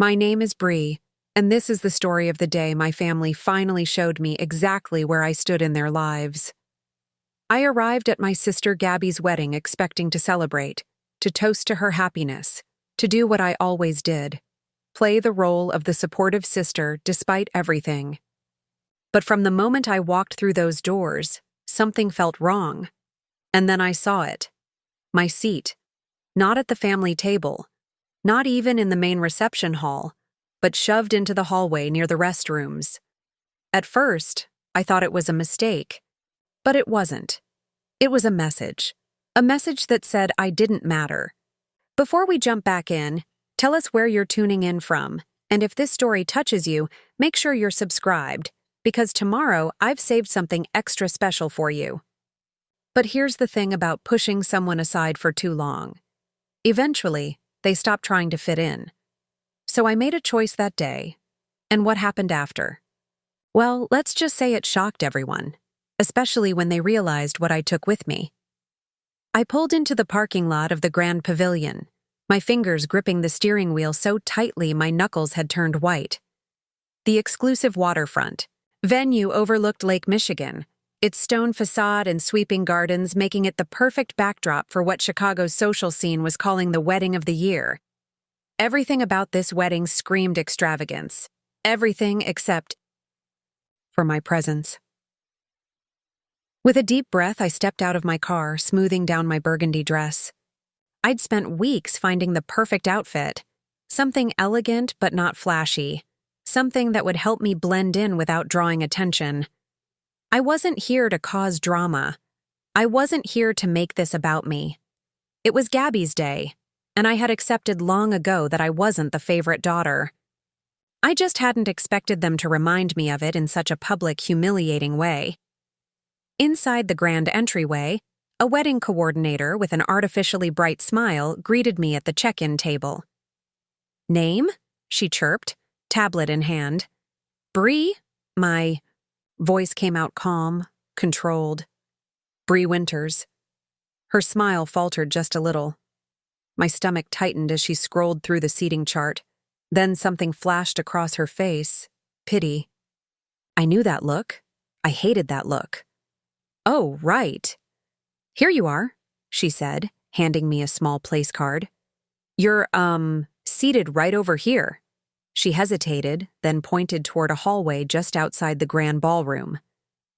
My name is Brie, and this is the story of the day my family finally showed me exactly where I stood in their lives. I arrived at my sister Gabby's wedding expecting to celebrate, to toast to her happiness, to do what I always did, play the role of the supportive sister despite everything. But from the moment I walked through those doors, something felt wrong. And then I saw it. My seat. Not at the family table. Not even in the main reception hall, but shoved into the hallway near the restrooms. At first, I thought it was a mistake. But it wasn't. It was a message. A message that said I didn't matter. Before we jump back in, tell us where you're tuning in from, and if this story touches you, make sure you're subscribed, because tomorrow I've saved something extra special for you. But here's the thing about pushing someone aside for too long. Eventually, they stop trying to fit in. So I made a choice that day. And what happened after? Well, let's just say it shocked everyone, especially when they realized what I took with me. I pulled into the parking lot of the Grand Pavilion, my fingers gripping the steering wheel so tightly my knuckles had turned white. The exclusive waterfront venue overlooked Lake Michigan, its stone facade and sweeping gardens making it the perfect backdrop for what Chicago's social scene was calling the wedding of the year. Everything about this wedding screamed extravagance. Everything except for my presence. With a deep breath, I stepped out of my car, smoothing down my burgundy dress. I'd spent weeks finding the perfect outfit. Something elegant but not flashy. Something that would help me blend in without drawing attention. I wasn't here to cause drama. I wasn't here to make this about me. It was Gabby's day, and I had accepted long ago that I wasn't the favorite daughter. I just hadn't expected them to remind me of it in such a public, humiliating way. Inside the grand entryway, a wedding coordinator with an artificially bright smile greeted me at the check-in table. "Name?" she chirped, tablet in hand. "Brie?" My voice came out calm, controlled. "Brie Winters." Her smile faltered just a little. My stomach tightened as she scrolled through the seating chart. Then something flashed across her face. Pity. I knew that look. I hated that look. "Oh, right. Here you are," she said, handing me a small place card. "You're, seated right over here." She hesitated, then pointed toward a hallway just outside the grand ballroom.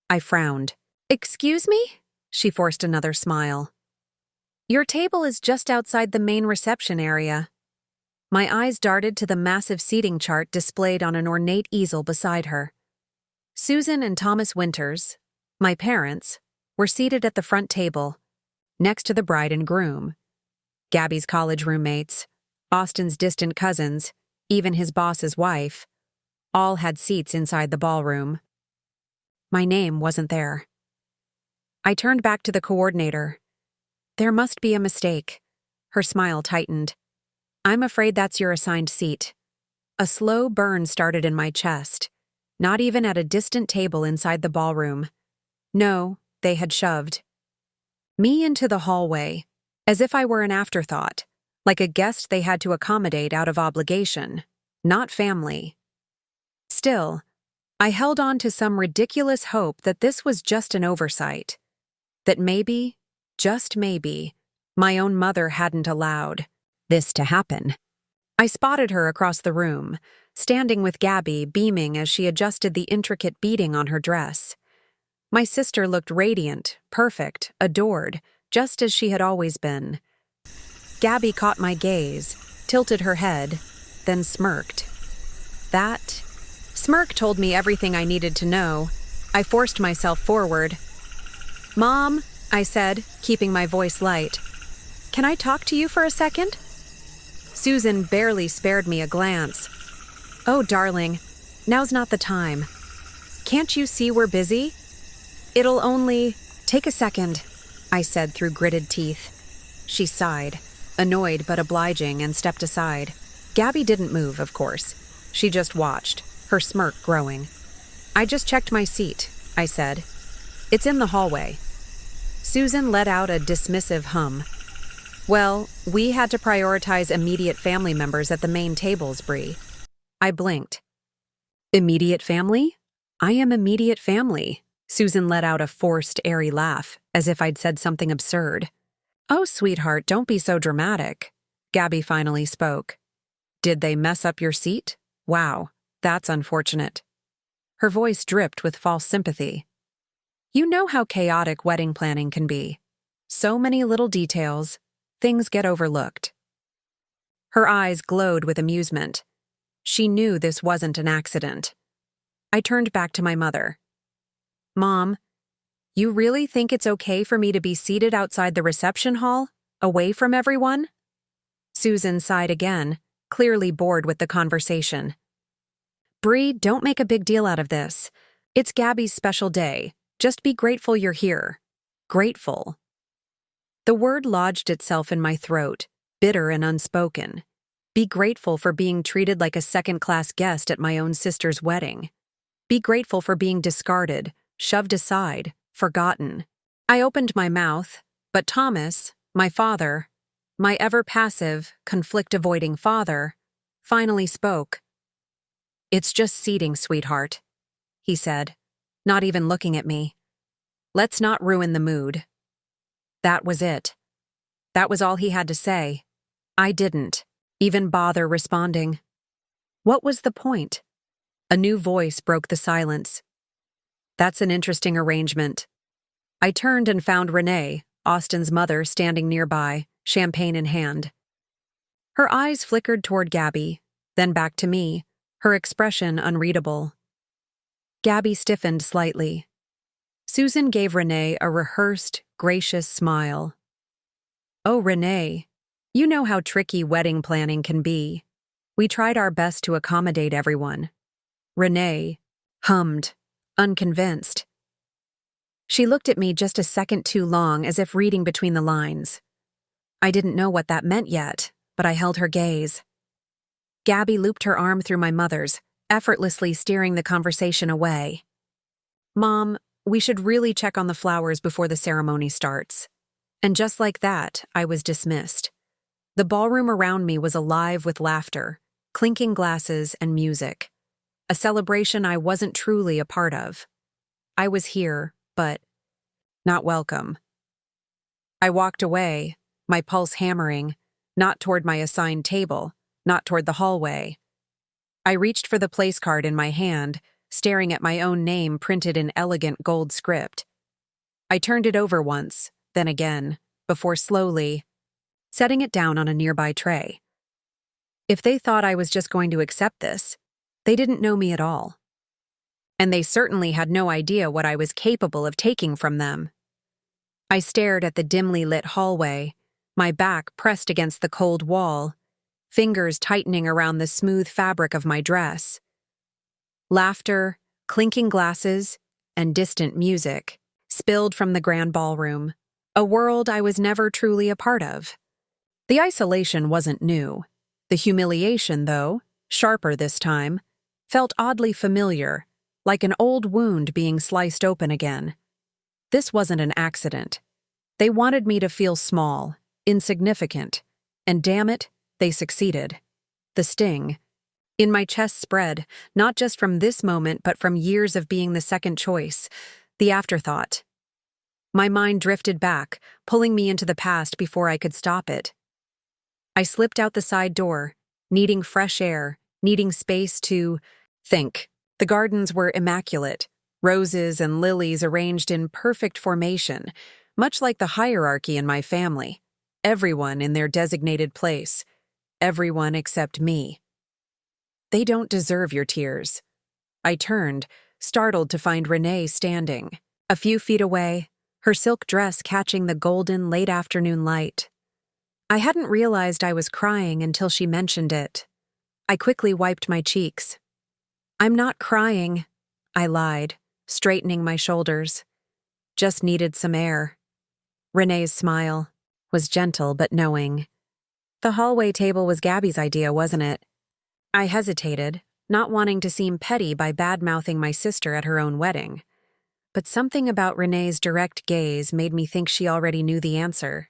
I frowned. "Excuse me?" She forced another smile. "Your table is just outside the main reception area." My eyes darted to the massive seating chart displayed on an ornate easel beside her. Susan and Thomas Winters, my parents, were seated at the front table, next to the bride and groom. Gabby's college roommates, Austin's distant cousins, even his boss's wife, all had seats inside the ballroom. My name wasn't there. I turned back to the coordinator. "There must be a mistake." Her smile tightened. "I'm afraid that's your assigned seat." A slow burn started in my chest, not even at a distant table inside the ballroom. No, they had shoved me into the hallway, as if I were an afterthought, like a guest they had to accommodate out of obligation, not family. Still, I held on to some ridiculous hope that this was just an oversight. That maybe, just maybe, my own mother hadn't allowed this to happen. I spotted her across the room, standing with Gabby, beaming as she adjusted the intricate beading on her dress. My sister looked radiant, perfect, adored, just as she had always been. Gabby caught my gaze, tilted her head, then smirked. That smirk told me everything I needed to know. I forced myself forward. "Mom," I said, keeping my voice light. "Can I talk to you for a second?" Susan barely spared me a glance. "Oh, darling, now's not the time. Can't you see we're busy?" "It'll only take a second," I said through gritted teeth. She sighed, annoyed but obliging, and stepped aside. Gabby didn't move, of course. She just watched, her smirk growing. "I just checked my seat," I said. "It's in the hallway." Susan let out a dismissive hum. "Well, we had to prioritize immediate family members at the main tables, Brie. I blinked. Immediate family? I am immediate family. Susan let out a forced, airy laugh, as if I'd said something absurd. Oh, sweetheart, don't be so dramatic. Gabby finally spoke. Did they mess up your seat? Wow, that's unfortunate. Her voice dripped with false sympathy. You know how chaotic wedding planning can be. So many little details, things get overlooked. Her eyes glowed with amusement. She knew this wasn't an accident. I turned back to my mother. Mom, you really think it's okay for me to be seated outside the reception hall, away from everyone? Susan sighed again, clearly bored with the conversation. Brie, don't make a big deal out of this. It's Gabby's special day. Just be grateful you're here. Grateful. The word lodged itself in my throat, bitter and unspoken. Be grateful for being treated like a second-class guest at my own sister's wedding. Be grateful for being discarded, shoved aside, forgotten. I opened my mouth, but Thomas, my father, my ever-passive, conflict-avoiding father, finally spoke. It's just seating, sweetheart, he said, not even looking at me. Let's not ruin the mood. That was it. That was all he had to say. I didn't even bother responding. What was the point? A new voice broke the silence. That's an interesting arrangement. I turned and found Renee, Austin's mother, standing nearby, champagne in hand. Her eyes flickered toward Gabby, then back to me, her expression unreadable. Gabby stiffened slightly. Susan gave Renee a rehearsed, gracious smile. Oh, Renee, you know how tricky wedding planning can be. We tried our best to accommodate everyone. Renee hummed, unconvinced. She looked at me just a second too long, as if reading between the lines. I didn't know what that meant yet, but I held her gaze. Gabby looped her arm through my mother's, effortlessly steering the conversation away. Mom, we should really check on the flowers before the ceremony starts. And just like that, I was dismissed. The ballroom around me was alive with laughter, clinking glasses, and music. A celebration I wasn't truly a part of. I was here, but not welcome. I walked away, my pulse hammering, not toward my assigned table, not toward the hallway. I reached for the place card in my hand, staring at my own name printed in elegant gold script. I turned it over once, then again, before slowly setting it down on a nearby tray. If they thought I was just going to accept this, they didn't know me at all. And they certainly had no idea what I was capable of taking from them. I stared at the dimly lit hallway, my back pressed against the cold wall, fingers tightening around the smooth fabric of my dress. Laughter, clinking glasses, and distant music spilled from the grand ballroom, a world I was never truly a part of. The isolation wasn't new. The humiliation, though, sharper this time, felt oddly familiar, like an old wound being sliced open again. This wasn't an accident. They wanted me to feel small, insignificant, and damn it, they succeeded. The sting in my chest spread, not just from this moment but from years of being the second choice, the afterthought. My mind drifted back, pulling me into the past before I could stop it. I slipped out the side door, needing fresh air, needing space to think. The gardens were immaculate, roses and lilies arranged in perfect formation, much like the hierarchy in my family. Everyone in their designated place. Everyone except me. They don't deserve your tears. I turned, startled to find Renee standing, a few feet away, her silk dress catching the golden late-afternoon light. I hadn't realized I was crying until she mentioned it. I quickly wiped my cheeks. I'm not crying, I lied, straightening my shoulders. Just needed some air. Renee's smile was gentle but knowing. The hallway table was Gabby's idea, wasn't it? I hesitated, not wanting to seem petty by bad-mouthing my sister at her own wedding. But something about Renee's direct gaze made me think she already knew the answer.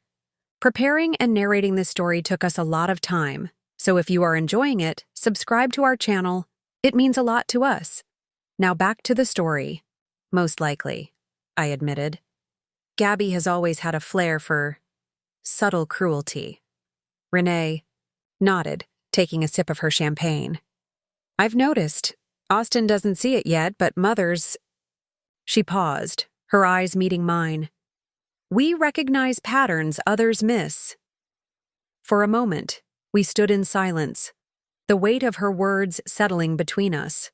Preparing and narrating this story took us a lot of time, So if you are enjoying it, subscribe to our channel. It means a lot to us. Now back to the story. Most likely, I admitted. Gabby has always had a flair for subtle cruelty. Renee nodded, taking a sip of her champagne. I've noticed. Austin doesn't see it yet, but Mother's... She paused, her eyes meeting mine. We recognize patterns others miss. For a moment, we stood in silence, the weight of her words settling between us.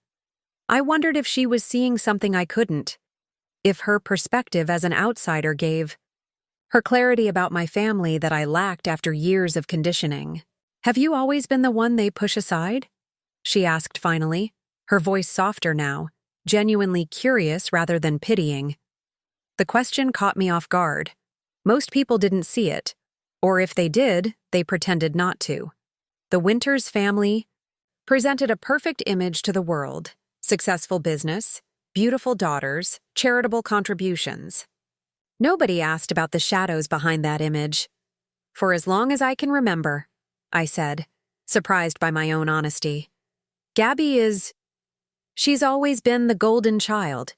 I wondered if she was seeing something I couldn't, if her perspective as an outsider gave her clarity about my family that I lacked after years of conditioning. Have you always been the one they push aside? She asked finally, her voice softer now, genuinely curious rather than pitying. The question caught me off guard. Most people didn't see it, or if they did, they pretended not to. The Winters family presented a perfect image to the world: successful business, beautiful daughters, charitable contributions. Nobody asked about the shadows behind that image. For as long as I can remember, I said, surprised by my own honesty. She's always been the golden child.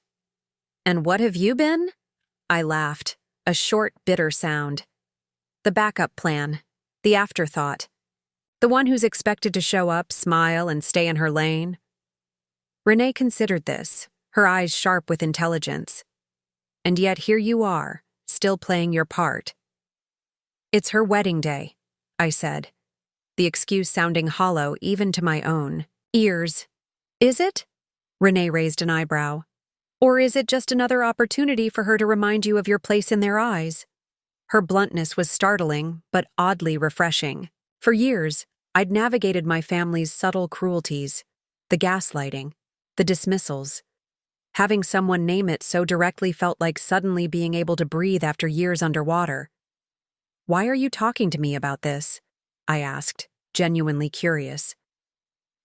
And what have you been? I laughed, a short, bitter sound. The backup plan, the afterthought. The one who's expected to show up, smile, and stay in her lane. Renee considered this, her eyes sharp with intelligence. And yet here you are, still playing your part. It's her wedding day, I said, the excuse sounding hollow even to my own ears. Is it? Renee raised an eyebrow. Or is it just another opportunity for her to remind you of your place in their eyes? Her bluntness was startling, but oddly refreshing. For years, I'd navigated my family's subtle cruelties, the gaslighting, the dismissals. Having someone name it so directly felt like suddenly being able to breathe after years underwater. Why are you talking to me about this? I asked, genuinely curious.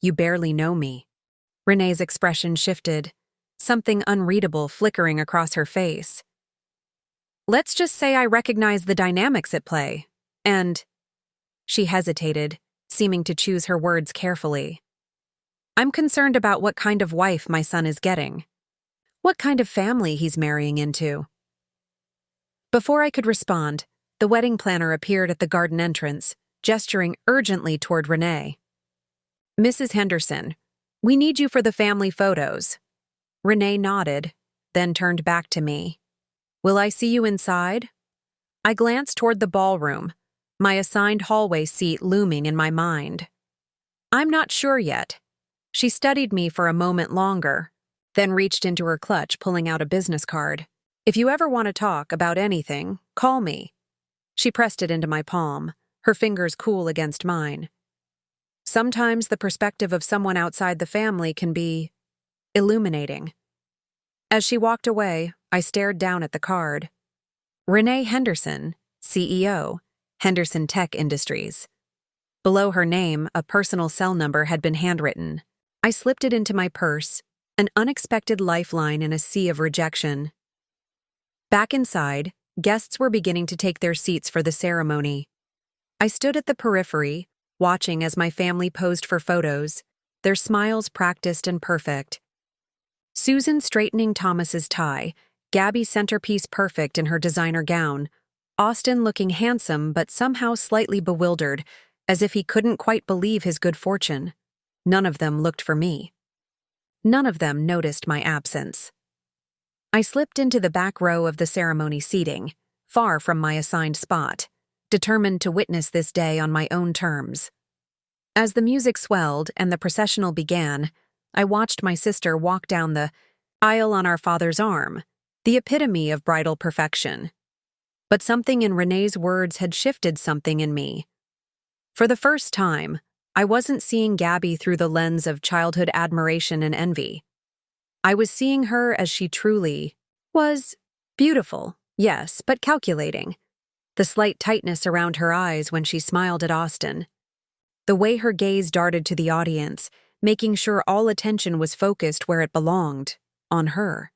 You barely know me. Renee's expression shifted, something unreadable flickering across her face. Let's just say I recognize the dynamics at play, and... She hesitated, seeming to choose her words carefully. I'm concerned about what kind of wife my son is getting. What kind of family he's marrying into. Before I could respond, the wedding planner appeared at the garden entrance, gesturing urgently toward Renee. Mrs. Henderson, we need you for the family photos. Renee nodded, then turned back to me. Will I see you inside? I glanced toward the ballroom, my assigned hallway seat looming in my mind. I'm not sure yet. She studied me for a moment longer, then reached into her clutch, pulling out a business card. If you ever want to talk about anything, call me. She pressed it into my palm, her fingers cool against mine. Sometimes the perspective of someone outside the family can be illuminating. As she walked away, I stared down at the card. Renee Henderson, CEO, Henderson Tech Industries. Below her name, a personal cell number had been handwritten. I slipped it into my purse, an unexpected lifeline in a sea of rejection. Back inside, guests were beginning to take their seats for the ceremony. I stood at the periphery, watching as my family posed for photos, their smiles practiced and perfect. Susan straightening Thomas's tie, Gabby centerpiece perfect in her designer gown, Austin looking handsome but somehow slightly bewildered, as if he couldn't quite believe his good fortune. None of them looked for me. None of them noticed my absence. I slipped into the back row of the ceremony seating, far from my assigned spot, determined to witness this day on my own terms. As the music swelled and the processional began, I watched my sister walk down the aisle on our father's arm, the epitome of bridal perfection. But something in Renee's words had shifted something in me. For the first time, I wasn't seeing Gabby through the lens of childhood admiration and envy. I was seeing her as she truly was: beautiful, yes, but calculating. The slight tightness around her eyes when she smiled at Austin. The way her gaze darted to the audience, making sure all attention was focused where it belonged, on her.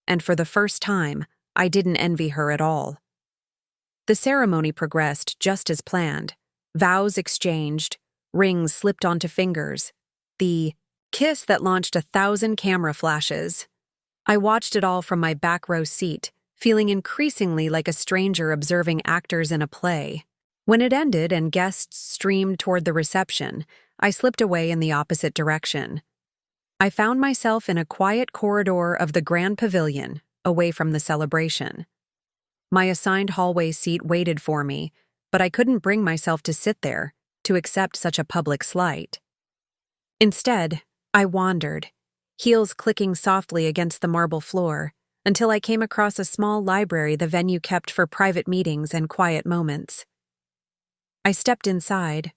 And for the first time, I didn't envy her at all. The ceremony progressed just as planned. Vows exchanged, Rings slipped onto fingers. The kiss that launched 1,000 camera flashes. I watched it all from my back row seat, feeling increasingly like a stranger observing actors in a play. When it ended and guests streamed toward the reception, I slipped away in the opposite direction. I found myself in a quiet corridor of the Grand Pavilion, away from the celebration. My assigned hallway seat waited for me, but I couldn't bring myself to sit there, to accept such a public slight. Instead, I wandered, heels clicking softly against the marble floor, until I came across a small library the venue kept for private meetings and quiet moments. I stepped inside,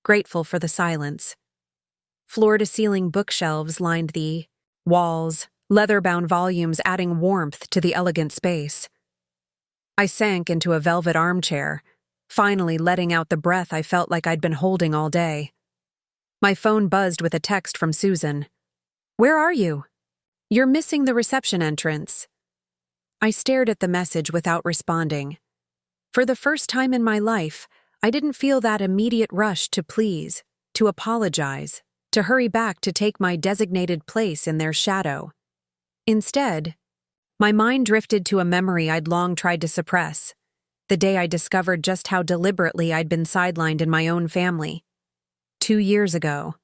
grateful for the silence. Floor-to-ceiling bookshelves lined the walls, leather-bound volumes adding warmth to the elegant space. I sank into a velvet armchair, finally letting out the breath I felt like I'd been holding all day. My phone buzzed with a text from Susan. "Where are you? You're missing the reception entrance." I stared at the message without responding. For the first time in my life, I didn't feel that immediate rush to please, to apologize, to hurry back to take my designated place in their shadow. Instead, my mind drifted to a memory I'd long tried to suppress, the day I discovered just how deliberately I'd been sidelined in my own family. 2 years ago.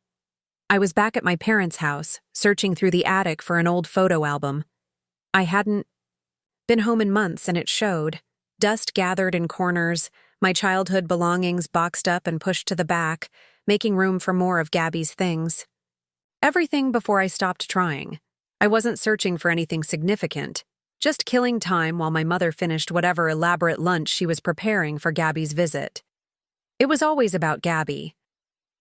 I was back at my parents' house, searching through the attic for an old photo album. I hadn't been home in months, and it showed. Dust gathered in corners, my childhood belongings boxed up and pushed to the back, making room for more of Gabby's things. Everything before I stopped trying. I wasn't searching for anything significant, just killing time while my mother finished whatever elaborate lunch she was preparing for Gabby's visit. It was always about Gabby.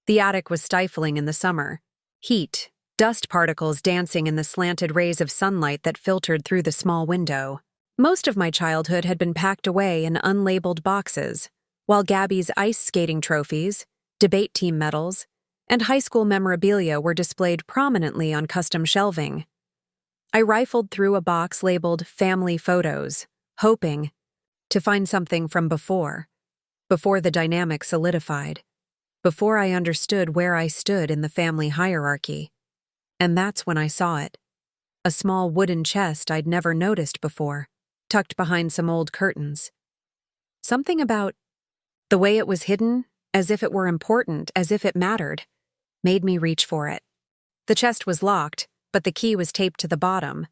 The attic was stifling in the summer. Heat, dust particles dancing in the slanted rays of sunlight that filtered through the small window. Most of my childhood had been packed away in unlabeled boxes, while Gabby's ice skating trophies, debate team medals, and high school memorabilia were displayed prominently on custom shelving. I rifled through a box labeled Family Photos, hoping to find something from before the dynamic solidified, before I understood where I stood in the family hierarchy. And that's when I saw it. A small wooden chest I'd never noticed before, tucked behind some old curtains. Something about the way it was hidden, as if it were important, as if it mattered, made me reach for it. The chest was locked, but the key was taped to the bottom.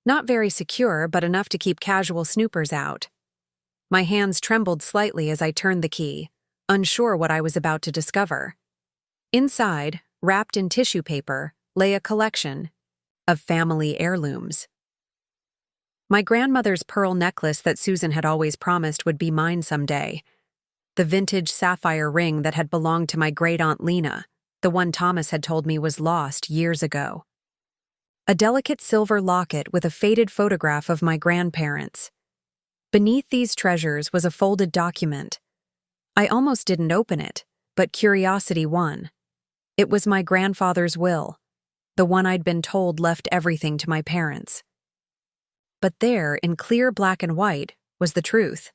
Not very secure, but enough to keep casual snoopers out. My hands trembled slightly as I turned the key, unsure what I was about to discover. Inside, wrapped in tissue paper, lay a collection of family heirlooms. My grandmother's pearl necklace that Susan had always promised would be mine someday. The vintage sapphire ring that had belonged to my great-aunt Lena, the one Thomas had told me was lost years ago. A delicate silver locket with a faded photograph of my grandparents. Beneath these treasures was a folded document. I almost didn't open it, but curiosity won. It was my grandfather's will, the one I'd been told left everything to my parents. But there, in clear black and white, was the truth.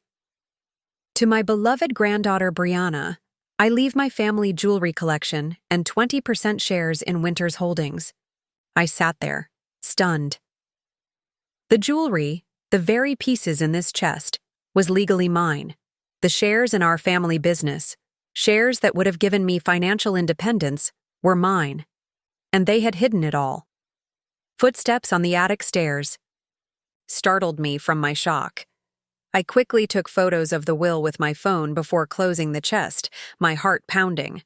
To my beloved granddaughter Brianna, I leave my family jewelry collection and 20% shares in Winter's Holdings. I sat there, stunned. The jewelry, the very pieces in this chest, was legally mine. The shares in our family business, shares that would have given me financial independence, were mine. And they had hidden it all. Footsteps on the attic stairs startled me from my shock. I quickly took photos of the will with my phone before closing the chest, my heart pounding.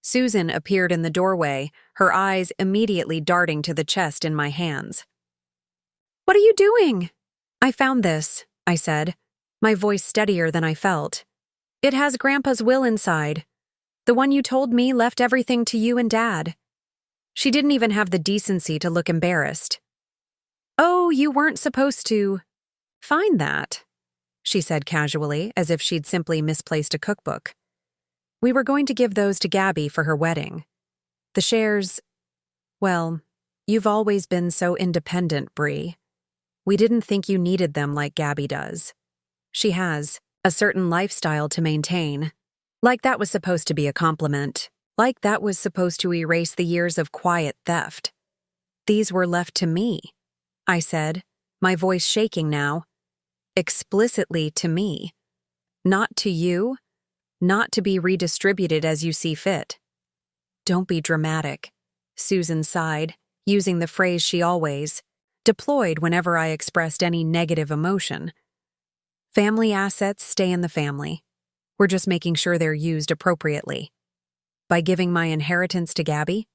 Susan appeared in the doorway, her eyes immediately darting to the chest in my hands. "What are you doing?" "I found this," I said, my voice steadier than I felt. "It has Grandpa's will inside. The one you told me left everything to you and Dad." She didn't even have the decency to look embarrassed. "Oh, you weren't supposed to find that," she said casually, as if she'd simply misplaced a cookbook. "We were going to give those to Gabby for her wedding. The shares, well, you've always been so independent, Brie. We didn't think you needed them like Gabby does. She has a certain lifestyle to maintain." Like that was supposed to be a compliment. Like that was supposed to erase the years of quiet theft. These were left to me, I said, my voice shaking now. Explicitly to me. Not to you, not to be redistributed as you see fit. Don't be dramatic, Susan sighed, using the phrase she always deployed whenever I expressed any negative emotion. Family assets stay in the family. We're just making sure they're used appropriately. By giving my inheritance to Gabby?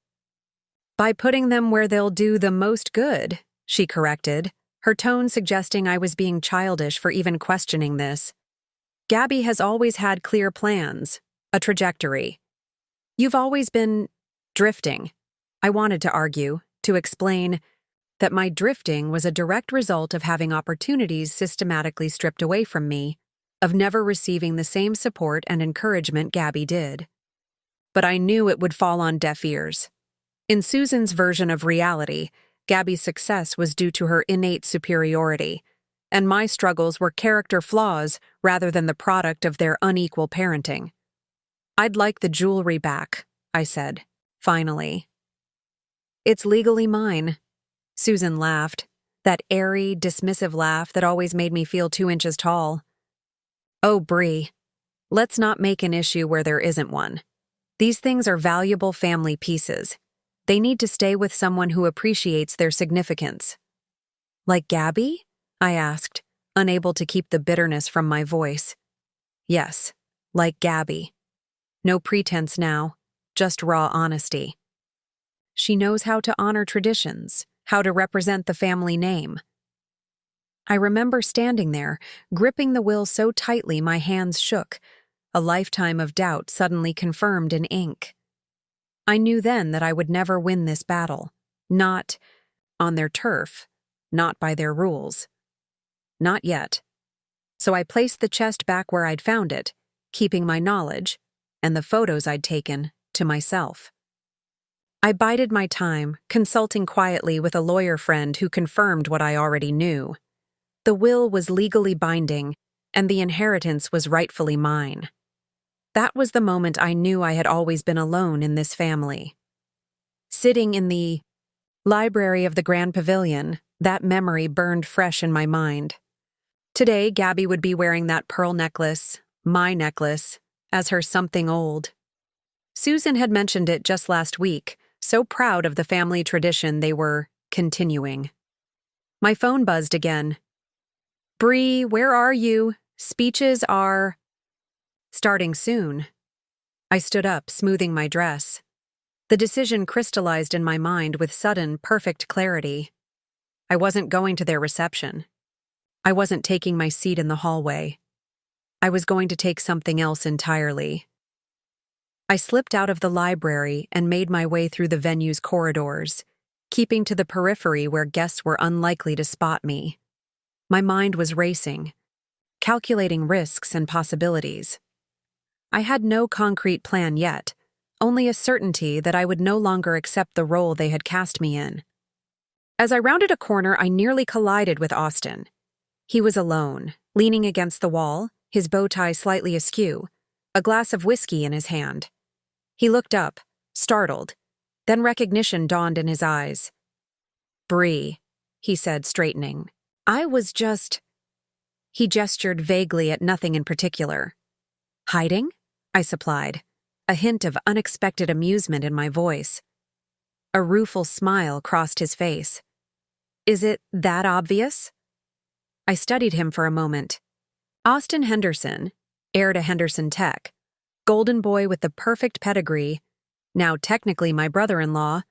By putting them where they'll do the most good, she corrected, her tone suggesting I was being childish for even questioning this. Gabby has always had clear plans, a trajectory. You've always been drifting. I wanted to argue, to explain that my drifting was a direct result of having opportunities systematically stripped away from me, of never receiving the same support and encouragement Gabby did. But I knew it would fall on deaf ears. In Susan's version of reality, Gabby's success was due to her innate superiority, and my struggles were character flaws rather than the product of their unequal parenting. I'd like the jewelry back, I said, finally. It's legally mine. Susan laughed, that airy, dismissive laugh that always made me feel 2 inches tall. Oh, Brie, let's not make an issue where there isn't one. These things are valuable family pieces. They need to stay with someone who appreciates their significance. Like Gabby? I asked, unable to keep the bitterness from my voice. Yes, like Gabby. No pretense now, just raw honesty. She knows how to honor traditions, how to represent the family name. I remember standing there, gripping the will so tightly my hands shook, a lifetime of doubt suddenly confirmed in ink. I knew then that I would never win this battle, not on their turf, not by their rules. Not yet. So I placed the chest back where I'd found it, keeping my knowledge, and the photos I'd taken, to myself. I bided my time, consulting quietly with a lawyer friend who confirmed what I already knew. The will was legally binding, and the inheritance was rightfully mine. That was the moment I knew I had always been alone in this family. Sitting in the library of the Grand Pavilion, that memory burned fresh in my mind. Today, Gabby would be wearing that pearl necklace, my necklace, as her something old. Susan had mentioned it just last week, so proud of the family tradition they were continuing. My phone buzzed again. Brie, where are you? Speeches are starting soon. I stood up, smoothing my dress. The decision crystallized in my mind with sudden, perfect clarity. I wasn't going to their reception. I wasn't taking my seat in the hallway. I was going to take something else entirely. I slipped out of the library and made my way through the venue's corridors, keeping to the periphery where guests were unlikely to spot me. My mind was racing, calculating risks and possibilities. I had no concrete plan yet, only a certainty that I would no longer accept the role they had cast me in. As I rounded a corner, I nearly collided with Austin. He was alone, leaning against the wall, his bow tie slightly askew, a glass of whiskey in his hand. He looked up, startled. Then recognition dawned in his eyes. Brie, he said, straightening. I was just... He gestured vaguely at nothing in particular. Hiding? I supplied, a hint of unexpected amusement in my voice. A rueful smile crossed his face. Is it that obvious? I studied him for a moment. Austin Henderson, heir to Henderson Tech, golden boy with the perfect pedigree, now technically my brother-in-law,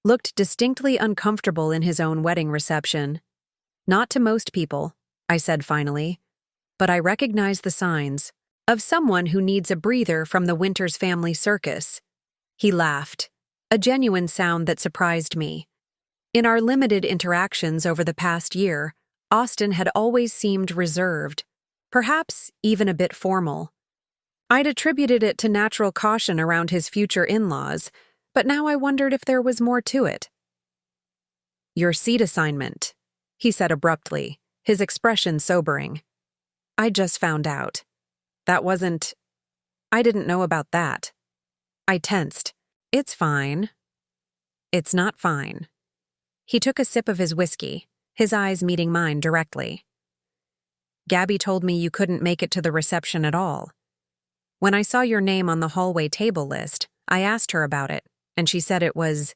looked distinctly uncomfortable in his own wedding reception. Not to most people, I said finally, but I recognized the signs of someone who needs a breather from the Winters family circus. He laughed, a genuine sound that surprised me. In our limited interactions over the past year, Austin had always seemed reserved, perhaps even a bit formal. I'd attributed it to natural caution around his future in-laws, but now I wondered if there was more to it. Your seat assignment, he said abruptly, his expression sobering. I just found out. I didn't know about that. I tensed, It's fine. It's not fine. He took a sip of his whiskey, his eyes meeting mine directly. Gabby told me you couldn't make it to the reception at all. When I saw your name on the hallway table list, I asked her about it, and she said it was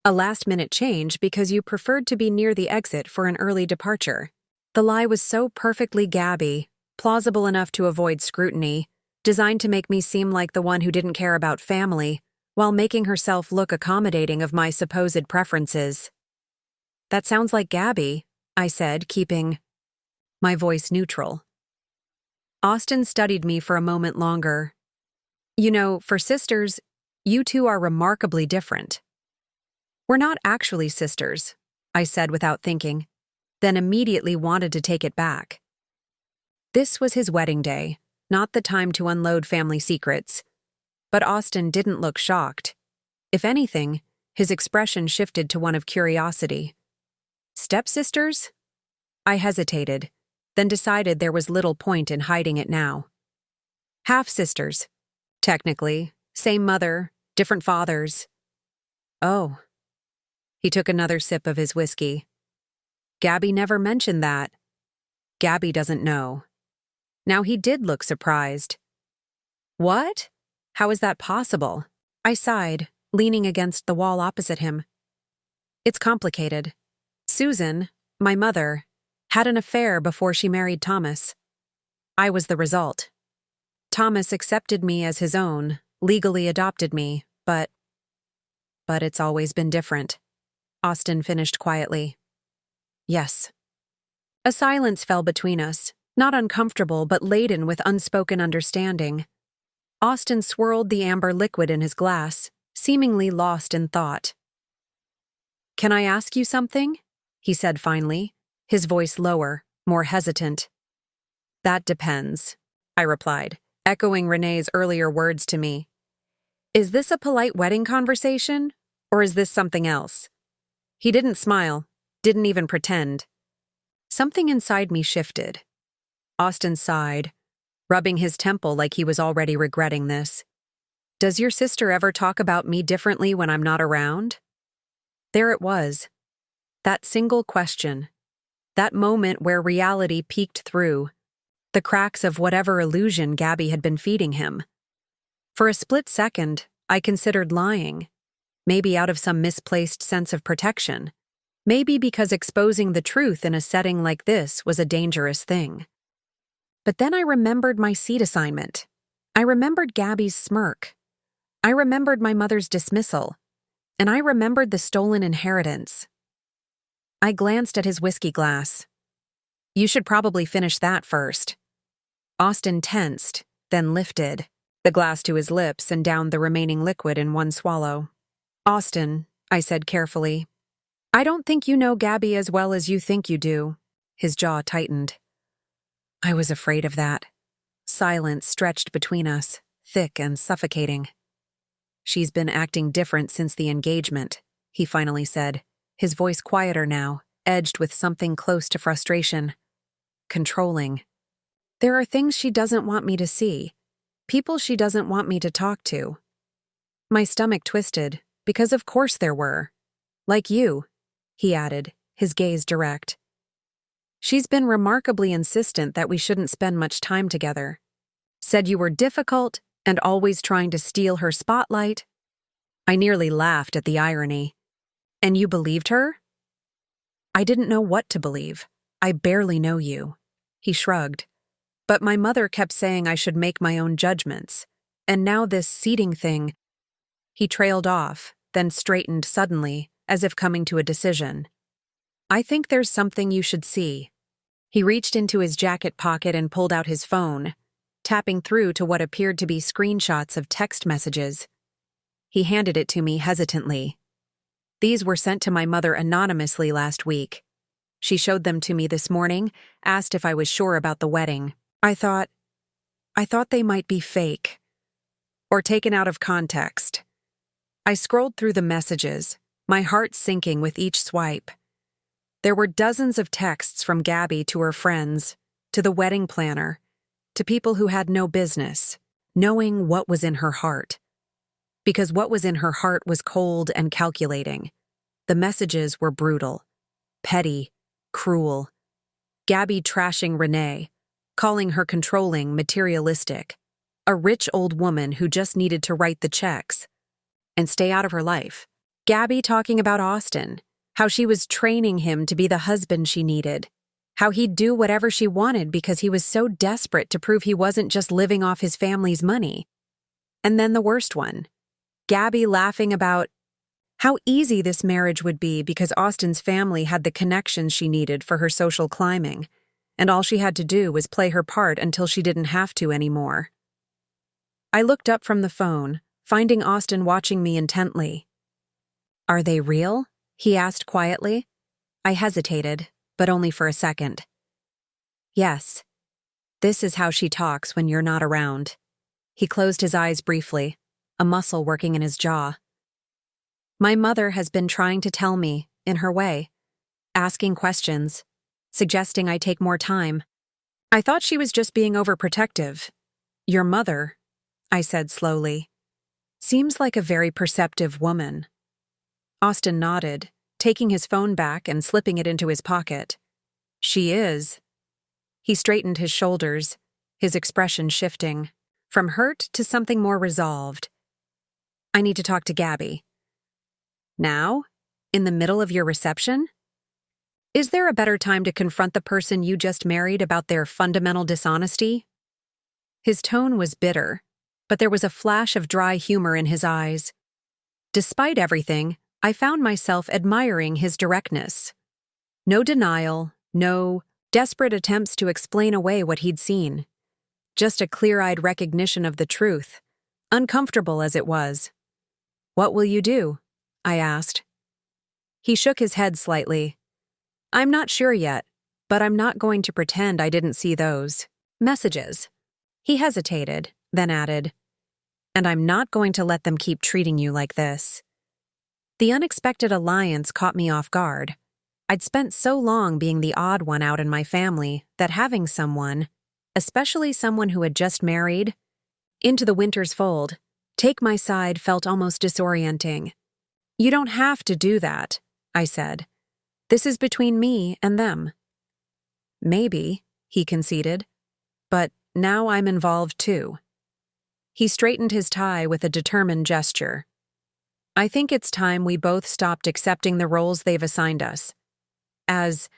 a last-minute change because you preferred to be near the exit for an early departure. The lie was so perfectly Gabby, plausible enough to avoid scrutiny, designed to make me seem like the one who didn't care about family, while making herself look accommodating of my supposed preferences. That sounds like Gabby, I said, keeping my voice neutral. Austin studied me for a moment longer. You know, for sisters, you two are remarkably different. We're not actually sisters, I said without thinking, then immediately wanted to take it back. This was his wedding day, not the time to unload family secrets. But Austin didn't look shocked. If anything, his expression shifted to one of curiosity. Stepsisters? I hesitated, then decided there was little point in hiding it now. Half-sisters. Technically, same mother, different fathers. Oh. He took another sip of his whiskey. Gabby never mentioned that. Gabby doesn't know. Now he did look surprised. What? How is that possible? I sighed, leaning against the wall opposite him. It's complicated. Susan, my mother, had an affair before she married Thomas. I was the result. Thomas accepted me as his own, legally adopted me, but it's always been different. Austin finished quietly. Yes. A silence fell between us, not uncomfortable but laden with unspoken understanding. Austin swirled the amber liquid in his glass, seemingly lost in thought. Can I ask you something? He said finally, his voice lower, more hesitant. That depends, I replied, echoing Renee's earlier words to me. Is this a polite wedding conversation, or is this something else? He didn't smile, didn't even pretend. Something inside me shifted. Austin sighed, rubbing his temple like he was already regretting this. Does your sister ever talk about me differently when I'm not around? There it was. That single question. That moment where reality peeked through. The cracks of whatever illusion Gabby had been feeding him. For a split second, I considered lying. Maybe out of some misplaced sense of protection. Maybe because exposing the truth in a setting like this was a dangerous thing. But then I remembered my seat assignment. I remembered Gabby's smirk. I remembered my mother's dismissal. And I remembered the stolen inheritance. I glanced at his whiskey glass. You should probably finish that first. Austin tensed, then lifted, the glass to his lips and downed the remaining liquid in one swallow. Austin, I said carefully, I don't think you know Gabby as well as you think you do. His jaw tightened. I was afraid of that. Silence stretched between us, thick and suffocating. She's been acting different since the engagement, he finally said, his voice quieter now, edged with something close to frustration. Controlling. There are things she doesn't want me to see, people she doesn't want me to talk to. My stomach twisted, because of course there were. Like you, he added, his gaze direct. She's been remarkably insistent that we shouldn't spend much time together. Said you were difficult and always trying to steal her spotlight. I nearly laughed at the irony. And you believed her? I didn't know what to believe. I barely know you. He shrugged. But my mother kept saying I should make my own judgments. And now this seating thing. He trailed off, then straightened suddenly, as if coming to a decision. I think there's something you should see. He reached into his jacket pocket and pulled out his phone, tapping through to what appeared to be screenshots of text messages. He handed it to me hesitantly. These were sent to my mother anonymously last week. She showed them to me this morning, asked if I was sure about the wedding. I thought they might be fake. Or taken out of context. I scrolled through the messages, my heart sinking with each swipe. There were dozens of texts from Gabby to her friends, to the wedding planner, to people who had no business, knowing what was in her heart. because what was in her heart was cold and calculating. The messages were brutal, petty, cruel. Gabby trashing Renee, calling her controlling, materialistic, a rich old woman who just needed to write the checks and stay out of her life. Gabby talking about Austin, how she was training him to be the husband she needed, how he'd do whatever she wanted because he was so desperate to prove he wasn't just living off his family's money. And then the worst one, Gabby laughing about how easy this marriage would be because Austin's family had the connections she needed for her social climbing, and all she had to do was play her part until she didn't have to anymore. I looked up from the phone, finding Austin watching me intently. "Are they real?" he asked quietly. I hesitated, but only for a second. "Yes. This is how she talks when you're not around." He closed his eyes briefly, a muscle working in his jaw. "My mother has been trying to tell me, in her way, asking questions, suggesting I take more time. I thought she was just being overprotective. Your mother," I said slowly, "seems like a very perceptive woman." Austin nodded, taking his phone back and slipping it into his pocket. "She is." He straightened his shoulders, his expression shifting, from hurt to something more resolved. "I need to talk to Gabby." "Now? In the middle of your reception? Is there a better time to confront the person you just married about their fundamental dishonesty?" His tone was bitter, but there was a flash of dry humor in his eyes. Despite everything, I found myself admiring his directness. No denial, no desperate attempts to explain away what he'd seen. Just a clear-eyed recognition of the truth, uncomfortable as it was. "What will you do?" I asked. He shook his head slightly. "I'm not sure yet, but I'm not going to pretend I didn't see those messages." He hesitated, then added, "And I'm not going to let them keep treating you like this." The unexpected alliance caught me off guard. I'd spent so long being the odd one out in my family that having someone, especially someone who had just married, into the winter's fold, take my side felt almost disorienting. "You don't have to do that," I said. "This is between me and them." "Maybe," he conceded, "but now I'm involved too." He straightened his tie with a determined gesture. "I think it's time we both stopped accepting the roles they've assigned us. As..."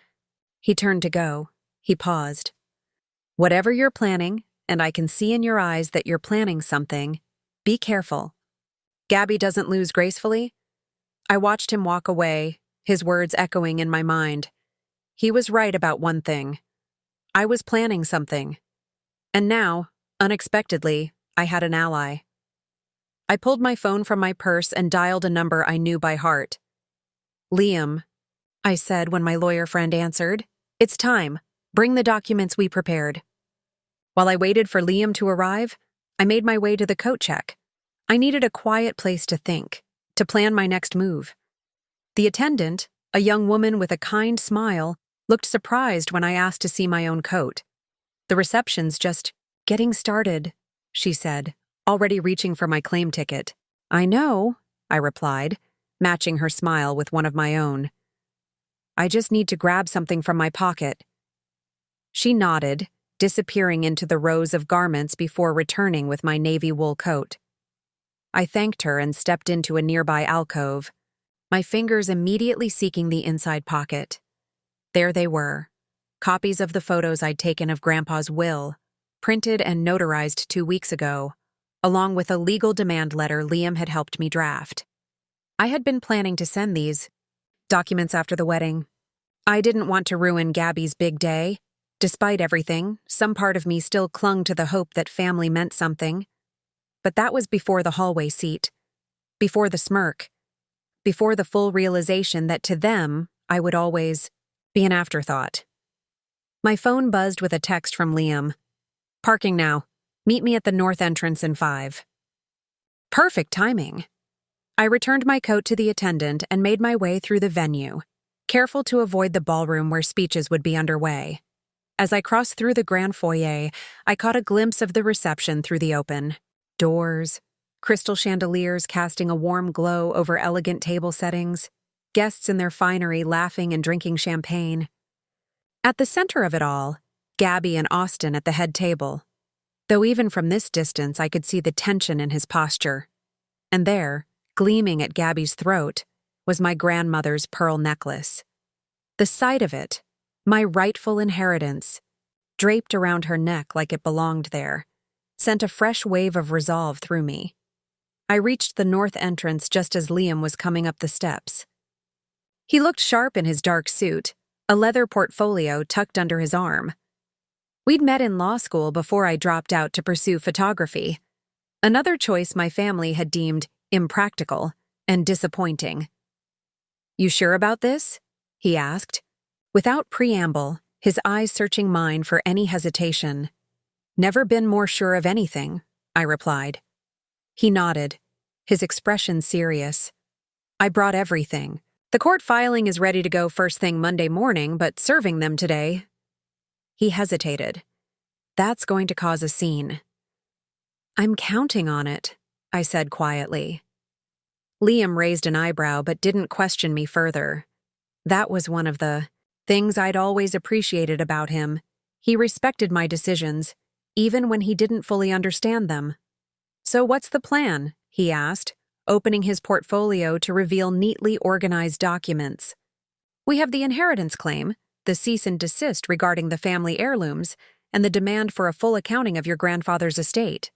He turned to go. He paused. "Whatever you're planning, and I can see in your eyes that you're planning something, be careful. Gabby doesn't lose gracefully." I watched him walk away, his words echoing in my mind. He was right about one thing. I was planning something. And now, unexpectedly, I had an ally. I pulled my phone from my purse and dialed a number I knew by heart. "Liam," I said when my lawyer friend answered, "It's time. Bring the documents we prepared." While I waited for Liam to arrive, I made my way to the coat check. I needed a quiet place to think, to plan my next move. The attendant, a young woman with a kind smile, looked surprised when I asked to see my own coat. "The reception's just getting started," she said, already reaching for my claim ticket. "I know," I replied, matching her smile with one of my own. "I just need to grab something from my pocket." She nodded, disappearing into the rows of garments before returning with my navy wool coat. I thanked her and stepped into a nearby alcove, my fingers immediately seeking the inside pocket. There they were, copies of the photos I'd taken of Grandpa's will, printed and notarized 2 weeks ago, along with a legal demand letter Liam had helped me draft. I had been planning to send these documents after the wedding. I didn't want to ruin Gabby's big day. Despite everything, some part of me still clung to the hope that family meant something. But that was before the hallway seat, before the smirk, before the full realization that to them, I would always be an afterthought. My phone buzzed with a text from Liam. "Parking now. Meet me at the north entrance in 5. Perfect timing. I returned my coat to the attendant and made my way through the venue, careful to avoid the ballroom where speeches would be underway. As I crossed through the grand foyer, I caught a glimpse of the reception through the open doors, crystal chandeliers casting a warm glow over elegant table settings, guests in their finery laughing and drinking champagne. At the center of it all, Gabby and Austin at the head table. Though even from this distance I could see the tension in his posture. And there, gleaming at Gabby's throat, was my grandmother's pearl necklace. The sight of it, my rightful inheritance, draped around her neck like it belonged there, sent a fresh wave of resolve through me. I reached the north entrance just as Liam was coming up the steps. He looked sharp in his dark suit, a leather portfolio tucked under his arm. We'd met in law school before I dropped out to pursue photography, another choice my family had deemed impractical and disappointing. "You sure about this?" he asked. Without preamble, his eyes searching mine for any hesitation. "Never been more sure of anything," I replied. He nodded, his expression serious. "I brought everything. The court filing is ready to go first thing Monday morning, but serving them today." He hesitated. "That's going to cause a scene." "I'm counting on it," I said quietly. Liam raised an eyebrow but didn't question me further. That was one of the things I'd always appreciated about him. He respected my decisions, even when he didn't fully understand them. "So what's the plan?" he asked, opening his portfolio to reveal neatly organized documents. "We have the inheritance claim, the cease and desist regarding the family heirlooms, and the demand for a full accounting of your grandfather's estate."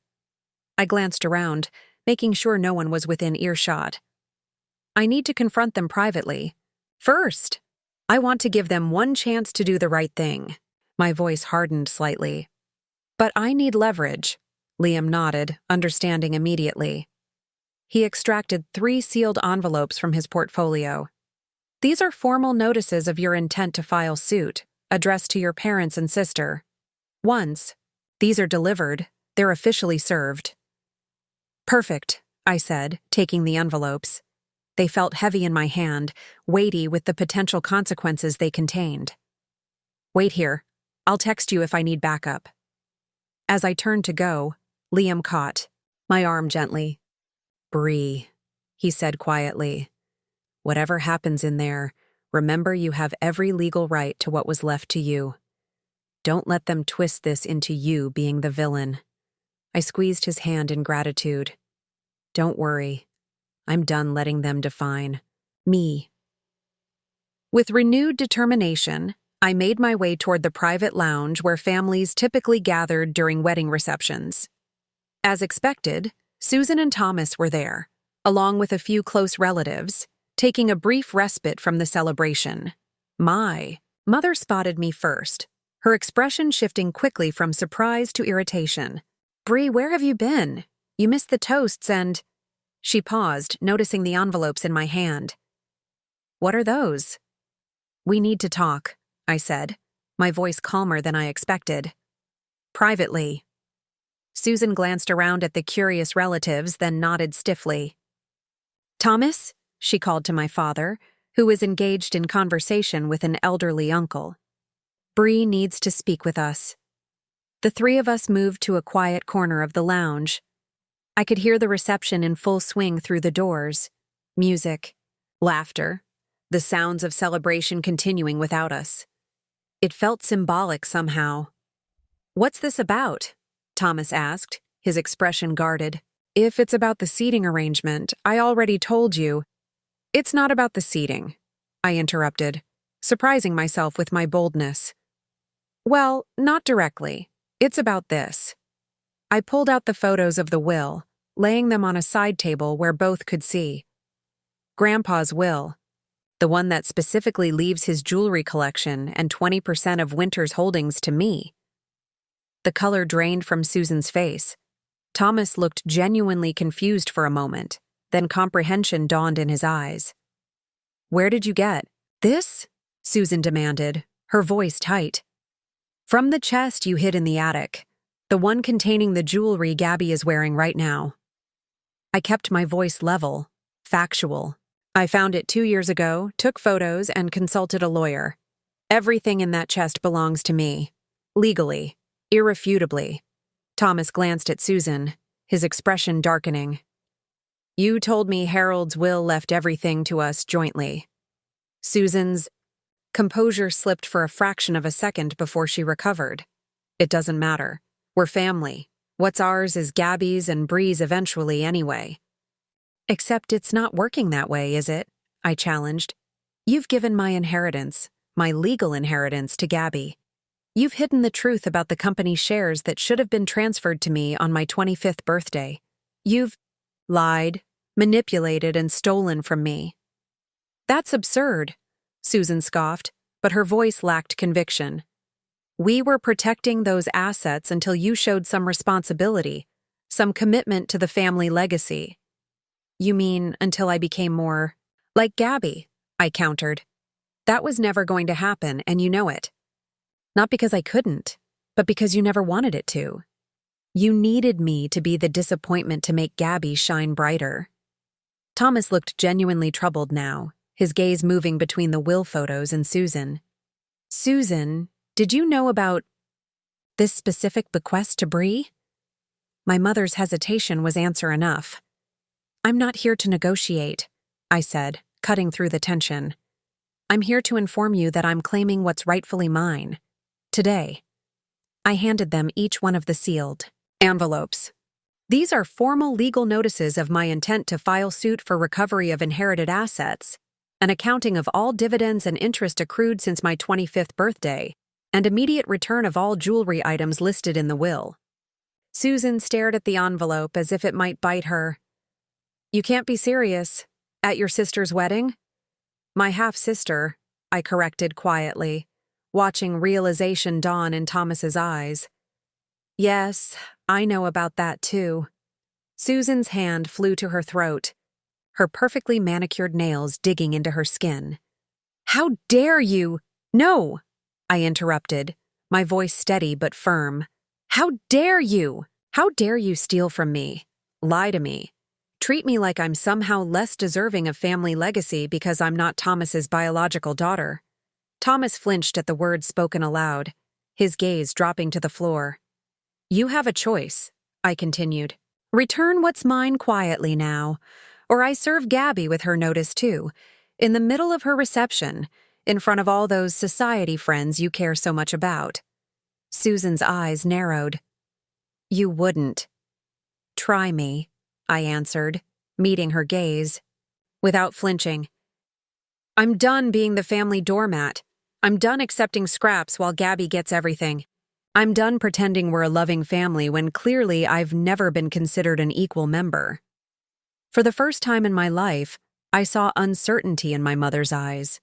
I glanced around, making sure no one was within earshot. "I need to confront them privately. First, I want to give them one chance to do the right thing." My voice hardened slightly. "But I need leverage." Liam nodded, understanding immediately. He extracted 3 sealed envelopes from his portfolio. "These are formal notices of your intent to file suit, addressed to your parents and sister. Once these are delivered, they're officially served." "Perfect," I said, taking the envelopes. They felt heavy in my hand, weighty with the potential consequences they contained. "Wait here. I'll text you if I need backup." As I turned to go, Liam caught my arm gently. "Brie," he said quietly, "whatever happens in there, remember you have every legal right to what was left to you. Don't let them twist this into you being the villain." I squeezed his hand in gratitude. "Don't worry. I'm done letting them define me." With renewed determination, I made my way toward the private lounge where families typically gathered during wedding receptions. As expected, Susan and Thomas were there, along with a few close relatives, taking a brief respite from the celebration. My mother spotted me first, her expression shifting quickly from surprise to irritation. "Brie, where have you been? You missed the toasts and—" She paused, noticing the envelopes in my hand. "What are those?" "We need to talk," I said, my voice calmer than I expected. "Privately." Susan glanced around at the curious relatives, then nodded stiffly. "Thomas," she called to my father, who was engaged in conversation with an elderly uncle. "Brie needs to speak with us." The 3 of us moved to a quiet corner of the lounge. I could hear the reception in full swing through the doors. Music, laughter, the sounds of celebration continuing without us. It felt symbolic somehow. "What's this about?" Thomas asked, his expression guarded. "If it's about the seating arrangement, I already told you." "It's not about the seating," I interrupted, surprising myself with my boldness. "Well, not directly. It's about this." I pulled out the photos of the will, laying them on a side table where both could see. Grandpa's will, the one that specifically leaves his jewelry collection and 20% of Winter's holdings to me. The color drained from Susan's face. Thomas looked genuinely confused for a moment, then comprehension dawned in his eyes. "Where did you get this?" Susan demanded, her voice tight. "From the chest you hid in the attic, the one containing the jewelry Gabby is wearing right now." I kept my voice level, factual. "I found it 2 years ago, took photos, and consulted a lawyer. Everything in that chest belongs to me. Legally. Irrefutably." Thomas glanced at Susan, his expression darkening. You told me Harold's will left everything to us jointly. Susan's composure slipped for a fraction of a second before she recovered. It doesn't matter. We're family. What's ours is Gabby's and Brie's eventually anyway. Except it's not working that way, is it? I challenged. You've given my inheritance, my legal inheritance, to Gabby. You've hidden the truth about the company's shares that should have been transferred to me on my 25th birthday. You've lied, manipulated, and stolen from me. That's absurd, Susan scoffed, but her voice lacked conviction. We were protecting those assets until you showed some responsibility, some commitment to the family legacy. You mean until I became more like Gabby, I countered. That was never going to happen, and you know it. Not because I couldn't, but because you never wanted it to. You needed me to be the disappointment to make Gabby shine brighter. Thomas looked genuinely troubled now, his gaze moving between the will photos and Susan. Susan, did you know about this specific bequest to Brie? My mother's hesitation was answer enough. I'm not here to negotiate, I said, cutting through the tension. I'm here to inform you that I'm claiming what's rightfully mine. Today. I handed them each one of the sealed envelopes. These are formal legal notices of my intent to file suit for recovery of inherited assets, an accounting of all dividends and interest accrued since my 25th birthday, and immediate return of all jewelry items listed in the will. Susan stared at the envelope as if it might bite her. You can't be serious. At your sister's wedding? My half-sister, I corrected quietly, watching realization dawn in Thomas's eyes. Yes, I know about that too. Susan's hand flew to her throat, her perfectly manicured nails digging into her skin. How dare you? No, I interrupted, my voice steady but firm. How dare you? How dare you steal from me? Lie to me. Treat me like I'm somehow less deserving of family legacy because I'm not Thomas's biological daughter. Thomas flinched at the words spoken aloud, his gaze dropping to the floor. You have a choice, I continued. Return what's mine quietly now, or I serve Gabby with her notice too, in the middle of her reception, in front of all those society friends you care so much about. Susan's eyes narrowed. You wouldn't. Try me, I answered, meeting her gaze. Without flinching. I'm done being the family doormat. I'm done accepting scraps while Gabby gets everything. I'm done pretending we're a loving family when clearly I've never been considered an equal member. For the first time in my life, I saw uncertainty in my mother's eyes.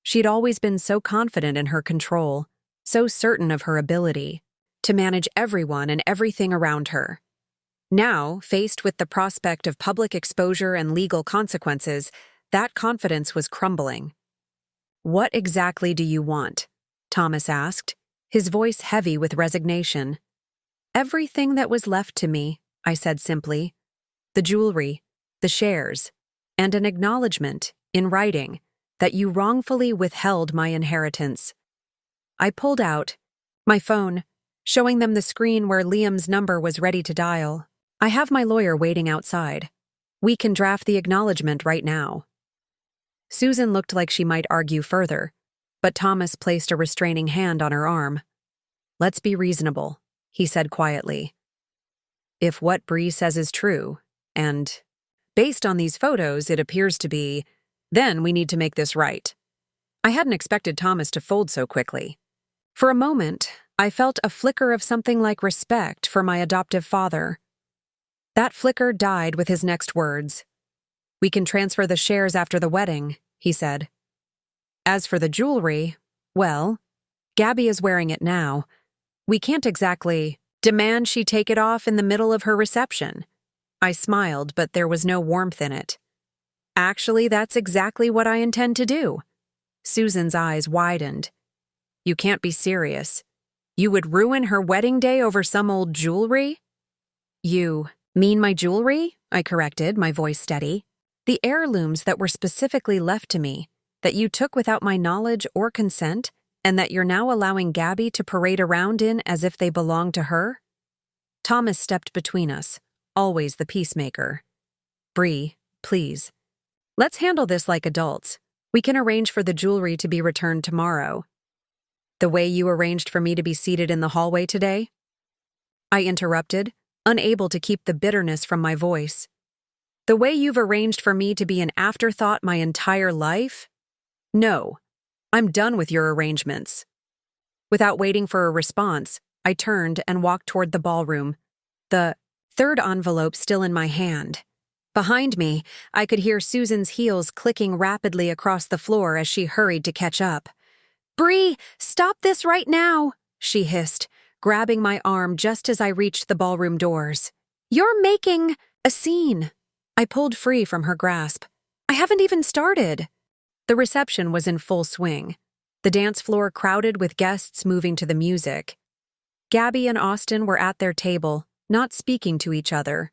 She'd always been so confident in her control, so certain of her ability to manage everyone and everything around her. Now, faced with the prospect of public exposure and legal consequences, that confidence was crumbling. What exactly do you want? Thomas asked, his voice heavy with resignation. Everything that was left to me, I said simply. The jewelry, the shares, and an acknowledgement, in writing, that you wrongfully withheld my inheritance. I pulled out my phone, showing them the screen where Liam's number was ready to dial. I have my lawyer waiting outside. We can draft the acknowledgement right now. Susan looked like she might argue further, but Thomas placed a restraining hand on her arm. Let's be reasonable, he said quietly. If what Brie says is true, and based on these photos it appears to be, then we need to make this right. I hadn't expected Thomas to fold so quickly. For a moment, I felt a flicker of something like respect for my adoptive father. That flicker died with his next words. We can transfer the shares after the wedding, he said. As for the jewelry, well, Gabby is wearing it now. We can't exactly demand she take it off in the middle of her reception. I smiled, but there was no warmth in it. Actually, that's exactly what I intend to do. Susan's eyes widened. You can't be serious. You would ruin her wedding day over some old jewelry? You mean my jewelry? I corrected, my voice steady. The heirlooms that were specifically left to me, that you took without my knowledge or consent, and that you're now allowing Gabby to parade around in as if they belong to her? Thomas stepped between us, always the peacemaker. Brie, please. Let's handle this like adults. We can arrange for the jewelry to be returned tomorrow. The way you arranged for me to be seated in the hallway today? I interrupted, unable to keep the bitterness from my voice. The way you've arranged for me to be an afterthought my entire life? No. I'm done with your arrangements. Without waiting for a response, I turned and walked toward the ballroom, the third envelope still in my hand. Behind me, I could hear Susan's heels clicking rapidly across the floor as she hurried to catch up. "Brie, stop this right now," she hissed, grabbing my arm just as I reached the ballroom doors. "You're making a scene." I pulled free from her grasp. "I haven't even started." The reception was in full swing. The dance floor crowded with guests moving to the music. Gabby and Austin were at their table, not speaking to each other.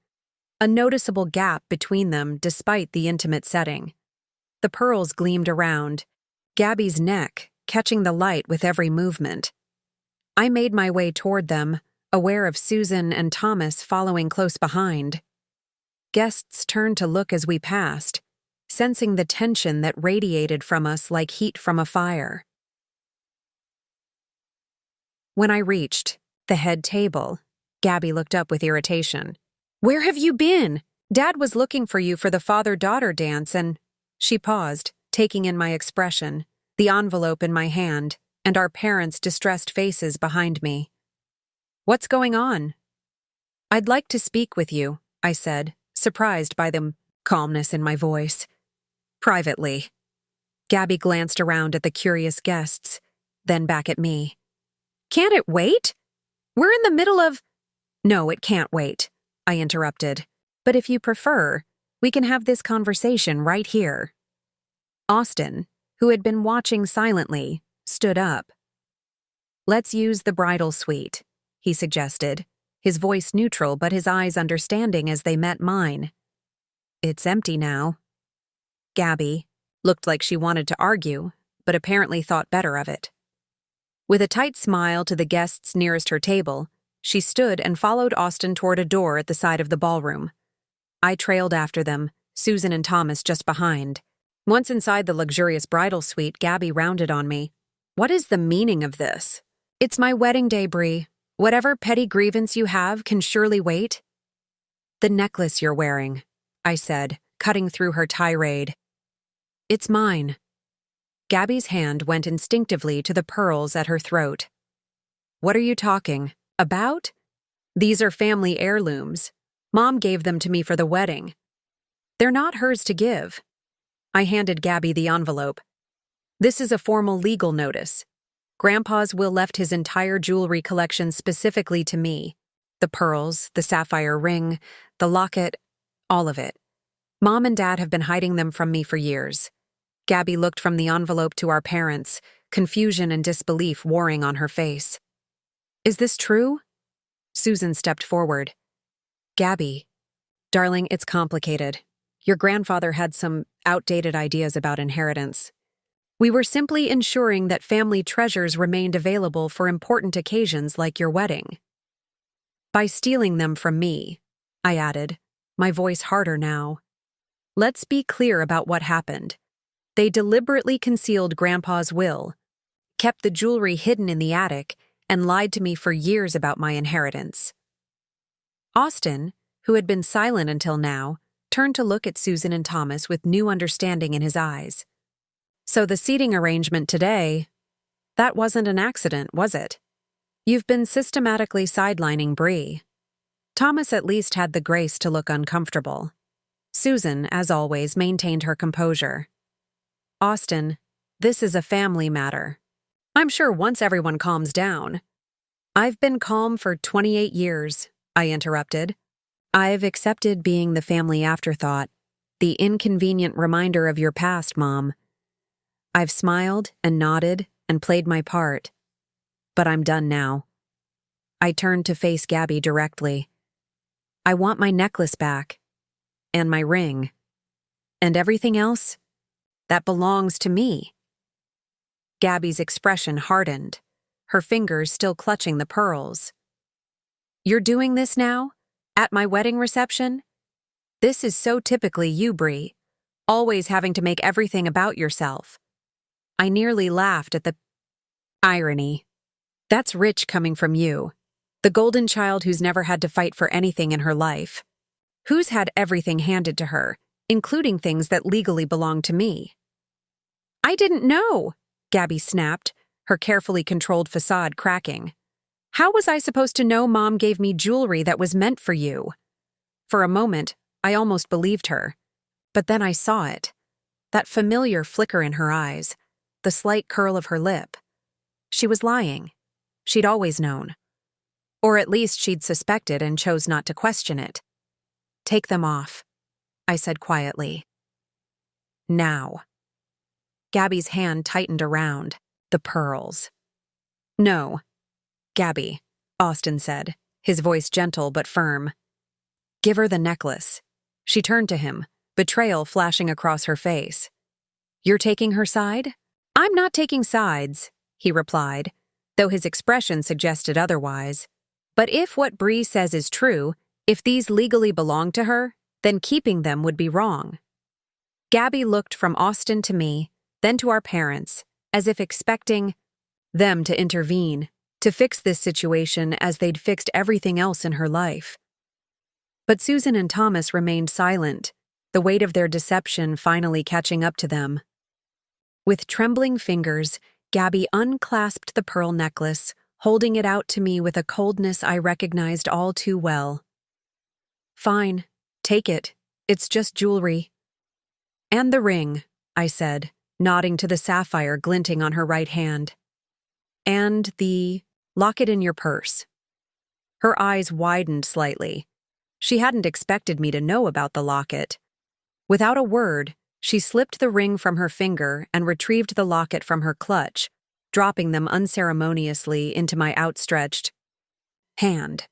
A noticeable gap between them despite the intimate setting. The pearls gleamed around, Gabby's neck catching the light with every movement. I made my way toward them, aware of Susan and Thomas following close behind. Guests turned to look as we passed, sensing the tension that radiated from us like heat from a fire. When I reached the head table, Gabby looked up with irritation. "Where have you been? Dad was looking for you for the father-daughter dance and—" She paused, taking in my expression, the envelope in my hand, and our parents' distressed faces behind me. "What's going on?" "I'd like to speak with you," I said, surprised by the calmness in my voice. "Privately." Gabby glanced around at the curious guests, then back at me. "Can't it wait? We're in the middle of—" "No, it can't wait," I interrupted. "But if you prefer, we can have this conversation right here." Austin, who had been watching silently, stood up. "Let's use the bridal suite," he suggested, his voice neutral but his eyes understanding as they met mine. "It's empty now." Gabby looked like she wanted to argue, but apparently thought better of it. With a tight smile to the guests nearest her table, she stood and followed Austin toward a door at the side of the ballroom. I trailed after them, Susan and Thomas just behind. Once inside the luxurious bridal suite, Gabby rounded on me. "What is the meaning of this?" "It's my wedding day, Brie. Whatever petty grievance you have can surely wait." "The necklace you're wearing," I said, cutting through her tirade. "It's mine." Gabby's hand went instinctively to the pearls at her throat. "What are you talking about?" "These are family heirlooms. Mom gave them to me for the wedding. They're not hers to give." I handed Gabby the envelope. "This is a formal legal notice. Grandpa's will left his entire jewelry collection specifically to me. The pearls, the sapphire ring, the locket, all of it. Mom and Dad have been hiding them from me for years." Gabby looked from the envelope to our parents, confusion and disbelief warring on her face. "Is this true?" Susan stepped forward. "Gabby, darling, it's complicated. Your grandfather had some outdated ideas about inheritance. We were simply ensuring that family treasures remained available for important occasions like your wedding. By stealing them from me," I added, my voice harder now. "Let's be clear about what happened. They deliberately concealed Grandpa's will, kept the jewelry hidden in the attic, and lied to me for years about my inheritance." Austin, who had been silent until now, turned to look at Susan and Thomas with new understanding in his eyes. "So the seating arrangement today, that wasn't an accident, was it? You've been systematically sidelining Brie." Thomas at least had the grace to look uncomfortable. Susan, as always, maintained her composure. "Austin, this is a family matter. I'm sure once everyone calms down—" "I've been calm for 28 years, I interrupted. "I've accepted being the family afterthought, the inconvenient reminder of your past, Mom. I've smiled and nodded and played my part. But I'm done now." I turned to face Gabby directly. "I want my necklace back. And my ring. And everything else? That belongs to me." Gabby's expression hardened, her fingers still clutching the pearls. "You're doing this now? At my wedding reception?" This is so typically you, Brie. Always having to make everything about yourself. I nearly laughed at the irony. That's rich coming from you. The golden child who's never had to fight for anything in her life. Who's had everything handed to her, including things that legally belong to me. I didn't know, Gabby snapped, her carefully controlled facade cracking. How was I supposed to know Mom gave me jewelry that was meant for you? For a moment, I almost believed her. But then I saw it. That familiar flicker in her eyes, the slight curl of her lip. She was lying. She'd always known. Or at least she'd suspected and chose not to question it. Take them off, I said quietly. Now. Gabby's hand tightened around the pearls. No, Gabby, Austin said, his voice gentle but firm. Give her the necklace. She turned to him, betrayal flashing across her face. You're taking her side? I'm not taking sides, he replied, though his expression suggested otherwise. But if what Brie says is true, if these legally belong to her, then keeping them would be wrong. Gabby looked from Austin to me, then to our parents, as if expecting them to intervene, to fix this situation as they'd fixed everything else in her life. But Susan and Thomas remained silent, the weight of their deception finally catching up to them. With trembling fingers, Gabby unclasped the pearl necklace, holding it out to me with a coldness I recognized all too well. Fine, take it. It's just jewelry. And the ring, I said, nodding to the sapphire glinting on her right hand. And the locket in your purse. Her eyes widened slightly. She hadn't expected me to know about the locket. Without a word, she slipped the ring from her finger and retrieved the locket from her clutch, dropping them unceremoniously into my outstretched hand.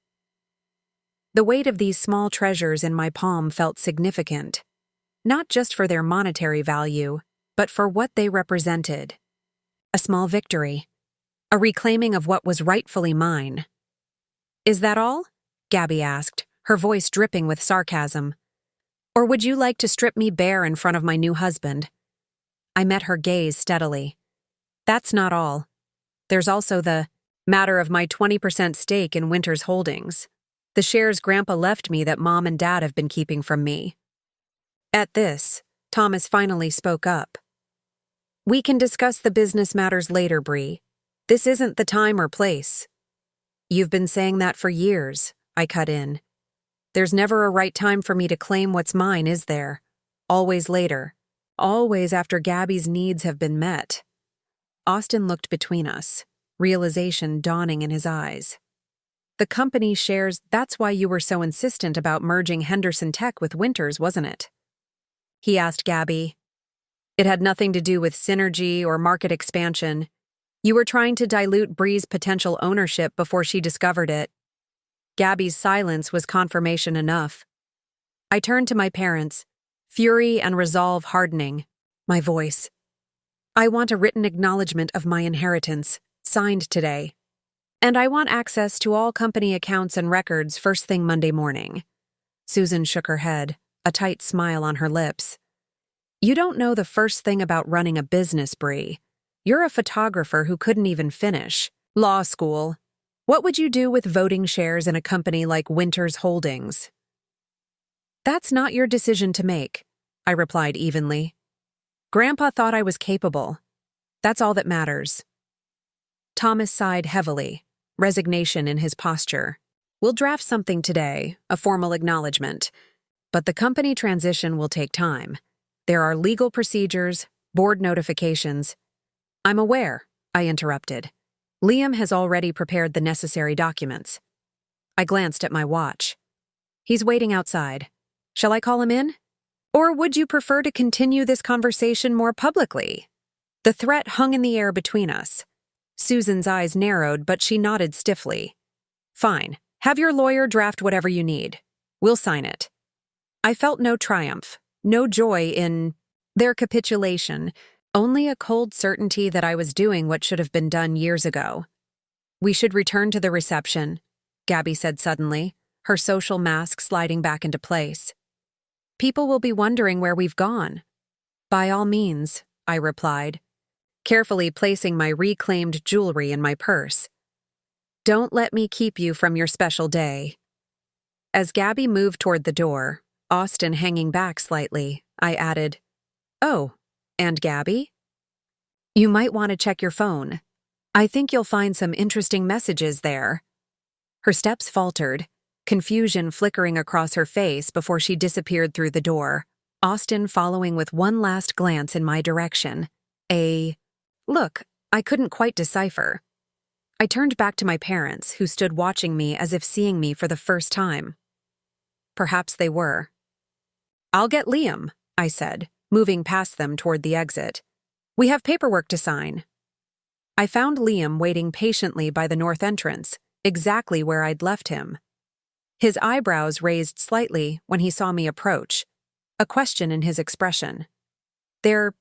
The weight of these small treasures in my palm felt significant, not just for their monetary value, but for what they represented. A small victory. A reclaiming of what was rightfully mine. Is that all? Gabby asked, her voice dripping with sarcasm. Or would you like to strip me bare in front of my new husband? I met her gaze steadily. That's not all. There's also the matter of my 20% stake in Winter's holdings, the shares Grandpa left me that Mom and Dad have been keeping from me. At this, Thomas finally spoke up. We can discuss the business matters later, Brie. This isn't the time or place. You've been saying that for years, I cut in. There's never a right time for me to claim what's mine, is there? Always later. Always after Gabby's needs have been met. Austin looked between us, realization dawning in his eyes. The company shares, that's why you were so insistent about merging Henderson Tech with Winters, wasn't it? He asked Gabby. It had nothing to do with synergy or market expansion. You were trying to dilute Brie's potential ownership before she discovered it. Gabby's silence was confirmation enough. I turned to my parents, fury and resolve hardening. My voice. I want a written acknowledgement of my inheritance, signed today. And I want access to all company accounts and records first thing Monday morning. Susan shook her head, a tight smile on her lips. You don't know the first thing about running a business, Brie. You're a photographer who couldn't even finish law school. What would you do with voting shares in a company like Winters Holdings? That's not your decision to make, I replied evenly. Grandpa thought I was capable. That's all that matters. Thomas sighed heavily, resignation in his posture. We'll draft something today, a formal acknowledgement. But the company transition will take time. There are legal procedures, board notifications. I'm aware, I interrupted. Liam has already prepared the necessary documents. I glanced at my watch. He's waiting outside. Shall I call him in? Or would you prefer to continue this conversation more publicly? The threat hung in the air between us. Susan's eyes narrowed, but she nodded stiffly. Fine. Have your lawyer draft whatever you need. We'll sign it. I felt no triumph, no joy in their capitulation, only a cold certainty that I was doing what should have been done years ago. We should return to the reception, Gabby said suddenly, her social mask sliding back into place. People will be wondering where we've gone. By all means, I replied, carefully placing my reclaimed jewelry in my purse. Don't let me keep you from your special day. As Gabby moved toward the door, Austin hanging back slightly, I added, Oh, and Gabby? You might want to check your phone. I think you'll find some interesting messages there. Her steps faltered, confusion flickering across her face before she disappeared through the door, Austin following with one last glance in my direction. A look I couldn't quite decipher. I turned back to my parents, who stood watching me as if seeing me for the first time. Perhaps they were. I'll get Liam, I said, moving past them toward the exit. We have paperwork to sign. I found Liam waiting patiently by the north entrance, exactly where I'd left him. His eyebrows raised slightly when he saw me approach, a question in his expression. They're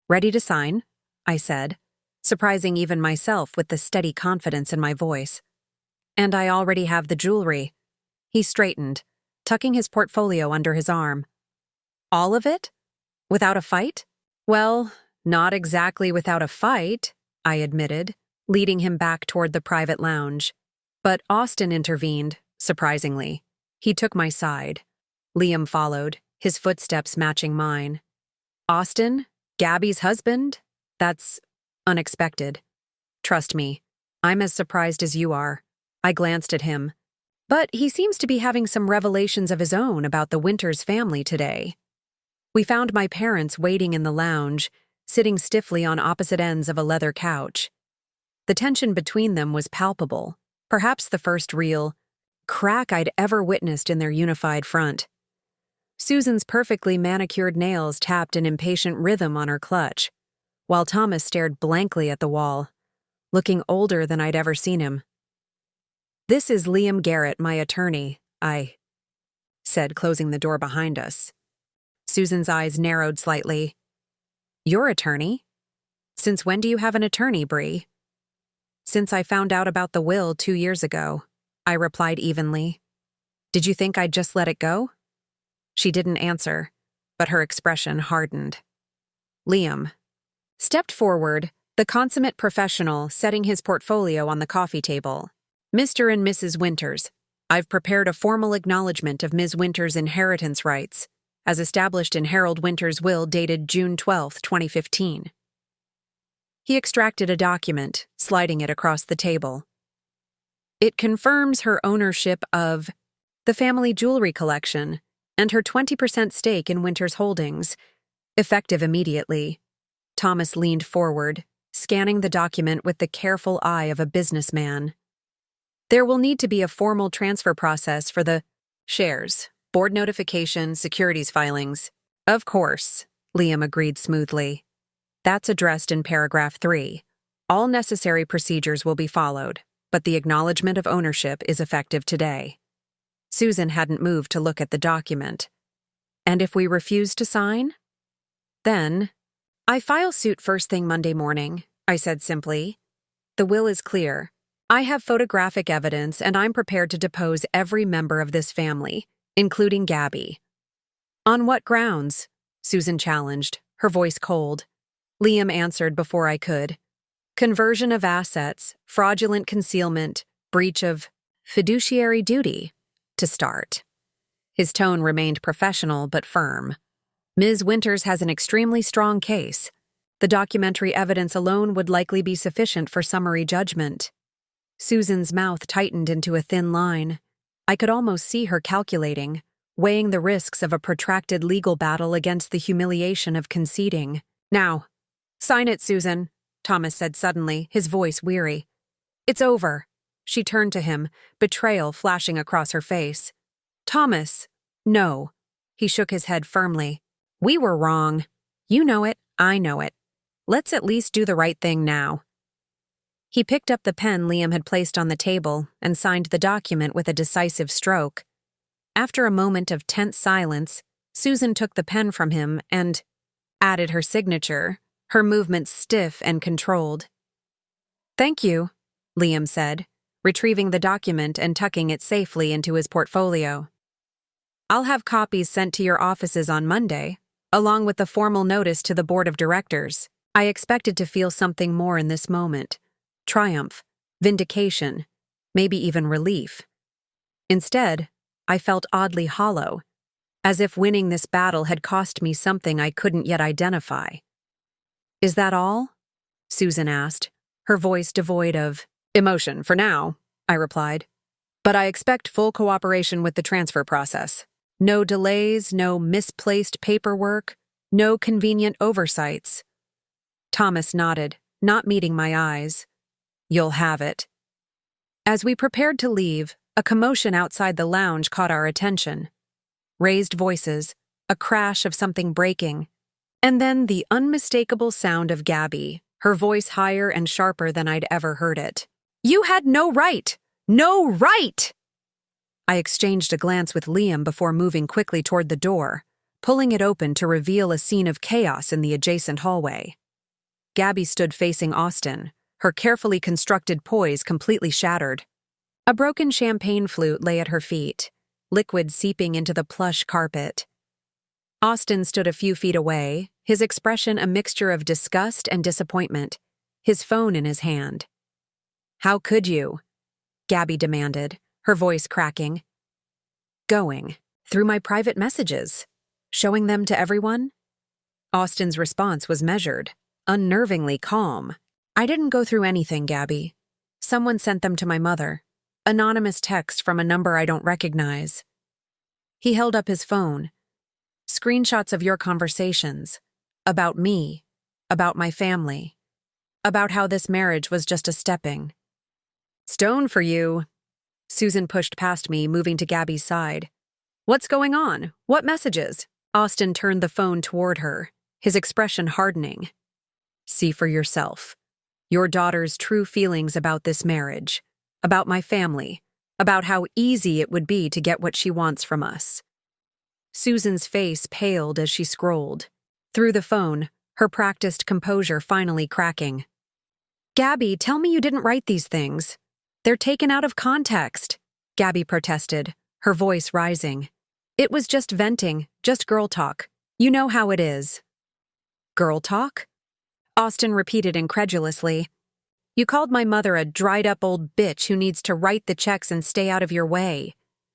ready to sign, I said, surprising even myself with the steady confidence in my voice. And I already have the jewelry. He straightened, tucking his portfolio under his arm. All of it? Without a fight? Well, not exactly without a fight, I admitted, leading him back toward the private lounge. But Austin intervened, surprisingly. He took my side. Liam followed, his footsteps matching mine. Austin? Gabby's husband? That's unexpected. Trust me, I'm as surprised as you are. I glanced at him. But he seems to be having some revelations of his own about the Winters family today. We found my parents waiting in the lounge, sitting stiffly on opposite ends of a leather couch. The tension between them was palpable, perhaps the first real crack I'd ever witnessed in their unified front. Susan's perfectly manicured nails tapped an impatient rhythm on her clutch, while Thomas stared blankly at the wall, looking older than I'd ever seen him. This is Liam Garrett, my attorney, I said, closing the door behind us. Susan's eyes narrowed slightly. Your attorney? Since when do you have an attorney, Brie? Since I found out about the will 2 years ago, I replied evenly. Did you think I'd just let it go? She didn't answer, but her expression hardened. Liam stepped forward, the consummate professional setting his portfolio on the coffee table. Mr. and Mrs. Winters, I've prepared a formal acknowledgement of Ms. Winters' inheritance rights, as established in Harold Winters' will dated June 12, 2015. He extracted a document, sliding it across the table. It confirms her ownership of the family jewelry collection and her 20% stake in Winters Holdings, effective immediately. Thomas leaned forward, scanning the document with the careful eye of a businessman. There will need to be a formal transfer process for the shares, board notification, securities filings. Of course, Liam agreed smoothly. That's addressed in paragraph 3. All necessary procedures will be followed, but the acknowledgement of ownership is effective today. Susan hadn't moved to look at the document. And if we refuse to sign? Then, I file suit first thing Monday morning, I said simply. The will is clear. I have photographic evidence, and I'm prepared to depose every member of this family, including Gabby. On what grounds? Susan challenged, her voice cold. Liam answered before I could. Conversion of assets, fraudulent concealment, breach of fiduciary duty, to start. His tone remained professional but firm. Ms. Winters has an extremely strong case. The documentary evidence alone would likely be sufficient for summary judgment. Susan's mouth tightened into a thin line. I could almost see her calculating, weighing the risks of a protracted legal battle against the humiliation of conceding. Now, sign it, Susan, Thomas said suddenly, his voice weary. It's over. She turned to him, betrayal flashing across her face. Thomas, no. He shook his head firmly. We were wrong. You know it, I know it. Let's at least do the right thing now. He picked up the pen Liam had placed on the table and signed the document with a decisive stroke. After a moment of tense silence, Susan took the pen from him and added her signature, her movements stiff and controlled. Thank you, Liam said, retrieving the document and tucking it safely into his portfolio. I'll have copies sent to your offices on Monday, along with the formal notice to the board of directors. I expected to feel something more in this moment. Triumph, vindication, maybe even relief. Instead, I felt oddly hollow, as if winning this battle had cost me something I couldn't yet identify. Is that all? Susan asked, her voice devoid of emotion for now, I replied. But I expect full cooperation with the transfer process. No delays, no misplaced paperwork, no convenient oversights. Thomas nodded, not meeting my eyes. You'll have it. As we prepared to leave, a commotion outside the lounge caught our attention. Raised voices, a crash of something breaking, and then the unmistakable sound of Gabby, her voice higher and sharper than I'd ever heard it. You had no right! No right! I exchanged a glance with Liam before moving quickly toward the door, pulling it open to reveal a scene of chaos in the adjacent hallway. Gabby stood facing Austin, her carefully constructed poise completely shattered. A broken champagne flute lay at her feet, liquid seeping into the plush carpet. Austin stood a few feet away, his expression a mixture of disgust and disappointment, his phone in his hand. How could you? Gabby demanded, her voice cracking. Going through my private messages, showing them to everyone? Austin's response was measured, unnervingly calm. I didn't go through anything, Gabby. Someone sent them to my mother. Anonymous text from a number I don't recognize. He held up his phone. Screenshots of your conversations. About me. About my family. About how this marriage was just a stepping stone for you. Susan pushed past me, moving to Gabby's side. What's going on? What messages? Austin turned the phone toward her, his expression hardening. See for yourself. Your daughter's true feelings about this marriage, about my family, about how easy it would be to get what she wants from us. Susan's face paled as she scrolled. Through the phone, her practiced composure finally cracking. Gabby, tell me you didn't write these things. They're taken out of context, Gabby protested, her voice rising. It was just venting, just girl talk. You know how it is. Girl talk? Austin repeated incredulously. You called my mother a dried-up old bitch who needs to write the checks and stay out of your way.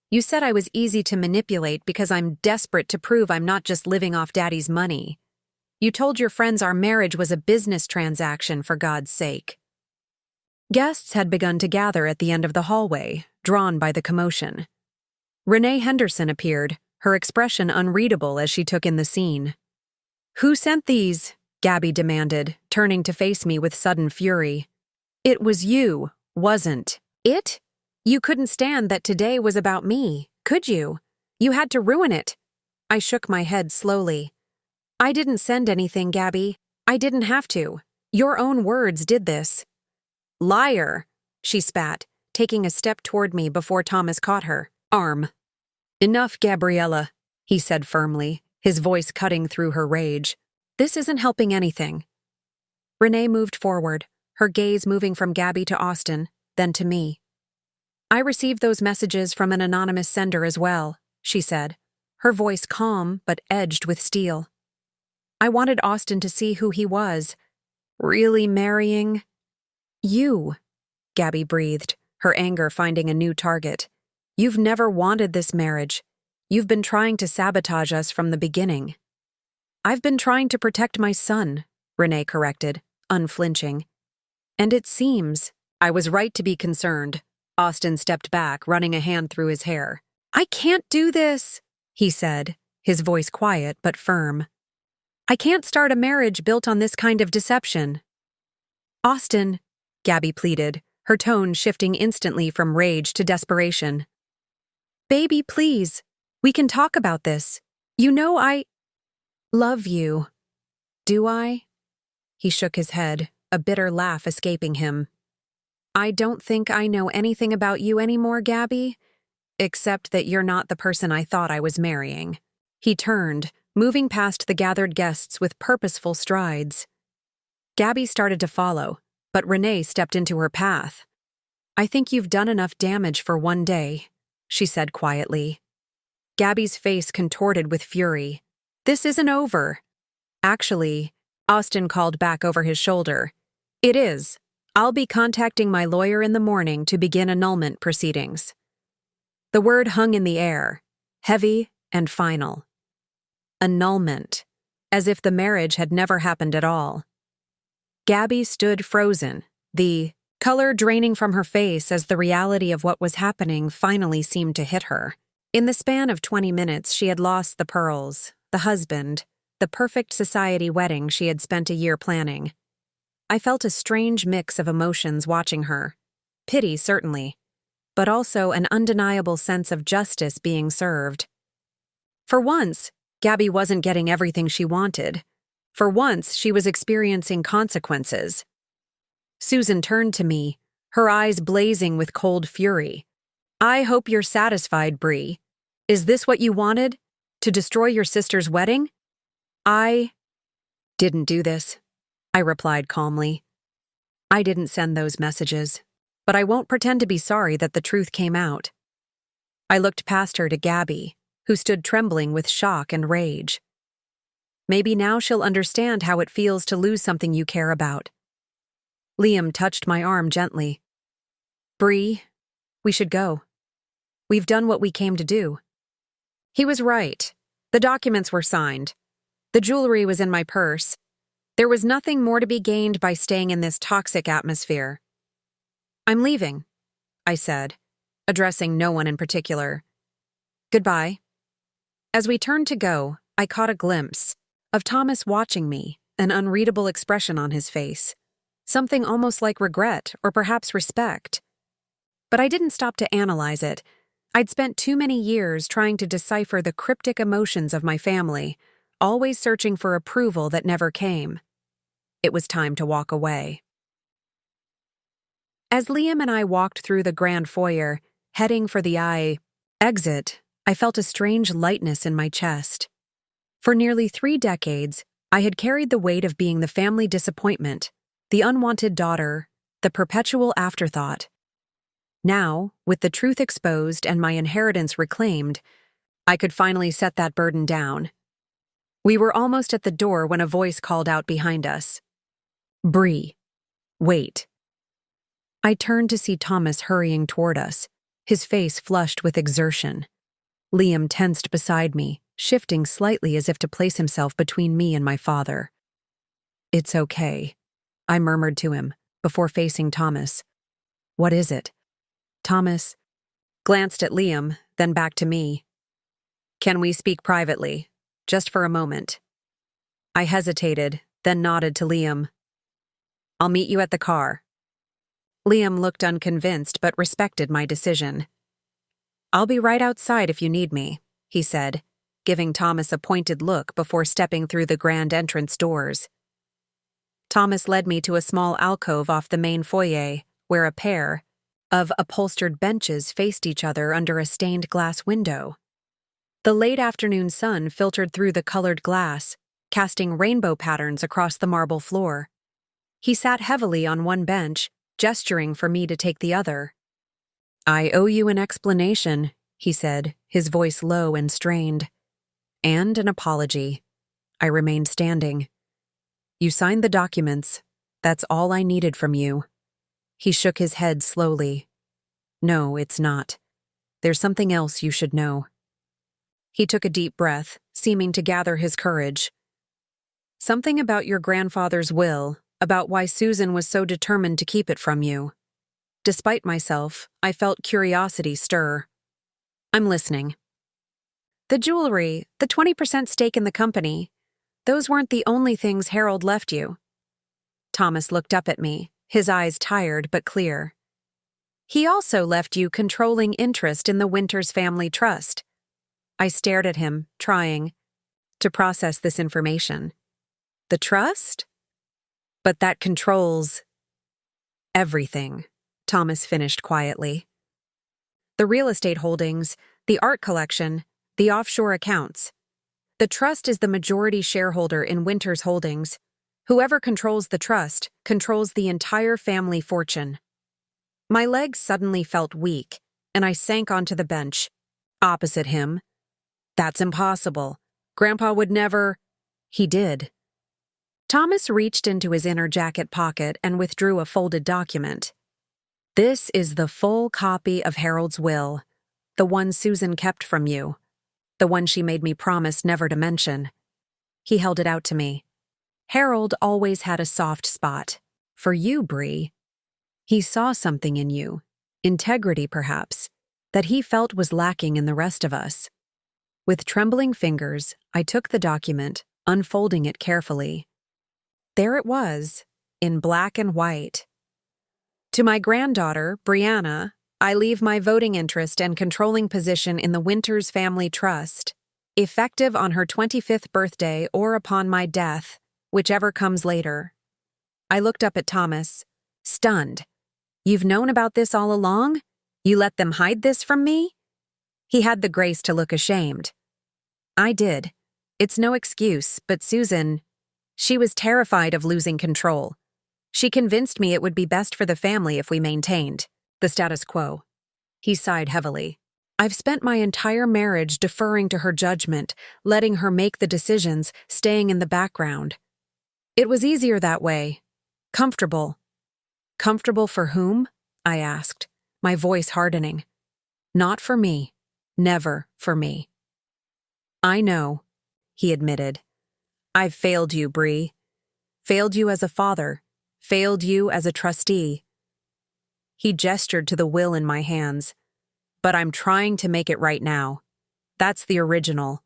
You said I was easy to manipulate because I'm desperate to prove I'm not just living off Daddy's money. You told your friends our marriage was a business transaction, for God's sake. Guests had begun to gather at the end of the hallway, drawn by the commotion. Renee Henderson appeared, her expression unreadable as she took in the scene. Who sent these? Gabby demanded, turning to face me with sudden fury. It was you, wasn't it? You couldn't stand that today was about me, could you? You had to ruin it. I shook my head slowly. I didn't send anything, Gabby. I didn't have to. Your own words did this. Liar, she spat, taking a step toward me before Thomas caught her arm. Enough, Gabriella, he said firmly, his voice cutting through her rage. This isn't helping anything. Renee moved forward, her gaze moving from Gabby to Austin, then to me. I received those messages from an anonymous sender as well, she said, her voice calm but edged with steel. I wanted Austin to see who he was. Really marrying? You, Gabby breathed, her anger finding a new target. You've never wanted this marriage. You've been trying to sabotage us from the beginning. I've been trying to protect my son, Renee corrected, unflinching. And it seems I was right to be concerned. Austin stepped back, running a hand through his hair. I can't do this, he said, his voice quiet but firm. I can't start a marriage built on this kind of deception. Austin, Gabby pleaded, her tone shifting instantly from rage to desperation. Baby, please. We can talk about this. You know I love you. Do I? He shook his head, a bitter laugh escaping him. I don't think I know anything about you anymore, Gabby, except that you're not the person I thought I was marrying. He turned, moving past the gathered guests with purposeful strides. Gabby started to follow, but Renee stepped into her path. I think you've done enough damage for one day, she said quietly. Gabby's face contorted with fury. This isn't over. Actually, Austin called back over his shoulder. It is. I'll be contacting my lawyer in the morning to begin annulment proceedings. The word hung in the air, heavy and final. Annulment, as if the marriage had never happened at all. Gabby stood frozen, the color draining from her face as the reality of what was happening finally seemed to hit her. In the span of 20 minutes, she had lost the pearls, the husband, the perfect society wedding she had spent a year planning. I felt a strange mix of emotions watching her. Pity, certainly, but also an undeniable sense of justice being served. For once, Gabby wasn't getting everything she wanted. For once, she was experiencing consequences. Susan turned to me, her eyes blazing with cold fury. I hope you're satisfied, Brie. Is this what you wanted? To destroy your sister's wedding? I didn't do this, I replied calmly. I didn't send those messages, but I won't pretend to be sorry that the truth came out. I looked past her to Gabby, who stood trembling with shock and rage. Maybe now she'll understand how it feels to lose something you care about. Liam touched my arm gently. Brie, we should go. We've done what we came to do. He was right. The documents were signed. The jewelry was in my purse. There was nothing more to be gained by staying in this toxic atmosphere. I'm leaving, I said, addressing no one in particular. Goodbye. As we turned to go, I caught a glimpse of Thomas watching me, an unreadable expression on his face. Something almost like regret or perhaps respect. But I didn't stop to analyze it. I'd spent too many years trying to decipher the cryptic emotions of my family, always searching for approval that never came. It was time to walk away. As Liam and I walked through the grand foyer, heading for the exit, I felt a strange lightness in my chest. For nearly 3 decades, I had carried the weight of being the family disappointment, the unwanted daughter, the perpetual afterthought. Now, with the truth exposed and my inheritance reclaimed, I could finally set that burden down. We were almost at the door when a voice called out behind us. Brie, wait. I turned to see Thomas hurrying toward us, his face flushed with exertion. Liam tensed beside me, shifting slightly as if to place himself between me and my father. It's okay, I murmured to him, before facing Thomas. What is it? Thomas glanced at Liam, then back to me. Can we speak privately? Just for a moment. I hesitated, then nodded to Liam. I'll meet you at the car. Liam looked unconvinced but respected my decision. I'll be right outside if you need me, he said, giving Thomas a pointed look before stepping through the grand entrance doors. Thomas led me to a small alcove off the main foyer, where a pair of upholstered benches faced each other under a stained glass window. The late afternoon sun filtered through the colored glass, casting rainbow patterns across the marble floor. He sat heavily on one bench, gesturing for me to take the other. I owe you an explanation, he said, his voice low and strained. And an apology. I remained standing. You signed the documents. That's all I needed from you. He shook his head slowly. No, it's not. There's something else you should know. He took a deep breath, seeming to gather his courage. Something about your grandfather's will, about why Susan was so determined to keep it from you. Despite myself, I felt curiosity stir. I'm listening. The jewelry, the 20% stake in the company, those weren't the only things Harold left you. Thomas looked up at me, his eyes tired but clear. He also left you controlling interest in the Winters family trust. I stared at him, trying to process this information. The trust? But that controls everything, Thomas finished quietly. The real estate holdings, the art collection, the offshore accounts. The trust is the majority shareholder in Winters Holdings. Whoever controls the trust controls the entire family fortune. My legs suddenly felt weak, and I sank onto the bench, opposite him. That's impossible. Grandpa would never. He did. Thomas reached into his inner jacket pocket and withdrew a folded document. This is the full copy of Harold's will, the one Susan kept from you, the one she made me promise never to mention. He held it out to me. Harold always had a soft spot. For you, Brie. He saw something in you, integrity perhaps, that he felt was lacking in the rest of us. With trembling fingers, I took the document, unfolding it carefully. There it was, in black and white. To my granddaughter, Brianna, I leave my voting interest and controlling position in the Winters Family Trust, effective on her 25th birthday or upon my death, whichever comes later. I looked up at Thomas, stunned. You've known about this all along? You let them hide this from me? He had the grace to look ashamed. I did. It's no excuse, but Susan, she was terrified of losing control. She convinced me it would be best for the family if we maintained the status quo. He sighed heavily. I've spent my entire marriage deferring to her judgment, letting her make the decisions, staying in the background. It was easier that way. Comfortable. Comfortable for whom? I asked, my voice hardening. Not for me. Never for me. I know, he admitted. I've failed you, Brie. Failed you as a father. Failed you as a trustee. He gestured to the will in my hands. But I'm trying to make it right now. That's the original.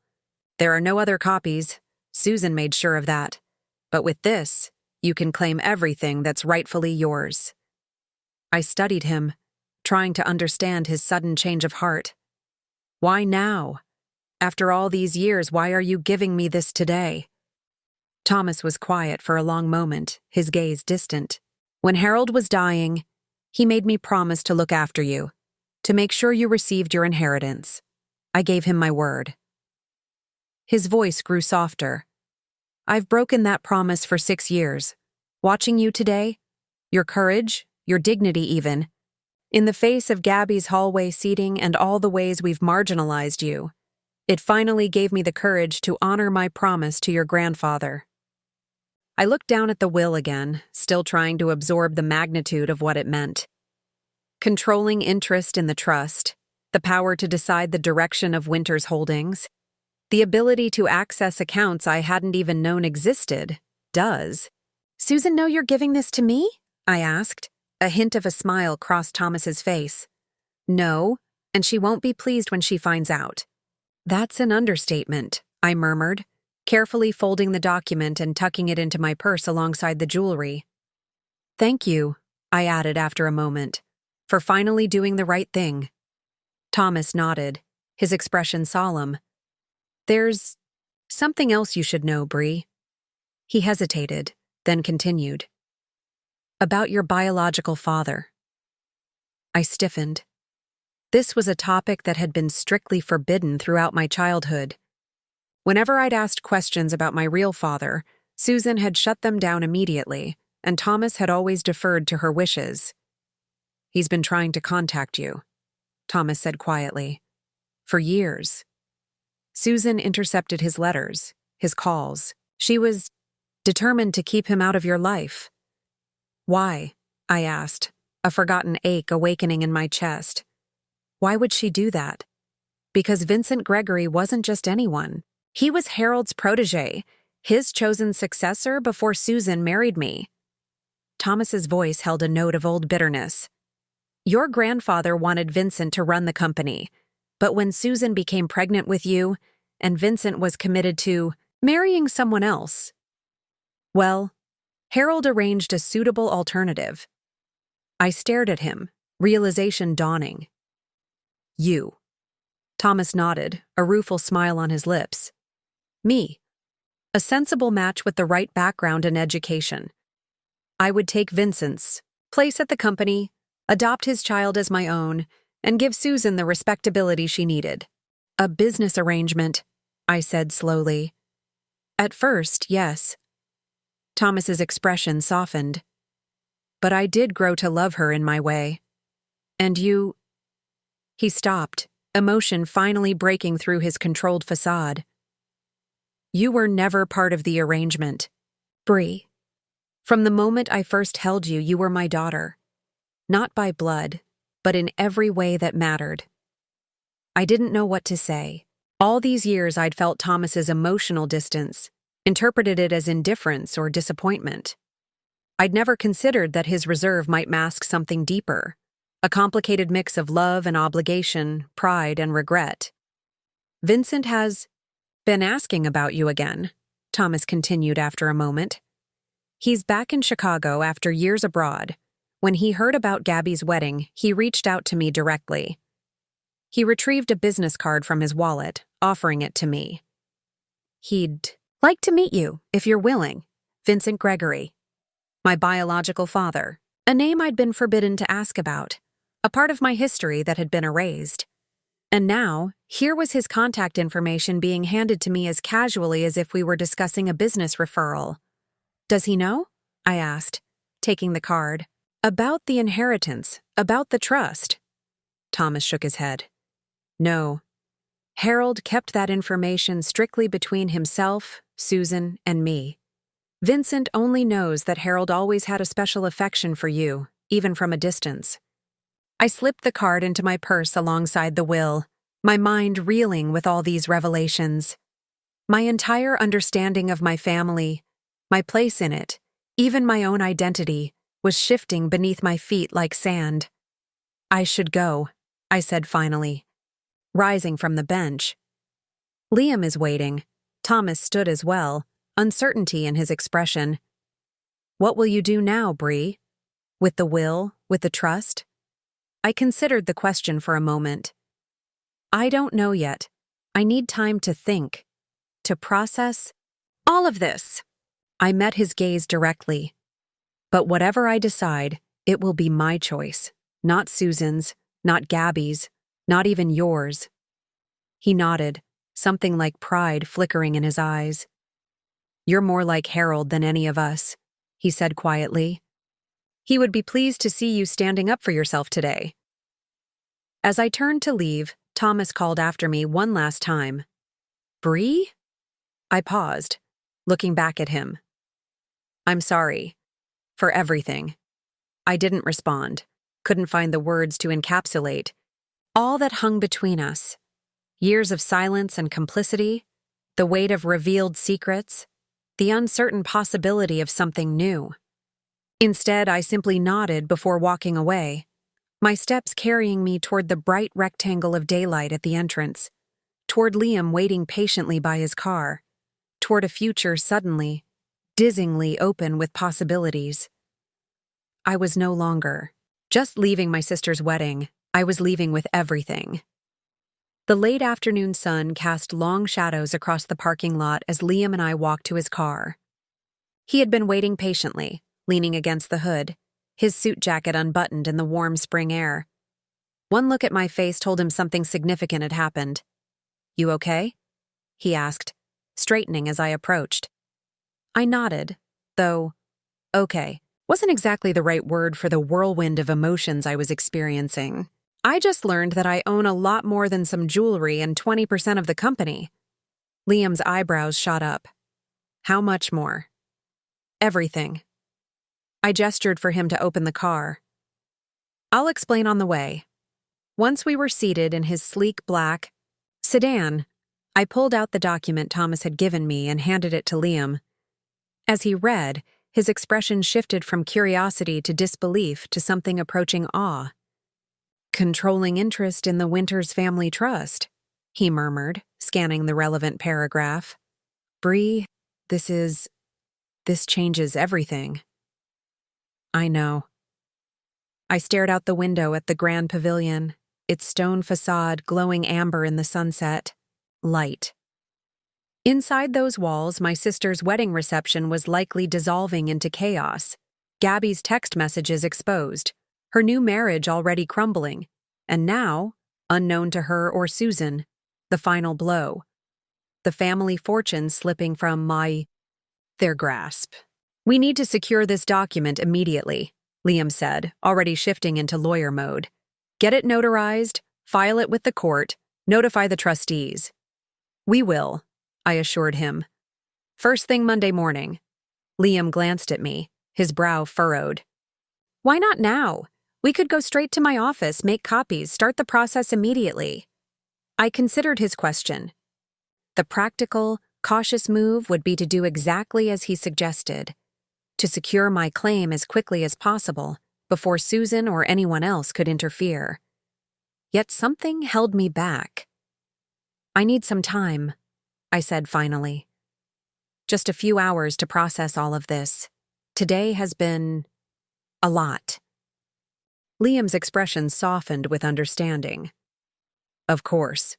There are no other copies. Susan made sure of that. But with this, you can claim everything that's rightfully yours. I studied him, trying to understand his sudden change of heart. Why now? After all these years, why are you giving me this today? Thomas was quiet for a long moment, his gaze distant. When Harold was dying, he made me promise to look after you, to make sure you received your inheritance. I gave him my word. His voice grew softer. I've broken that promise for 6 years. Watching you today, your courage, your dignity even, in the face of Gabby's hallway seating and all the ways we've marginalized you, it finally gave me the courage to honor my promise to your grandfather. I looked down at the will again, still trying to absorb the magnitude of what it meant. Controlling interest in the trust, the power to decide the direction of Winters' holdings, the ability to access accounts I hadn't even known existed, does. Susan know you're giving this to me? I asked. A hint of a smile crossed Thomas's face. No, and she won't be pleased when she finds out. That's an understatement, I murmured, carefully folding the document and tucking it into my purse alongside the jewelry. Thank you, I added after a moment, for finally doing the right thing. Thomas nodded, his expression solemn. There's something else you should know, Brie. He hesitated, then continued. About your biological father. I stiffened. This was a topic that had been strictly forbidden throughout my childhood. Whenever I'd asked questions about my real father, Susan had shut them down immediately, and Thomas had always deferred to her wishes. He's been trying to contact you, Thomas said quietly. For years. Susan intercepted his letters, his calls. She was determined to keep him out of your life. Why? I asked, a forgotten ache awakening in my chest. Why would she do that? Because Vincent Gregory wasn't just anyone. He was Harold's protege, his chosen successor before Susan married me. Thomas's voice held a note of old bitterness. Your grandfather wanted Vincent to run the company, but when Susan became pregnant with you, and Vincent was committed to marrying someone else, well, Harold arranged a suitable alternative. I stared at him, realization dawning. You. Thomas nodded, a rueful smile on his lips. Me. A sensible match with the right background and education. I would take Vincent's place at the company, adopt his child as my own, and give Susan the respectability she needed. A business arrangement, I said slowly. At first, yes. Thomas's expression softened. But I did grow to love her in my way. And you... He stopped, emotion finally breaking through his controlled facade. You were never part of the arrangement. Brie. From the moment I first held you, you were my daughter. Not by blood, but in every way that mattered. I didn't know what to say. All these years I'd felt Thomas's emotional distance, interpreted it as indifference or disappointment. I'd never considered that his reserve might mask something deeper, a complicated mix of love and obligation, pride and regret. Vincent has been asking about you again, Thomas continued after a moment. He's back in Chicago after years abroad. When he heard about Gabby's wedding, he reached out to me directly. He retrieved a business card from his wallet, offering it to me. He'd like to meet you, if you're willing. Vincent Gregory. My biological father. A name I'd been forbidden to ask about. A part of my history that had been erased. And now, here was his contact information being handed to me as casually as if we were discussing a business referral. Does he know? I asked, taking the card. About the inheritance, about the trust. Thomas shook his head. No. Harold kept that information strictly between himself, Susan, and me. Vincent only knows that Harold always had a special affection for you, even from a distance. I slipped the card into my purse alongside the will, my mind reeling with all these revelations. My entire understanding of my family, my place in it, even my own identity, was shifting beneath my feet like sand. I should go, I said finally, rising from the bench. Liam is waiting. Thomas stood as well, uncertainty in his expression. What will you do now, Brie? With the will, with the trust? I considered the question for a moment. I don't know yet. I need time to think, to process all of this. I met his gaze directly. But whatever I decide, it will be my choice, not Susan's, not Gabby's, not even yours. He nodded, something like pride flickering in his eyes. You're more like Harold than any of us, he said quietly. He would be pleased to see you standing up for yourself today. As I turned to leave, Thomas called after me one last time. Brie? I paused, looking back at him. I'm sorry. For everything. I didn't respond, couldn't find the words to encapsulate all that hung between us. Years of silence and complicity, the weight of revealed secrets, the uncertain possibility of something new. Instead, I simply nodded before walking away, my steps carrying me toward the bright rectangle of daylight at the entrance, toward Liam waiting patiently by his car, toward a future suddenly, dizzyingly open with possibilities. I was no longer just leaving my sister's wedding, I was leaving with everything. The late afternoon sun cast long shadows across the parking lot as Liam and I walked to his car. He had been waiting patiently, leaning against the hood, his suit jacket unbuttoned in the warm spring air. One look at my face told him something significant had happened. You okay? He asked, straightening as I approached. I nodded, though, okay, wasn't exactly the right word for the whirlwind of emotions I was experiencing. I just learned that I own a lot more than some jewelry and 20% of the company. Liam's eyebrows shot up. How much more? Everything. I gestured for him to open the car. I'll explain on the way. Once we were seated in his sleek black sedan, I pulled out the document Thomas had given me and handed it to Liam. As he read, his expression shifted from curiosity to disbelief to something approaching awe. Controlling interest in the Winters family trust, he murmured, scanning the relevant paragraph. Brie, this changes everything. I know. I stared out the window at the grand pavilion, its stone facade glowing amber in the sunset. Light. Inside those walls, my sister's wedding reception was likely dissolving into chaos. Gabby's text messages exposed, her new marriage already crumbling, and now, unknown to her or Susan, the final blow. The family fortune slipping from their grasp. We need to secure this document immediately, Liam said, already shifting into lawyer mode. Get it notarized, file it with the court, Notify the trustees. We will, I assured him. First thing Monday morning. Liam glanced at me, his brow furrowed. Why not now? We could go straight to my office, make copies, start the process immediately. I considered his question. The practical, cautious move would be to do exactly as he suggested, to secure my claim as quickly as possible, before Susan or anyone else could interfere. Yet something held me back. I need some time, I said finally. Just a few hours to process all of this. Today has been a lot. Liam's expression softened with understanding. Of course.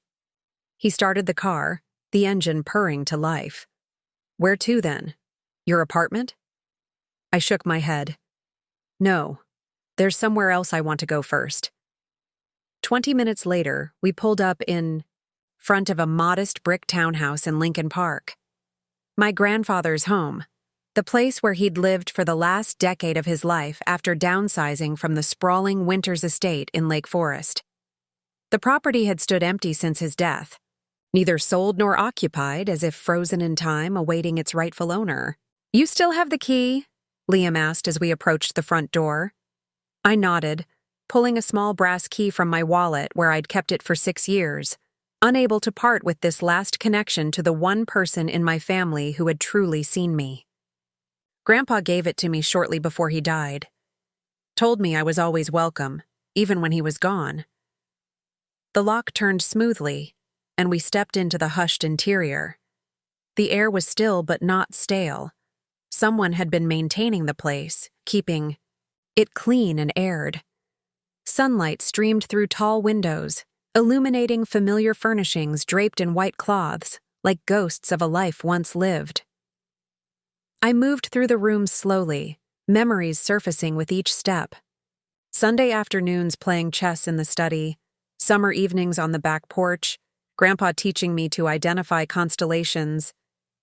He started the car, the engine purring to life. Where to then? Your apartment? I shook my head. No, there's somewhere else I want to go first. 20 minutes later, we pulled up in front of a modest brick townhouse in Lincoln Park. My grandfather's home, the place where he'd lived for the last decade of his life after downsizing from the sprawling Winters estate in Lake Forest. The property had stood empty since his death, neither sold nor occupied, as if frozen in time awaiting its rightful owner. You still have the key? Liam asked as we approached the front door. I nodded, pulling a small brass key from my wallet where I'd kept it for 6 years, unable to part with this last connection to the one person in my family who had truly seen me. Grandpa gave it to me shortly before he died. Told me I was always welcome, even when he was gone. The lock turned smoothly, and we stepped into the hushed interior. The air was still but not stale. Someone had been maintaining the place, keeping it clean and aired. Sunlight streamed through tall windows, illuminating familiar furnishings draped in white cloths, like ghosts of a life once lived. I moved through the rooms slowly, memories surfacing with each step. Sunday afternoons playing chess in the study, summer evenings on the back porch, Grandpa teaching me to identify constellations,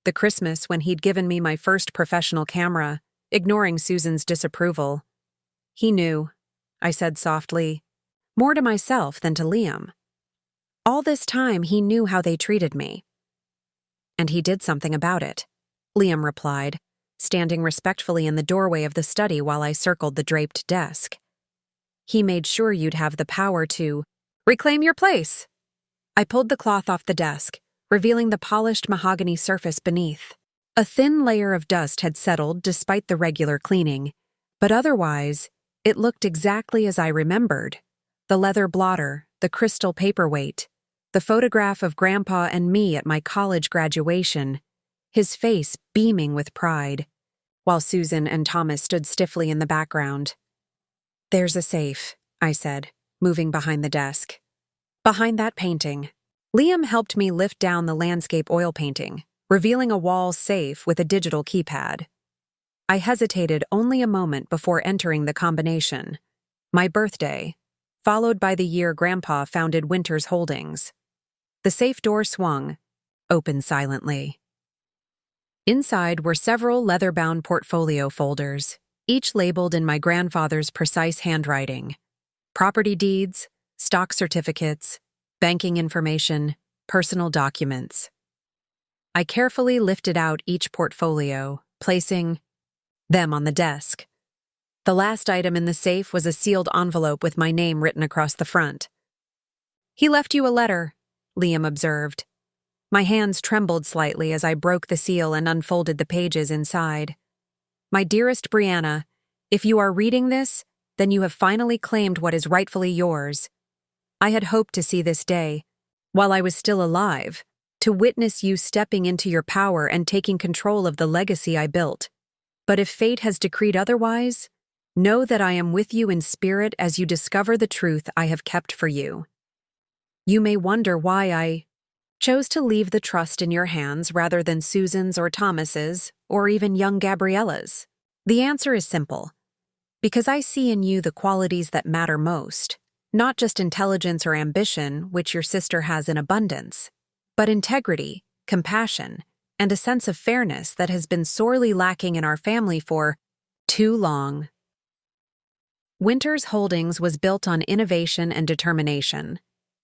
the Christmas when he'd given me my first professional camera, ignoring Susan's disapproval. He knew, I said softly, more to myself than to Liam. All this time he knew how they treated me. And he did something about it, Liam replied, standing respectfully in the doorway of the study while I circled the draped desk. He made sure you'd have the power to reclaim your place. I pulled the cloth off the desk, revealing the polished mahogany surface beneath. A thin layer of dust had settled despite the regular cleaning, but otherwise, it looked exactly as I remembered. The leather blotter, the crystal paperweight, the photograph of Grandpa and me at my college graduation, his face beaming with pride, while Susan and Thomas stood stiffly in the background. There's a safe, I said, moving behind the desk. Behind that painting. Liam helped me lift down the landscape oil painting, revealing a wall safe with a digital keypad. I hesitated only a moment before entering the combination. My birthday, followed by the year Grandpa founded Winters Holdings. The safe door swung, open silently. Inside were several leather-bound portfolio folders, each labeled in my grandfather's precise handwriting. Property deeds, stock certificates, banking information, personal documents. I carefully lifted out each portfolio, placing them on the desk. The last item in the safe was a sealed envelope with my name written across the front. He left you a letter, Liam observed. My hands trembled slightly as I broke the seal and unfolded the pages inside. My dearest Brianna, if you are reading this, then you have finally claimed what is rightfully yours. I had hoped to see this day, while I was still alive, to witness you stepping into your power and taking control of the legacy I built. But if fate has decreed otherwise, know that I am with you in spirit as you discover the truth I have kept for you. You may wonder why I chose to leave the trust in your hands rather than Susan's or Thomas's, or even young Gabriella's. The answer is simple. Because I see in you the qualities that matter most, not just intelligence or ambition, which your sister has in abundance, but integrity, compassion, and a sense of fairness that has been sorely lacking in our family for too long. Winters Holdings was built on innovation and determination.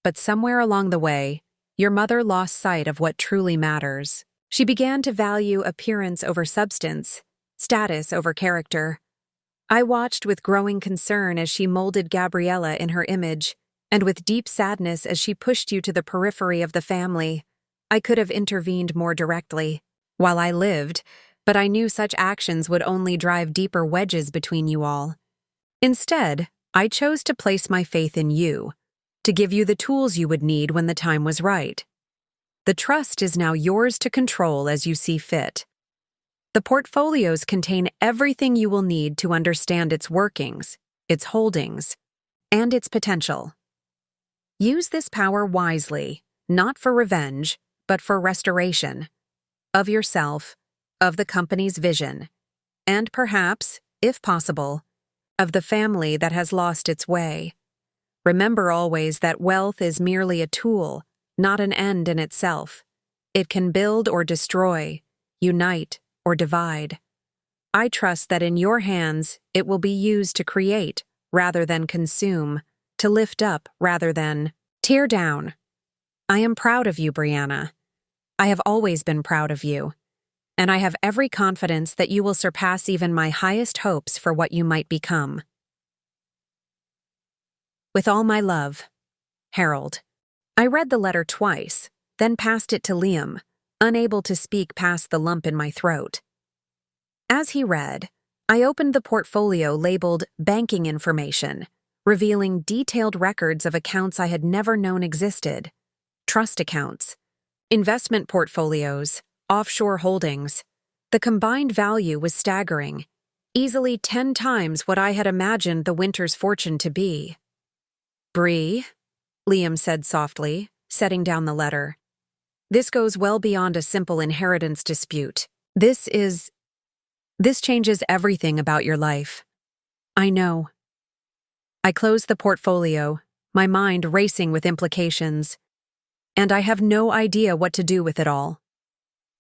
But somewhere along the way, your mother lost sight of what truly matters. She began to value appearance over substance, status over character. I watched with growing concern as she molded Gabriella in her image, and with deep sadness as she pushed you to the periphery of the family. I could have intervened more directly while I lived, but I knew such actions would only drive deeper wedges between you all. Instead, I chose to place my faith in you, to give you the tools you would need when the time was right. The trust is now yours to control as you see fit. The portfolios contain everything you will need to understand its workings, its holdings, and its potential. Use this power wisely, not for revenge, but for restoration of yourself, of the company's vision, and perhaps, if possible, of the family that has lost its way. Remember always that wealth is merely a tool, not an end in itself. It can build or destroy, unite or divide. I trust that in your hands it will be used to create rather than consume, to lift up rather than tear down. I am proud of you, Brianna. I have always been proud of you, and I have every confidence that you will surpass even my highest hopes for what you might become. With all my love, Harold. I read the letter twice, then passed it to Liam, unable to speak past the lump in my throat. As he read, I opened the portfolio labeled Banking Information, revealing detailed records of accounts I had never known existed. Trust accounts, investment portfolios, offshore holdings. The combined value was staggering, easily 10 times what I had imagined the winter's fortune to be. Brie, Liam said softly, setting down the letter. This goes well beyond a simple inheritance dispute. This changes everything about your life. I know. I closed the portfolio, my mind racing with implications, and I have no idea what to do with it all.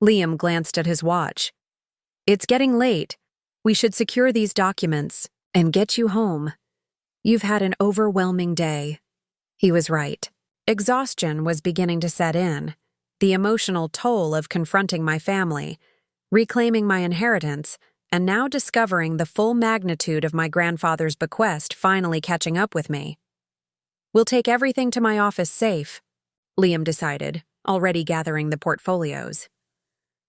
Liam glanced at his watch. It's getting late. We should secure these documents and get you home. You've had an overwhelming day. He was right. Exhaustion was beginning to set in, the emotional toll of confronting my family, reclaiming my inheritance, and now discovering the full magnitude of my grandfather's bequest finally catching up with me. We'll take everything to my office safe, Liam decided, already gathering the portfolios.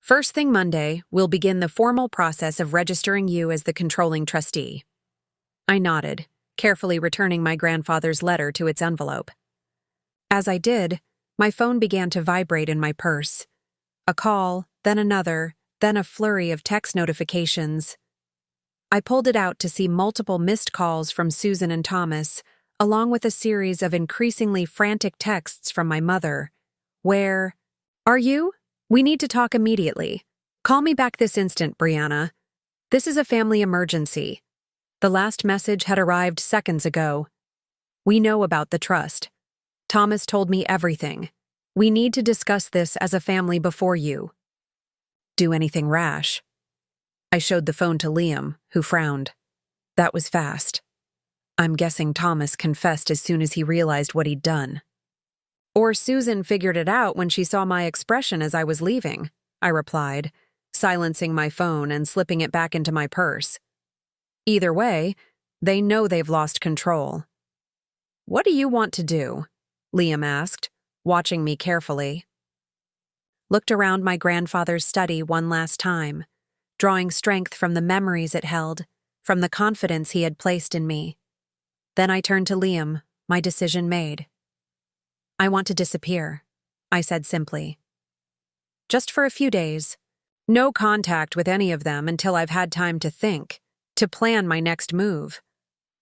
First thing Monday, we'll begin the formal process of registering you as the controlling trustee. I nodded, carefully returning my grandfather's letter to its envelope. As I did, my phone began to vibrate in my purse. A call, then another, then a flurry of text notifications. I pulled it out to see multiple missed calls from Susan and Thomas, along with a series of increasingly frantic texts from my mother. Where are you? We need to talk immediately. Call me back this instant, Brianna. This is a family emergency. The last message had arrived seconds ago. We know about the trust. Thomas told me everything. We need to discuss this as a family before you do anything rash. I showed the phone to Liam, who frowned. That was fast. I'm guessing Thomas confessed as soon as he realized what he'd done. Or Susan figured it out when she saw my expression as I was leaving, I replied, silencing my phone and slipping it back into my purse. Either way, they know they've lost control. What do you want to do? Liam asked, watching me carefully. Looked around my grandfather's study one last time, drawing strength from the memories it held, from the confidence he had placed in me. Then I turned to Liam, my decision made. I want to disappear, I said simply. Just for a few days. No contact with any of them until I've had time to think, to plan my next move.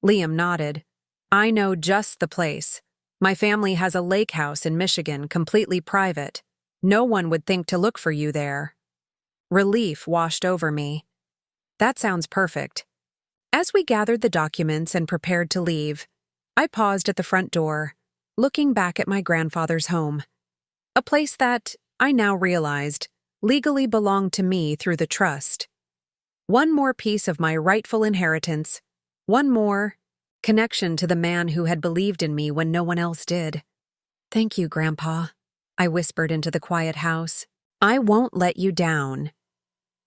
Liam nodded. I know just the place. My family has a lake house in Michigan, completely private. No one would think to look for you there. Relief washed over me. That sounds perfect. As we gathered the documents and prepared to leave, I paused at the front door, looking back at my grandfather's home. A place that, I now realized, legally belonged to me through the trust. One more piece of my rightful inheritance, one more connection to the man who had believed in me when no one else did. Thank you, Grandpa, I whispered into the quiet house. I won't let you down.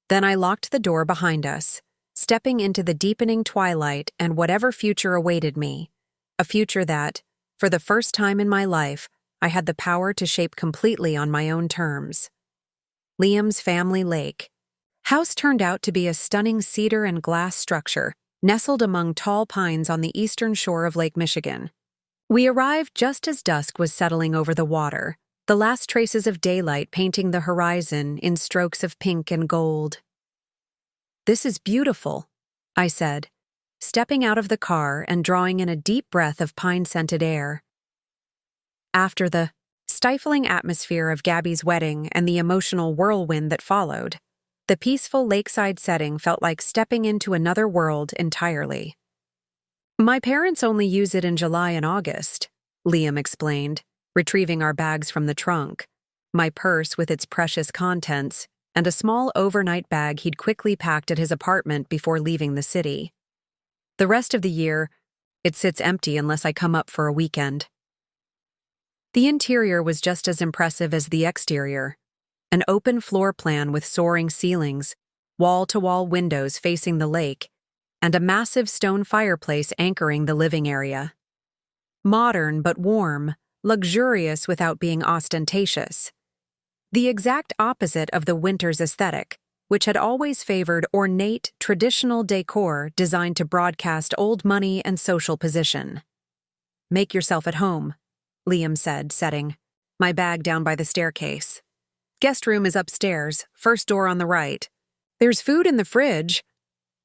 Then I locked the door behind us, stepping into the deepening twilight and whatever future awaited me, a future that, for the first time in my life, I had the power to shape completely on my own terms. Liam's family lake. House turned out to be a stunning cedar and glass structure, nestled among tall pines on the eastern shore of Lake Michigan. We arrived just as dusk was settling over the water, the last traces of daylight painting the horizon in strokes of pink and gold. This is beautiful, I said, stepping out of the car and drawing in a deep breath of pine-scented air. After the stifling atmosphere of Gabby's wedding and the emotional whirlwind that followed, the peaceful lakeside setting felt like stepping into another world entirely. My parents only use it in July and August, Liam explained, retrieving our bags from the trunk, my purse with its precious contents, and a small overnight bag he'd quickly packed at his apartment before leaving the city. The rest of the year, it sits empty unless I come up for a weekend. The interior was just as impressive as the exterior. An open floor plan with soaring ceilings, wall-to-wall windows facing the lake, and a massive stone fireplace anchoring the living area. Modern but warm, luxurious without being ostentatious. The exact opposite of the winter's aesthetic, which had always favored ornate, traditional decor designed to broadcast old money and social position. "Make yourself at home," Liam said, setting my bag down by the staircase. "Guest room is upstairs, first door on the right. There's food in the fridge.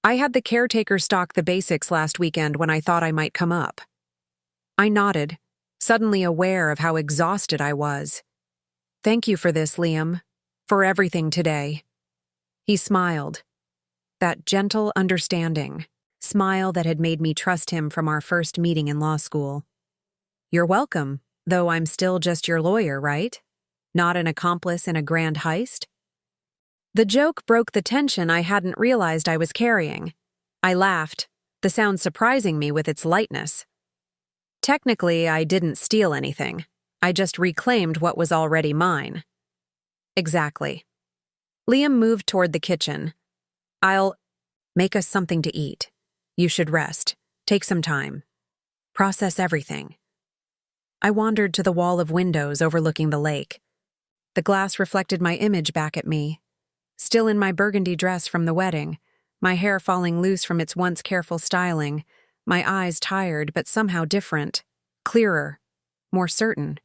I had the caretaker stock the basics last weekend when I thought I might come up." I nodded, suddenly aware of how exhausted I was. "Thank you for this, Liam. For everything today." He smiled. That gentle, understanding smile that had made me trust him from our first meeting in law school. "You're welcome, though I'm still just your lawyer, right? Not an accomplice in a grand heist?" The joke broke the tension I hadn't realized I was carrying. I laughed, the sound surprising me with its lightness. Technically, I didn't steal anything. I just reclaimed what was already mine. Exactly. Liam moved toward the kitchen. "I'll make us something to eat. You should rest. Take some time. Process everything." I wandered to the wall of windows overlooking the lake. The glass reflected my image back at me. Still in my burgundy dress from the wedding, my hair falling loose from its once careful styling, my eyes tired but somehow different, clearer, more certain.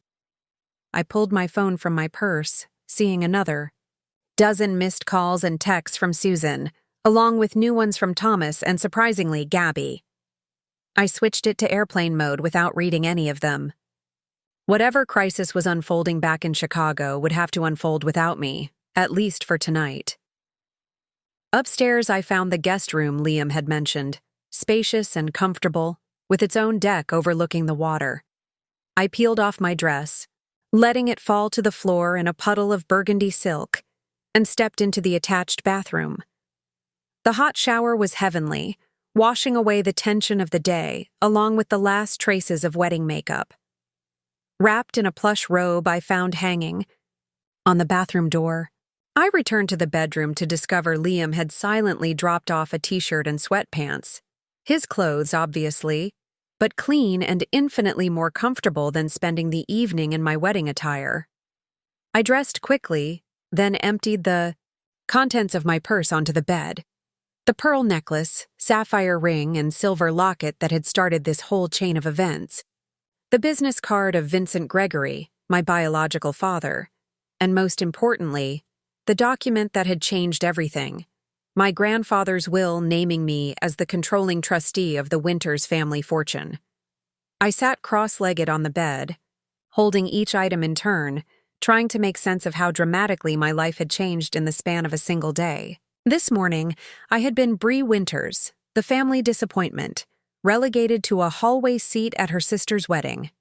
I pulled my phone from my purse, seeing another dozen missed calls and texts from Susan, along with new ones from Thomas and, surprisingly, Gabby. I switched it to airplane mode without reading any of them. Whatever crisis was unfolding back in Chicago would have to unfold without me, at least for tonight. Upstairs, I found the guest room Liam had mentioned, spacious and comfortable, with its own deck overlooking the water. I peeled off my dress, letting it fall to the floor in a puddle of burgundy silk, and stepped into the attached bathroom. The hot shower was heavenly, washing away the tension of the day, along with the last traces of wedding makeup. Wrapped in a plush robe I found hanging on the bathroom door, I returned to the bedroom to discover Liam had silently dropped off a t-shirt and sweatpants. His clothes, obviously, but clean and infinitely more comfortable than spending the evening in my wedding attire. I dressed quickly, then emptied the contents of my purse onto the bed. The pearl necklace, sapphire ring, and silver locket that had started this whole chain of events. The business card of Vincent Gregory, my biological father, and most importantly, the document that had changed everything, my grandfather's will naming me as the controlling trustee of the Winters family fortune. I sat cross-legged on the bed, holding each item in turn, trying to make sense of how dramatically my life had changed in the span of a single day. This morning, I had been Brie Winters, the family disappointment, relegated to a hallway seat at her sister's wedding.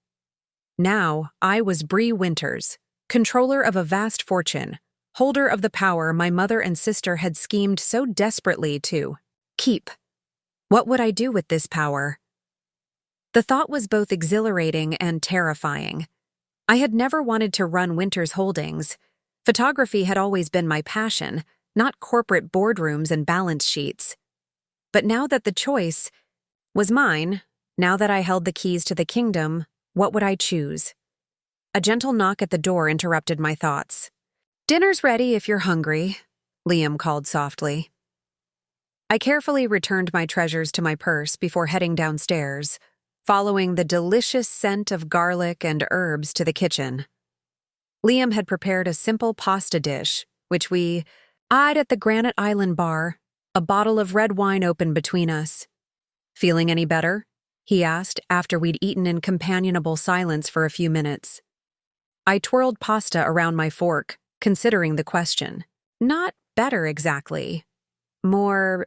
Now, I was Brie Winters, controller of a vast fortune, holder of the power my mother and sister had schemed so desperately to keep. What would I do with this power? The thought was both exhilarating and terrifying. I had never wanted to run Winter's Holdings. Photography had always been my passion, not corporate boardrooms and balance sheets. But now that the choice was mine, now that I held the keys to the kingdom, what would I choose? A gentle knock at the door interrupted my thoughts. "Dinner's ready if you're hungry," Liam called softly. I carefully returned my treasures to my purse before heading downstairs, following the delicious scent of garlic and herbs to the kitchen. Liam had prepared a simple pasta dish, which we eyed at the Granite Island bar, a bottle of red wine open between us. "Feeling any better?" he asked after we'd eaten in companionable silence for a few minutes. I twirled pasta around my fork, considering the question. Not better exactly. More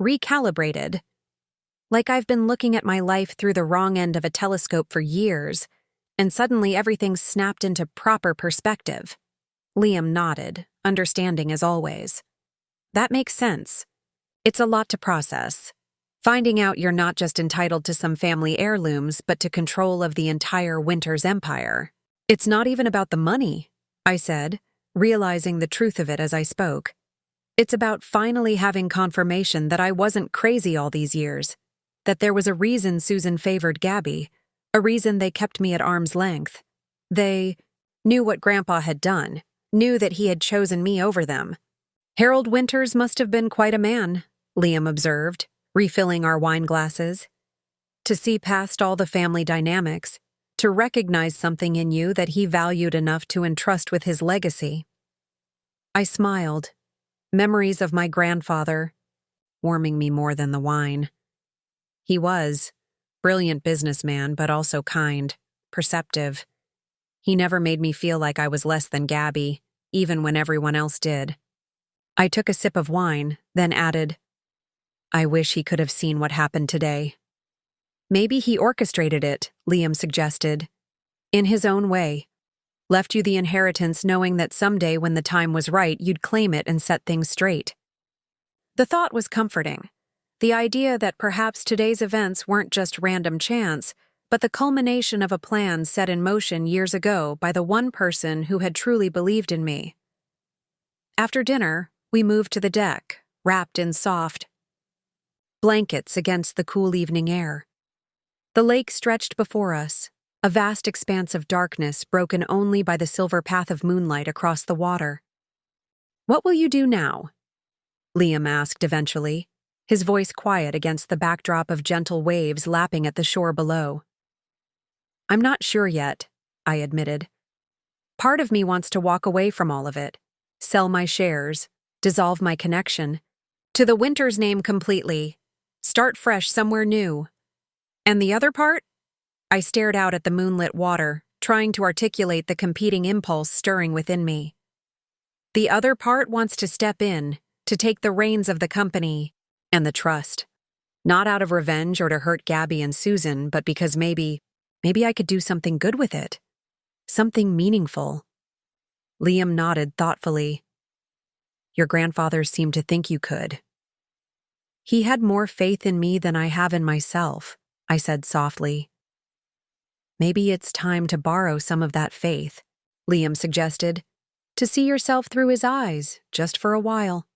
recalibrated. Like I've been looking at my life through the wrong end of a telescope for years, and suddenly everything snapped into proper perspective. Liam nodded, understanding as always. That makes sense. It's a lot to process. Finding out you're not just entitled to some family heirlooms, but to control of the entire Winter's empire. "It's not even about the money," I said, realizing the truth of it as I spoke. "It's about finally having confirmation that I wasn't crazy all these years, that there was a reason Susan favored Gabby, a reason they kept me at arm's length. They knew what Grandpa had done, knew that he had chosen me over them." "Harold Winters must have been quite a man," Liam observed, refilling our wine glasses. "To see past all the family dynamics, to recognize something in you that he valued enough to entrust with his legacy." I smiled, memories of my grandfather warming me more than the wine. He was brilliant businessman, but also kind, perceptive. He never made me feel like I was less than Gabby, even when everyone else did. I took a sip of wine, then added, "I wish he could have seen what happened today." "Maybe he orchestrated it," Liam suggested. "In his own way. Left you the inheritance knowing that someday when the time was right, you'd claim it and set things straight." The thought was comforting. The idea that perhaps today's events weren't just random chance, but the culmination of a plan set in motion years ago by the one person who had truly believed in me. After dinner, we moved to the deck, wrapped in soft blankets against the cool evening air. The lake stretched before us, a vast expanse of darkness broken only by the silver path of moonlight across the water. "What will you do now?" Liam asked eventually, his voice quiet against the backdrop of gentle waves lapping at the shore below. "I'm not sure yet," I admitted. "Part of me wants to walk away from all of it, sell my shares, dissolve my connection, to the Winter's name completely, start fresh somewhere new. And the other part?" I stared out at the moonlit water, trying to articulate the competing impulse stirring within me. "The other part wants to step in, to take the reins of the company and the trust. Not out of revenge or to hurt Gabby and Susan, but because maybe I could do something good with it. Something meaningful." Liam nodded thoughtfully. "Your grandfather seemed to think you could." "He had more faith in me than I have in myself," I said softly. "Maybe it's time to borrow some of that faith," Liam suggested, "to see yourself through his eyes, just for a while."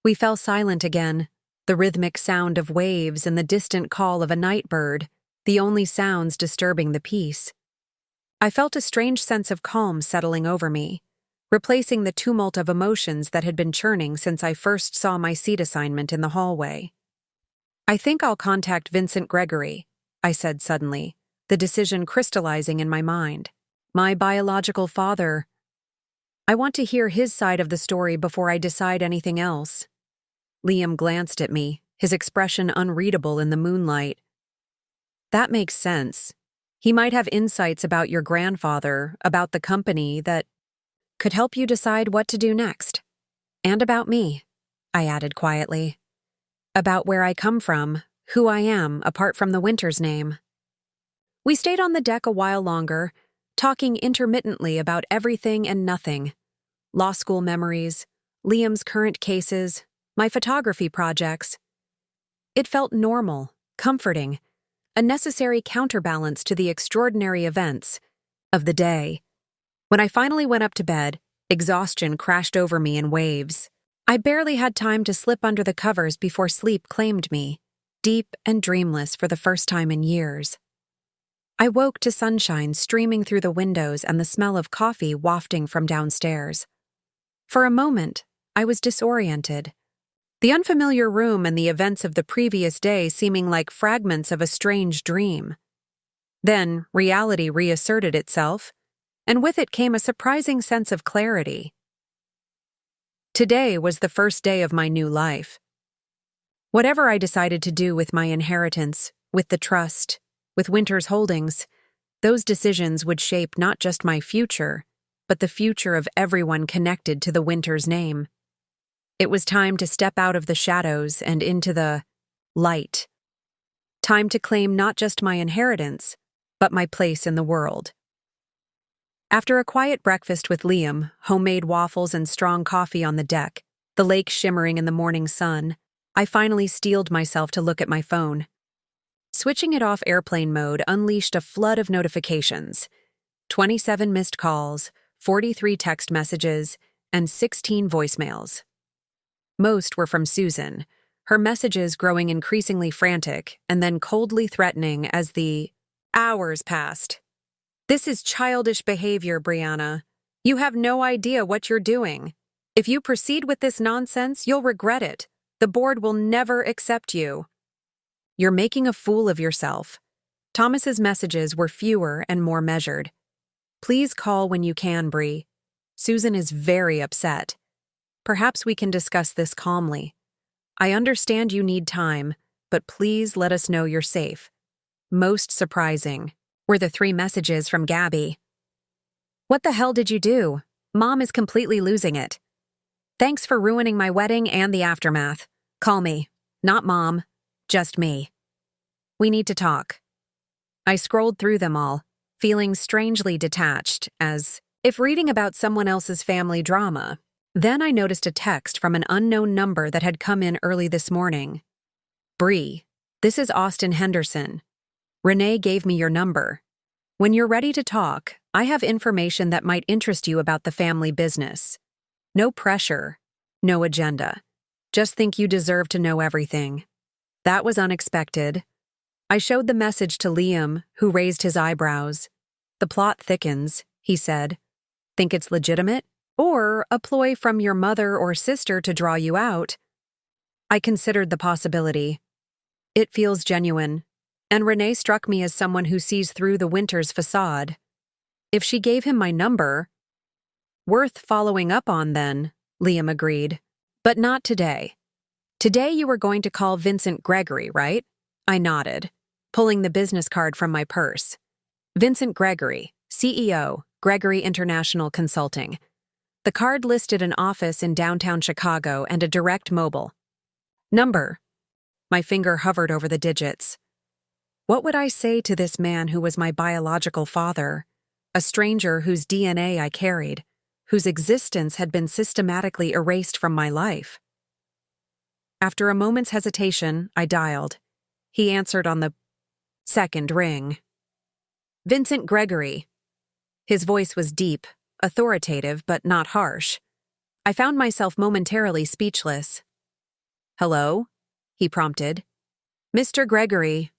We fell silent again, the rhythmic sound of waves and the distant call of a night bird, the only sounds disturbing the peace. I felt a strange sense of calm settling over me, replacing the tumult of emotions that had been churning since I first saw my seat assignment in the hallway. "I think I'll contact Vincent Gregory," I said suddenly, the decision crystallizing in my mind. "My biological father. I want to hear his side of the story before I decide anything else." Liam glanced at me, his expression unreadable in the moonlight. "That makes sense. He might have insights about your grandfather, about the company, that could help you decide what to do next. And about me," I added quietly. "About where I come from, who I am, apart from the Winter's name." We stayed on the deck a while longer, talking intermittently about everything and nothing. Law school memories, Liam's current cases, my photography projects. It felt normal, comforting, a necessary counterbalance to the extraordinary events, of the day. When I finally went up to bed, exhaustion crashed over me in waves. I barely had time to slip under the covers before sleep claimed me, deep and dreamless for the first time in years. I woke to sunshine streaming through the windows and the smell of coffee wafting from downstairs. For a moment, I was disoriented. The unfamiliar room and the events of the previous day seeming like fragments of a strange dream. Then, reality reasserted itself, and with it came a surprising sense of clarity. Today was the first day of my new life. Whatever I decided to do with my inheritance, with the trust, with Winter's holdings, those decisions would shape not just my future, but the future of everyone connected to the Winter's name. It was time to step out of the shadows and into the light. Time to claim not just my inheritance, but my place in the world. After a quiet breakfast with Liam, homemade waffles and strong coffee on the deck, the lake shimmering in the morning sun, I finally steeled myself to look at my phone. Switching it off airplane mode unleashed a flood of notifications. 27 missed calls, 43 text messages, and 16 voicemails. Most were from Susan, her messages growing increasingly frantic and then coldly threatening as the hours passed. "This is childish behavior, Brianna. You have no idea what you're doing. If you proceed with this nonsense, you'll regret it. The board will never accept you. You're making a fool of yourself." Thomas's messages were fewer and more measured. "Please call when you can, Brie. Susan is very upset. Perhaps we can discuss this calmly. I understand you need time, but please let us know you're safe." Most surprising were the 3 messages from Gabby. "What the hell did you do? Mom is completely losing it. Thanks for ruining my wedding and the aftermath. Call me. Not Mom. Just me. We need to talk." I scrolled through them all, feeling strangely detached, as if reading about someone else's family drama. Then I noticed a text from an unknown number that had come in early this morning. "Brie, this is Austin Henderson. Renee gave me your number. When you're ready to talk, I have information that might interest you about the family business. No pressure, no agenda. Just think you deserve to know everything." That was unexpected. I showed the message to Liam, who raised his eyebrows. "The plot thickens," he said. "Think it's legitimate? Or a ploy from your mother or sister to draw you out?" I considered the possibility. It feels genuine, and Renee struck me as someone who sees through the Winter's facade. If she gave him my number, worth following up on then, Liam agreed. "But not today. Today you were going to call Vincent Gregory, right?" I nodded, pulling the business card from my purse. Vincent Gregory, CEO, Gregory International Consulting. The card listed an office in downtown Chicago and a direct mobile. "Number." My finger hovered over the digits. What would I say to this man who was my biological father, a stranger whose DNA I carried, whose existence had been systematically erased from my life? After a moment's hesitation, I dialed. He answered on the second ring. "Vincent Gregory." His voice was deep, authoritative, but not harsh. I found myself momentarily speechless. "Hello?" he prompted. "Mr. Gregory,"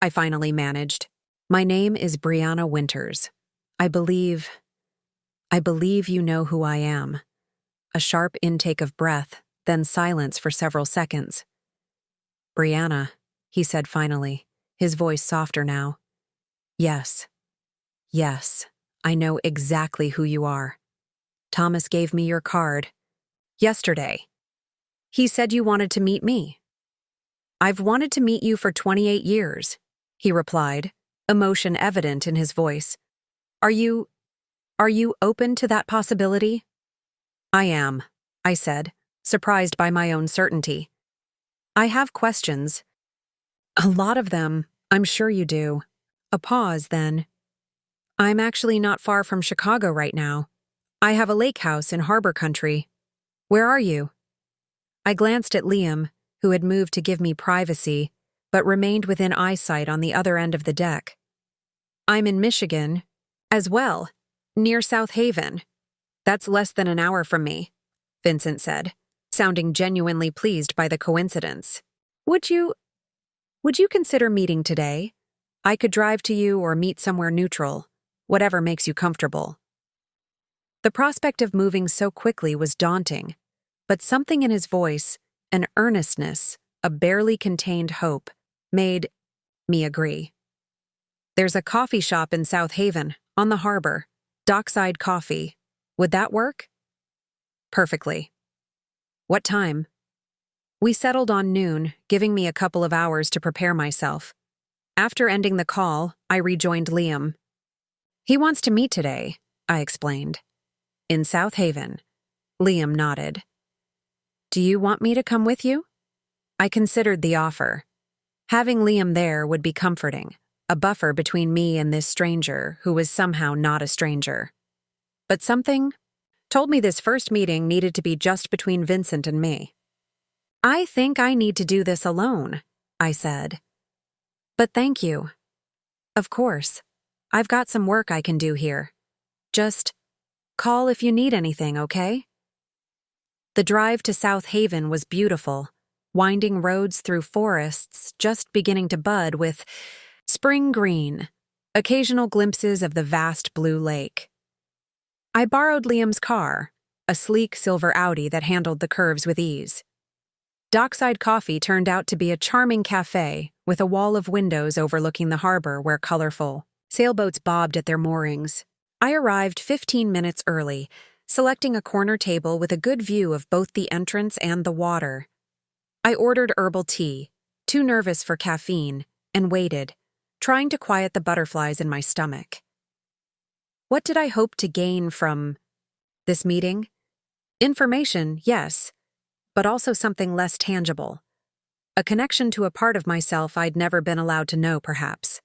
I finally managed. "My name is Brianna Winters. I believe you know who I am." A sharp intake of breath, then silence for several seconds. "Brianna," he said finally, his voice softer now. Yes, I know exactly who you are. Thomas gave me your card. Yesterday. He said you wanted to meet me." "I've wanted to meet you for 28 years, he replied, emotion evident in his voice. Are you open to that possibility?" "I am," I said, surprised by my own certainty. "I have questions." "A lot of them, I'm sure you do." A pause, then. "I'm actually not far from Chicago right now. I have a lake house in Harbor Country. Where are you?" I glanced at Liam, who had moved to give me privacy, but remained within eyesight on the other end of the deck. "I'm in Michigan. As well, near South Haven. That's less than an hour from me, Vincent said, sounding genuinely pleased by the coincidence. Would you consider meeting today? I could drive to you or meet somewhere neutral, whatever makes you comfortable. The prospect of moving so quickly was daunting, but something in his voice, an earnestness, a barely contained hope, made me agree. There's a coffee shop in South Haven, on the harbor, Dockside Coffee. Would that work? Perfectly. What time? We settled on noon, giving me a couple of hours to prepare myself. After ending the call, I rejoined Liam. He wants to meet today, I explained. In South Haven. Liam nodded. Do you want me to come with you? I considered the offer. Having Liam there would be comforting, a buffer between me and this stranger who was somehow not a stranger. But something told me this first meeting needed to be just between Vincent and me. I think I need to do this alone, I said. But thank you. Of course. I've got some work I can do here. Just call if you need anything, okay? The drive to South Haven was beautiful, winding roads through forests just beginning to bud with spring green, occasional glimpses of the vast blue lake. I borrowed Liam's car, a sleek silver Audi that handled the curves with ease. Dockside Coffee turned out to be a charming cafe with a wall of windows overlooking the harbor where colorful sailboats bobbed at their moorings. I arrived 15 minutes early, selecting a corner table with a good view of both the entrance and the water. I ordered herbal tea, too nervous for caffeine, and waited, trying to quiet the butterflies in my stomach. What did I hope to gain from this meeting? Information, yes, but also something less tangible. A connection to a part of myself I'd never been allowed to know, perhaps.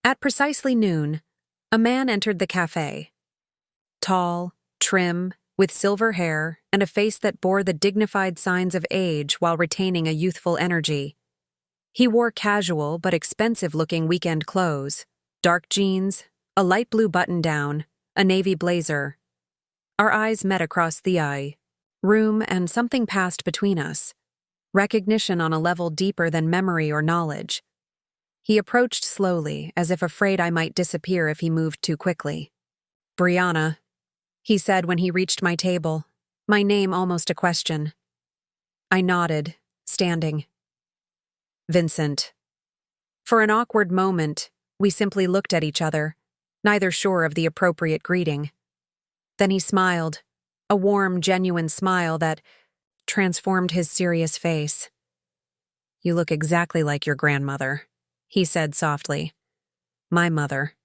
At precisely noon, a man entered the cafe. Tall, trim, with silver hair and a face that bore the dignified signs of age while retaining a youthful energy. He wore casual but expensive-looking weekend clothes, dark jeans, a light blue button-down, a navy blazer. Our eyes met across the room, and something passed between us. Recognition on a level deeper than memory or knowledge. He approached slowly, as if afraid I might disappear if he moved too quickly. Brianna, he said when he reached my table, my name almost a question. I nodded, standing. Vincent. For an awkward moment, we simply looked at each other, neither sure of the appropriate greeting. Then he smiled, a warm, genuine smile that transformed his serious face. You look exactly like your grandmother, he said softly. My mother.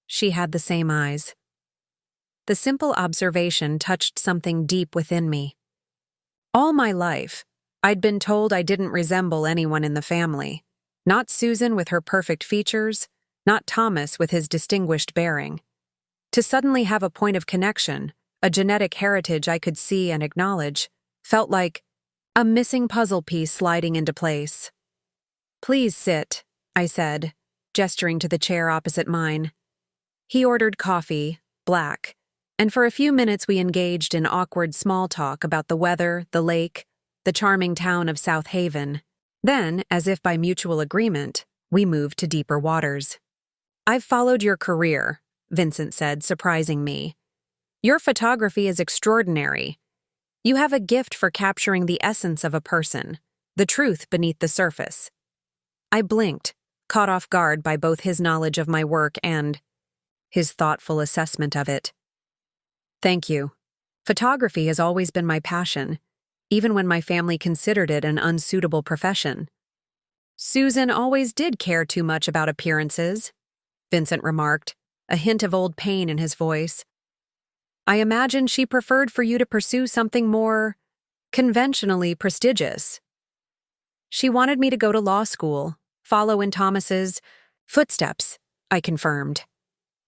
She had the same eyes. The simple observation touched something deep within me. All my life, I'd been told I didn't resemble anyone in the family. Not Susan with her perfect features, not Thomas with his distinguished bearing. To suddenly have a point of connection, a genetic heritage I could see and acknowledge, felt like a missing puzzle piece sliding into place. Please sit, I said, gesturing to the chair opposite mine. He ordered coffee, black, and for a few minutes we engaged in awkward small talk about the weather, the lake, the charming town of South Haven. Then, as if by mutual agreement, we moved to deeper waters. I've followed your career, Vincent said, surprising me. Your photography is extraordinary. You have a gift for capturing the essence of a person, the truth beneath the surface. I blinked, caught off guard by both his knowledge of my work and his thoughtful assessment of it. Thank you. Photography has always been my passion, even when my family considered it an unsuitable profession. Susan always did care too much about appearances, Vincent remarked, a hint of old pain in his voice. I imagine she preferred for you to pursue something more conventionally prestigious. She wanted me to go to law school, follow in Thomas's footsteps, I confirmed.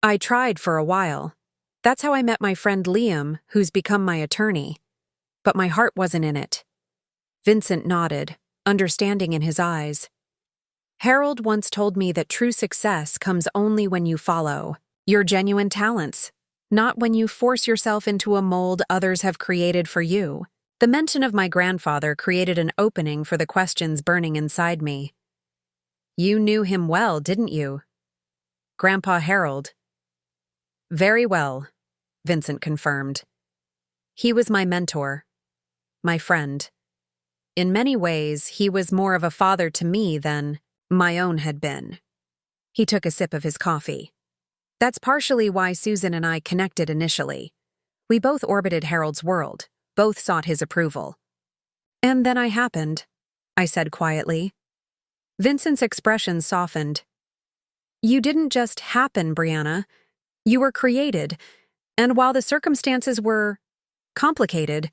I tried for a while. That's how I met my friend Liam, who's become my attorney. But my heart wasn't in it. Vincent nodded, understanding in his eyes. Harold once told me that true success comes only when you follow. Your genuine talents, not when you force yourself into a mold others have created for you. The mention of my grandfather created an opening for the questions burning inside me. You knew him well, didn't you? Grandpa Harold. Very well, Vincent confirmed. He was my mentor, my friend. In many ways, he was more of a father to me than my own had been. He took a sip of his coffee. That's partially why Susan and I connected initially. We both orbited Harold's world, both sought his approval. And then I happened, I said quietly. Vincent's expression softened. You didn't just happen, Brianna. You were created, and while the circumstances were complicated,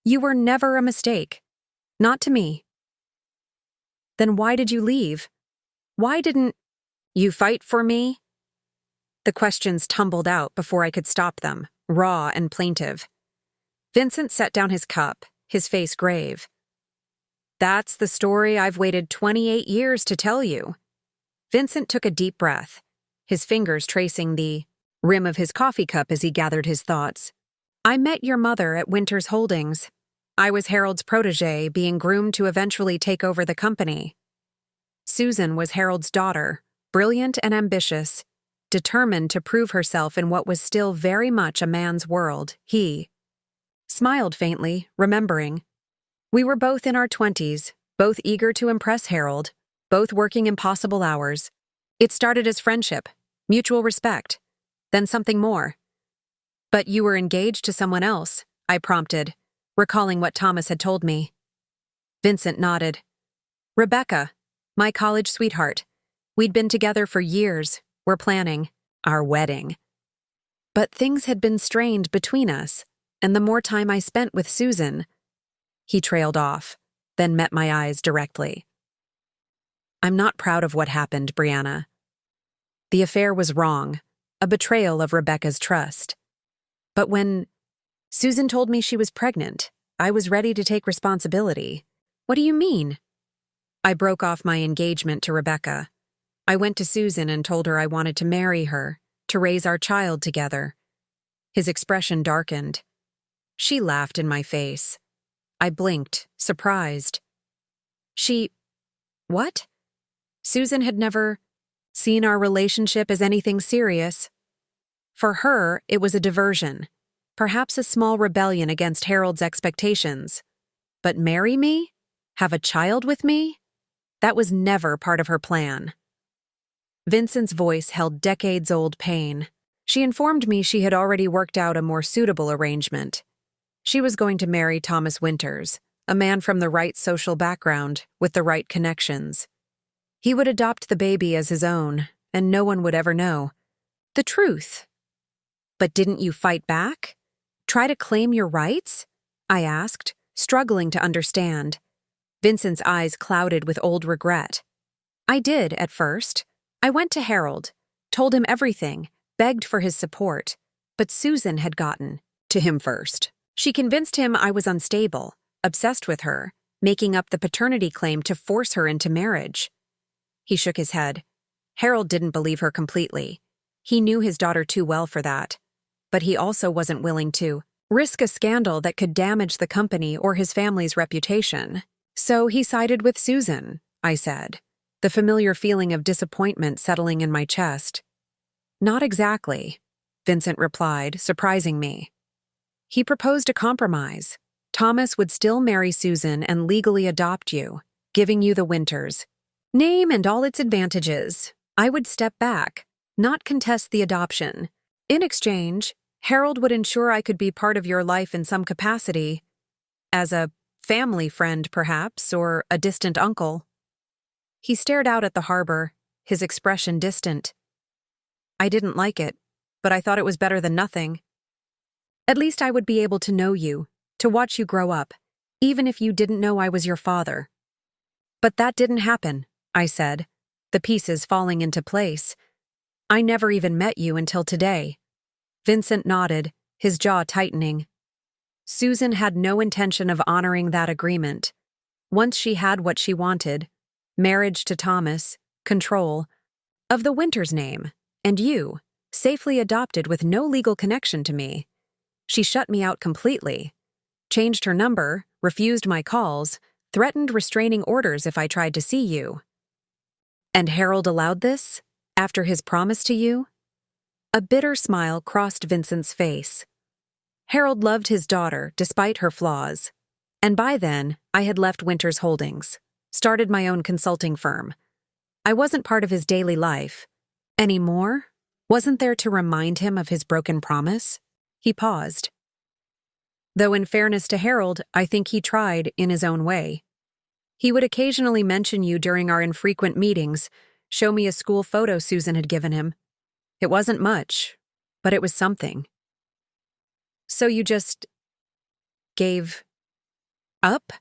you were never a mistake. Not to me. Then why did you leave? Why didn't you fight for me? The questions tumbled out before I could stop them, raw and plaintive. Vincent set down his cup, his face grave. That's the story I've waited 28 years to tell you. Vincent took a deep breath, his fingers tracing the rim of his coffee cup as he gathered his thoughts. I met your mother at Winters Holdings. I was Harold's protege, being groomed to eventually take over the company. Susan was Harold's daughter, brilliant and ambitious, determined to prove herself in what was still very much a man's world. He smiled faintly, remembering. We were both in our 20s, both eager to impress Harold, both working impossible hours. It started as friendship, mutual respect, then something more. But you were engaged to someone else, I prompted, recalling what Thomas had told me. Vincent nodded. Rebecca, my college sweetheart. We'd been together for years. We're planning our wedding. But things had been strained between us, and the more time I spent with Susan. He trailed off, then met my eyes directly. I'm not proud of what happened, Brianna. The affair was wrong, a betrayal of Rebecca's trust. But when Susan told me she was pregnant, I was ready to take responsibility. What do you mean? I broke off my engagement to Rebecca. I went to Susan and told her I wanted to marry her, to raise our child together. His expression darkened. She laughed in my face. I blinked, surprised. What? Susan had never seen our relationship as anything serious. For her, it was a diversion, perhaps a small rebellion against Harold's expectations. But marry me? Have a child with me? That was never part of her plan. Vincent's voice held decades-old pain. She informed me she had already worked out a more suitable arrangement. She was going to marry Thomas Winters, a man from the right social background, with the right connections. He would adopt the baby as his own, and no one would ever know. The truth. But didn't you fight back? Try to claim your rights? I asked, struggling to understand. Vincent's eyes clouded with old regret. I did, at first. I went to Harold, told him everything, begged for his support. But Susan had gotten to him first. She convinced him I was unstable, obsessed with her, making up the paternity claim to force her into marriage. He shook his head. Harold didn't believe her completely. He knew his daughter too well for that. But he also wasn't willing to risk a scandal that could damage the company or his family's reputation. So he sided with Susan, I said, the familiar feeling of disappointment settling in my chest. Not exactly, Vincent replied, surprising me. He proposed a compromise. Thomas would still marry Susan and legally adopt you, giving you the Winters name and all its advantages. I would step back, not contest the adoption. In exchange, Harold would ensure I could be part of your life in some capacity, as a family friend, perhaps, or a distant uncle. He stared out at the harbor, his expression distant. I didn't like it, but I thought it was better than nothing. At least I would be able to know you, to watch you grow up, even if you didn't know I was your father. But that didn't happen, I said, the pieces falling into place. I never even met you until today. Vincent nodded, his jaw tightening. Susan had no intention of honoring that agreement. Once she had what she wanted, marriage to Thomas, control of the Winters name, and you, safely adopted with no legal connection to me. She shut me out completely, changed her number, refused my calls, threatened restraining orders if I tried to see you. And Harold allowed this? After his promise to you? A bitter smile crossed Vincent's face. Harold loved his daughter, despite her flaws. And by then, I had left Winters Holdings, started my own consulting firm. I wasn't part of his daily life. Anymore? Wasn't there to remind him of his broken promise? He paused. Though in fairness to Harold, I think he tried in his own way. He would occasionally mention you during our infrequent meetings, show me a school photo Susan had given him. It wasn't much, but it was something. So you just gave up?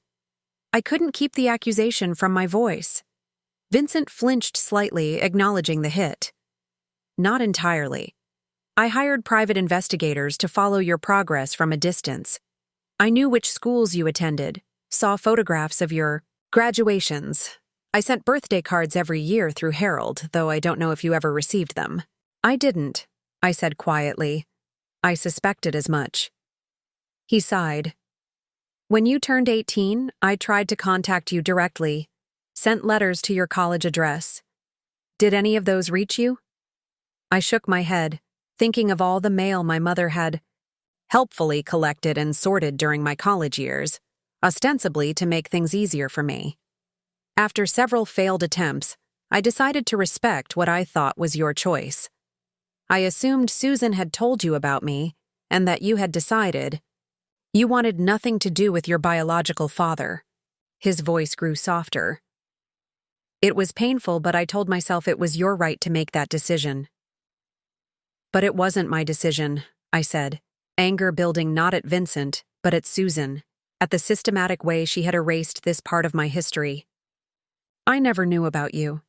I couldn't keep the accusation from my voice. Vincent flinched slightly, acknowledging the hit. Not entirely. I hired private investigators to follow your progress from a distance. I knew which schools you attended, saw photographs of your graduations. I sent birthday cards every year through Harold, though I don't know if you ever received them. I didn't, I said quietly. I suspected as much. He sighed. When you turned 18, I tried to contact you directly, sent letters to your college address. Did any of those reach you? I shook my head, thinking of all the mail my mother had helpfully collected and sorted during my college years, ostensibly to make things easier for me. After several failed attempts, I decided to respect what I thought was your choice. I assumed Susan had told you about me, and that you had decided you wanted nothing to do with your biological father. His voice grew softer. It was painful, but I told myself it was your right to make that decision. But it wasn't my decision, I said, anger building not at Vincent, but at Susan, at the systematic way she had erased this part of my history. I never knew about you.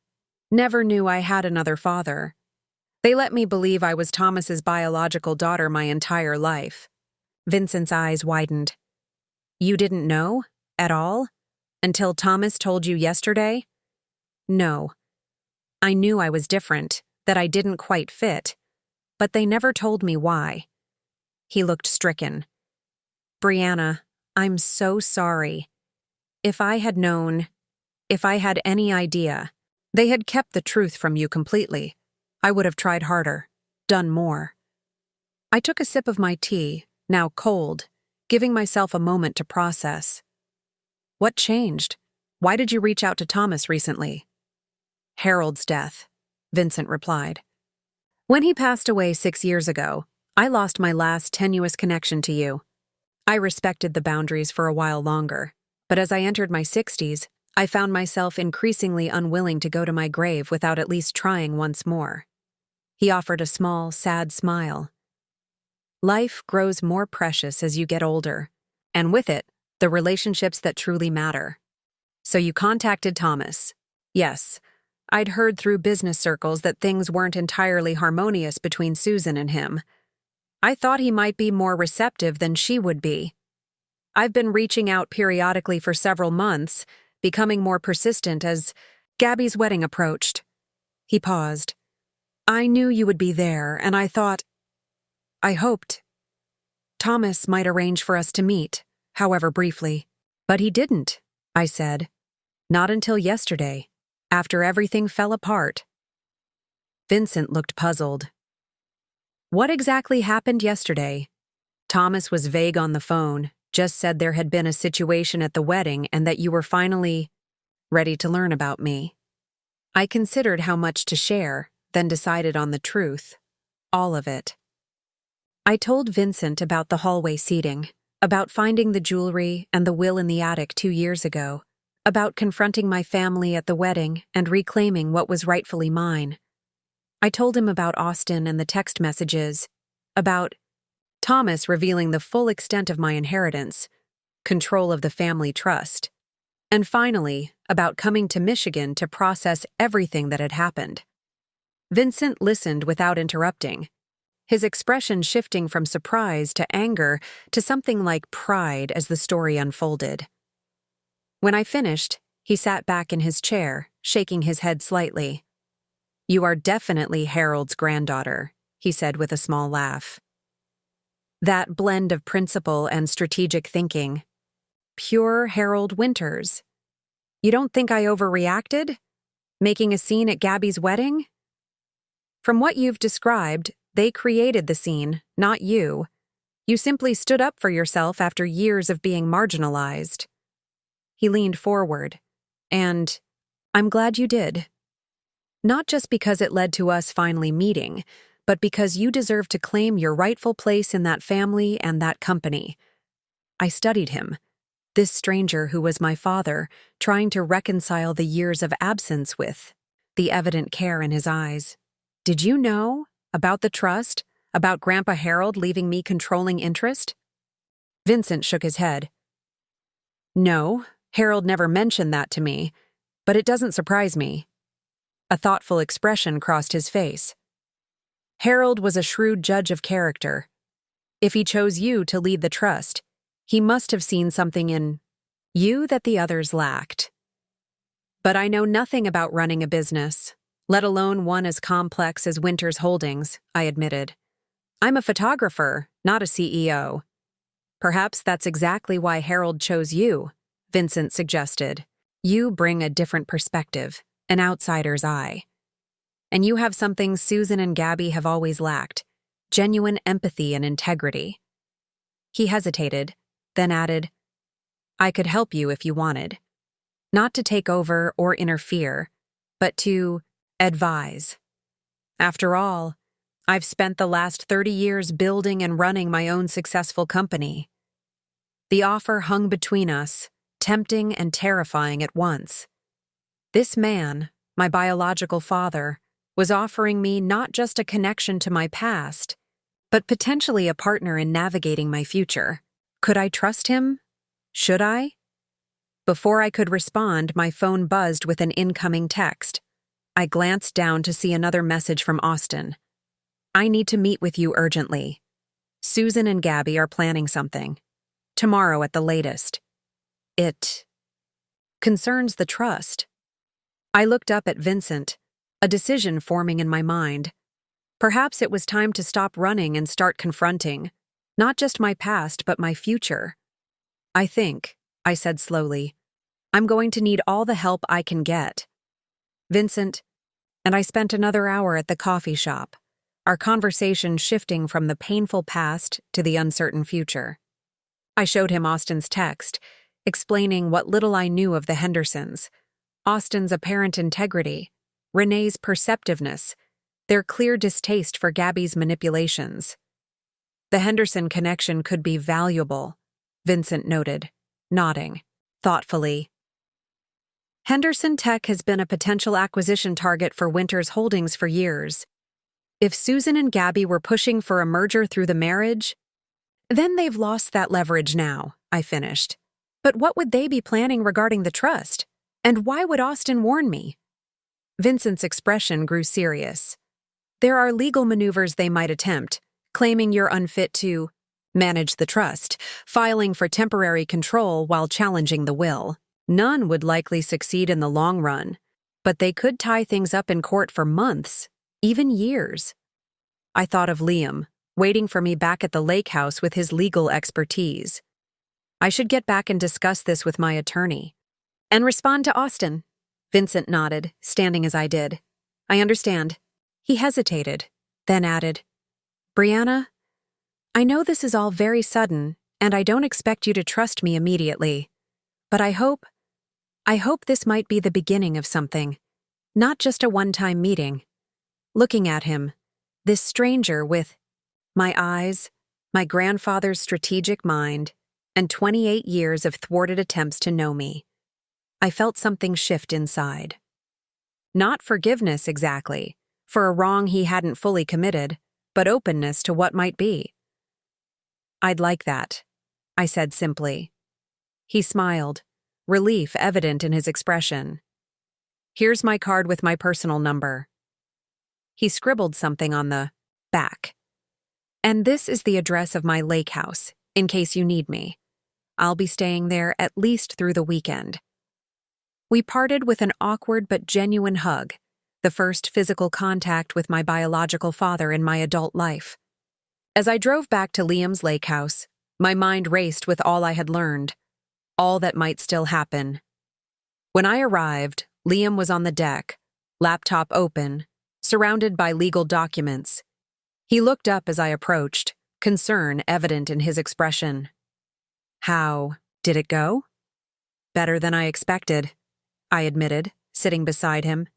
Never knew I had another father. They let me believe I was Thomas's biological daughter my entire life. Vincent's eyes widened. You didn't know? At all? Until Thomas told you yesterday? No. I knew I was different, that I didn't quite fit. But they never told me why. He looked stricken. Brianna, I'm so sorry. If I had known, if I had any idea, they had kept the truth from you completely, I would have tried harder, done more. I took a sip of my tea, now cold, giving myself a moment to process. What changed? Why did you reach out to Thomas recently? Harold's death, Vincent replied. When he passed away 6 years ago, I lost my last tenuous connection to you. I respected the boundaries for a while longer, but as I entered my 60s, I found myself increasingly unwilling to go to my grave without at least trying once more. He offered a small, sad smile. Life grows more precious as you get older, and with it, the relationships that truly matter. So you contacted Thomas. Yes, I'd heard through business circles that things weren't entirely harmonious between Susan and him. I thought he might be more receptive than she would be. I've been reaching out periodically for several months, becoming more persistent as Gabby's wedding approached. He paused. I knew you would be there, and I hoped Thomas might arrange for us to meet, however briefly. But he didn't, I said. Not until yesterday, after everything fell apart. Vincent looked puzzled. What exactly happened yesterday? Thomas was vague on the phone, just said there had been a situation at the wedding and that you were finally ready to learn about me. I considered how much to share, then decided on the truth. All of it. I told Vincent about the hallway seating, about finding the jewelry and the will in the attic 2 years ago, about confronting my family at the wedding and reclaiming what was rightfully mine. I told him about Austin and the text messages, about Thomas revealing the full extent of my inheritance, control of the family trust, and finally, about coming to Michigan to process everything that had happened. Vincent listened without interrupting, his expression shifting from surprise to anger to something like pride as the story unfolded. When I finished, he sat back in his chair, shaking his head slightly. You are definitely Harold's granddaughter, he said with a small laugh. That blend of principle and strategic thinking. Pure Harold Winters. You don't think I overreacted? Making a scene at Gabby's wedding? From what you've described, they created the scene, not you. You simply stood up for yourself after years of being marginalized. He leaned forward. And I'm glad you did. Not just because it led to us finally meeting, but because you deserve to claim your rightful place in that family and that company. I studied him, this stranger who was my father, trying to reconcile the years of absence with the evident care in his eyes. Did you know about the trust, about Grandpa Harold leaving me controlling interest? Vincent shook his head. No, Harold never mentioned that to me, but it doesn't surprise me. A thoughtful expression crossed his face. Harold was a shrewd judge of character. If he chose you to lead the trust, he must have seen something in you that the others lacked. But I know nothing about running a business, let alone one as complex as Winters Holdings, I admitted. I'm a photographer, not a CEO. Perhaps that's exactly why Harold chose you, Vincent suggested. You bring a different perspective, an outsider's eye. And you have something Susan and Gabby have always lacked, genuine empathy and integrity. He hesitated, then added, I could help you if you wanted. Not to take over or interfere, but to advise. After all, I've spent the last 30 years building and running my own successful company. The offer hung between us, tempting and terrifying at once. This man, my biological father, was offering me not just a connection to my past, but potentially a partner in navigating my future. Could I trust him? Should I? Before I could respond, my phone buzzed with an incoming text. I glanced down to see another message from Austin. I need to meet with you urgently. Susan and Gabby are planning something. Tomorrow at the latest. It concerns the trust. I looked up at Vincent, a decision forming in my mind. Perhaps it was time to stop running and start confronting, not just my past, but my future. I think, I said slowly, I'm going to need all the help I can get. Vincent, and I spent another hour at the coffee shop, our conversation shifting from the painful past to the uncertain future. I showed him Austin's text, explaining what little I knew of the Hendersons, Austin's apparent integrity, Renee's perceptiveness, their clear distaste for Gabby's manipulations. The Henderson connection could be valuable, Vincent noted, nodding, thoughtfully. Henderson Tech has been a potential acquisition target for Winters Holdings for years. If Susan and Gabby were pushing for a merger through the marriage, then they've lost that leverage now, I finished. But what would they be planning regarding the trust? And why would Austin warn me? Vincent's expression grew serious. There are legal maneuvers they might attempt, claiming you're unfit to manage the trust, filing for temporary control while challenging the will. None would likely succeed in the long run, but they could tie things up in court for months, even years. I thought of Liam, waiting for me back at the lake house with his legal expertise. I should get back and discuss this with my attorney. And respond to Austin. Vincent nodded, standing as I did. I understand. He hesitated, then added, Brianna, I know this is all very sudden, and I don't expect you to trust me immediately. But I hope this might be the beginning of something, not just a one-time meeting. Looking at him, this stranger with my eyes, my grandfather's strategic mind, and 28 years of thwarted attempts to know me. I felt something shift inside. Not forgiveness exactly, for a wrong he hadn't fully committed, but openness to what might be. I'd like that, I said simply. He smiled, relief evident in his expression. Here's my card with my personal number. He scribbled something on the back. And this is the address of my lake house, in case you need me. I'll be staying there at least through the weekend. We parted with an awkward but genuine hug, the first physical contact with my biological father in my adult life. As I drove back to Liam's lake house, my mind raced with all I had learned, all that might still happen. When I arrived, Liam was on the deck, laptop open, surrounded by legal documents. He looked up as I approached, concern evident in his expression. How did it go? Better than I expected, I admitted, sitting beside him.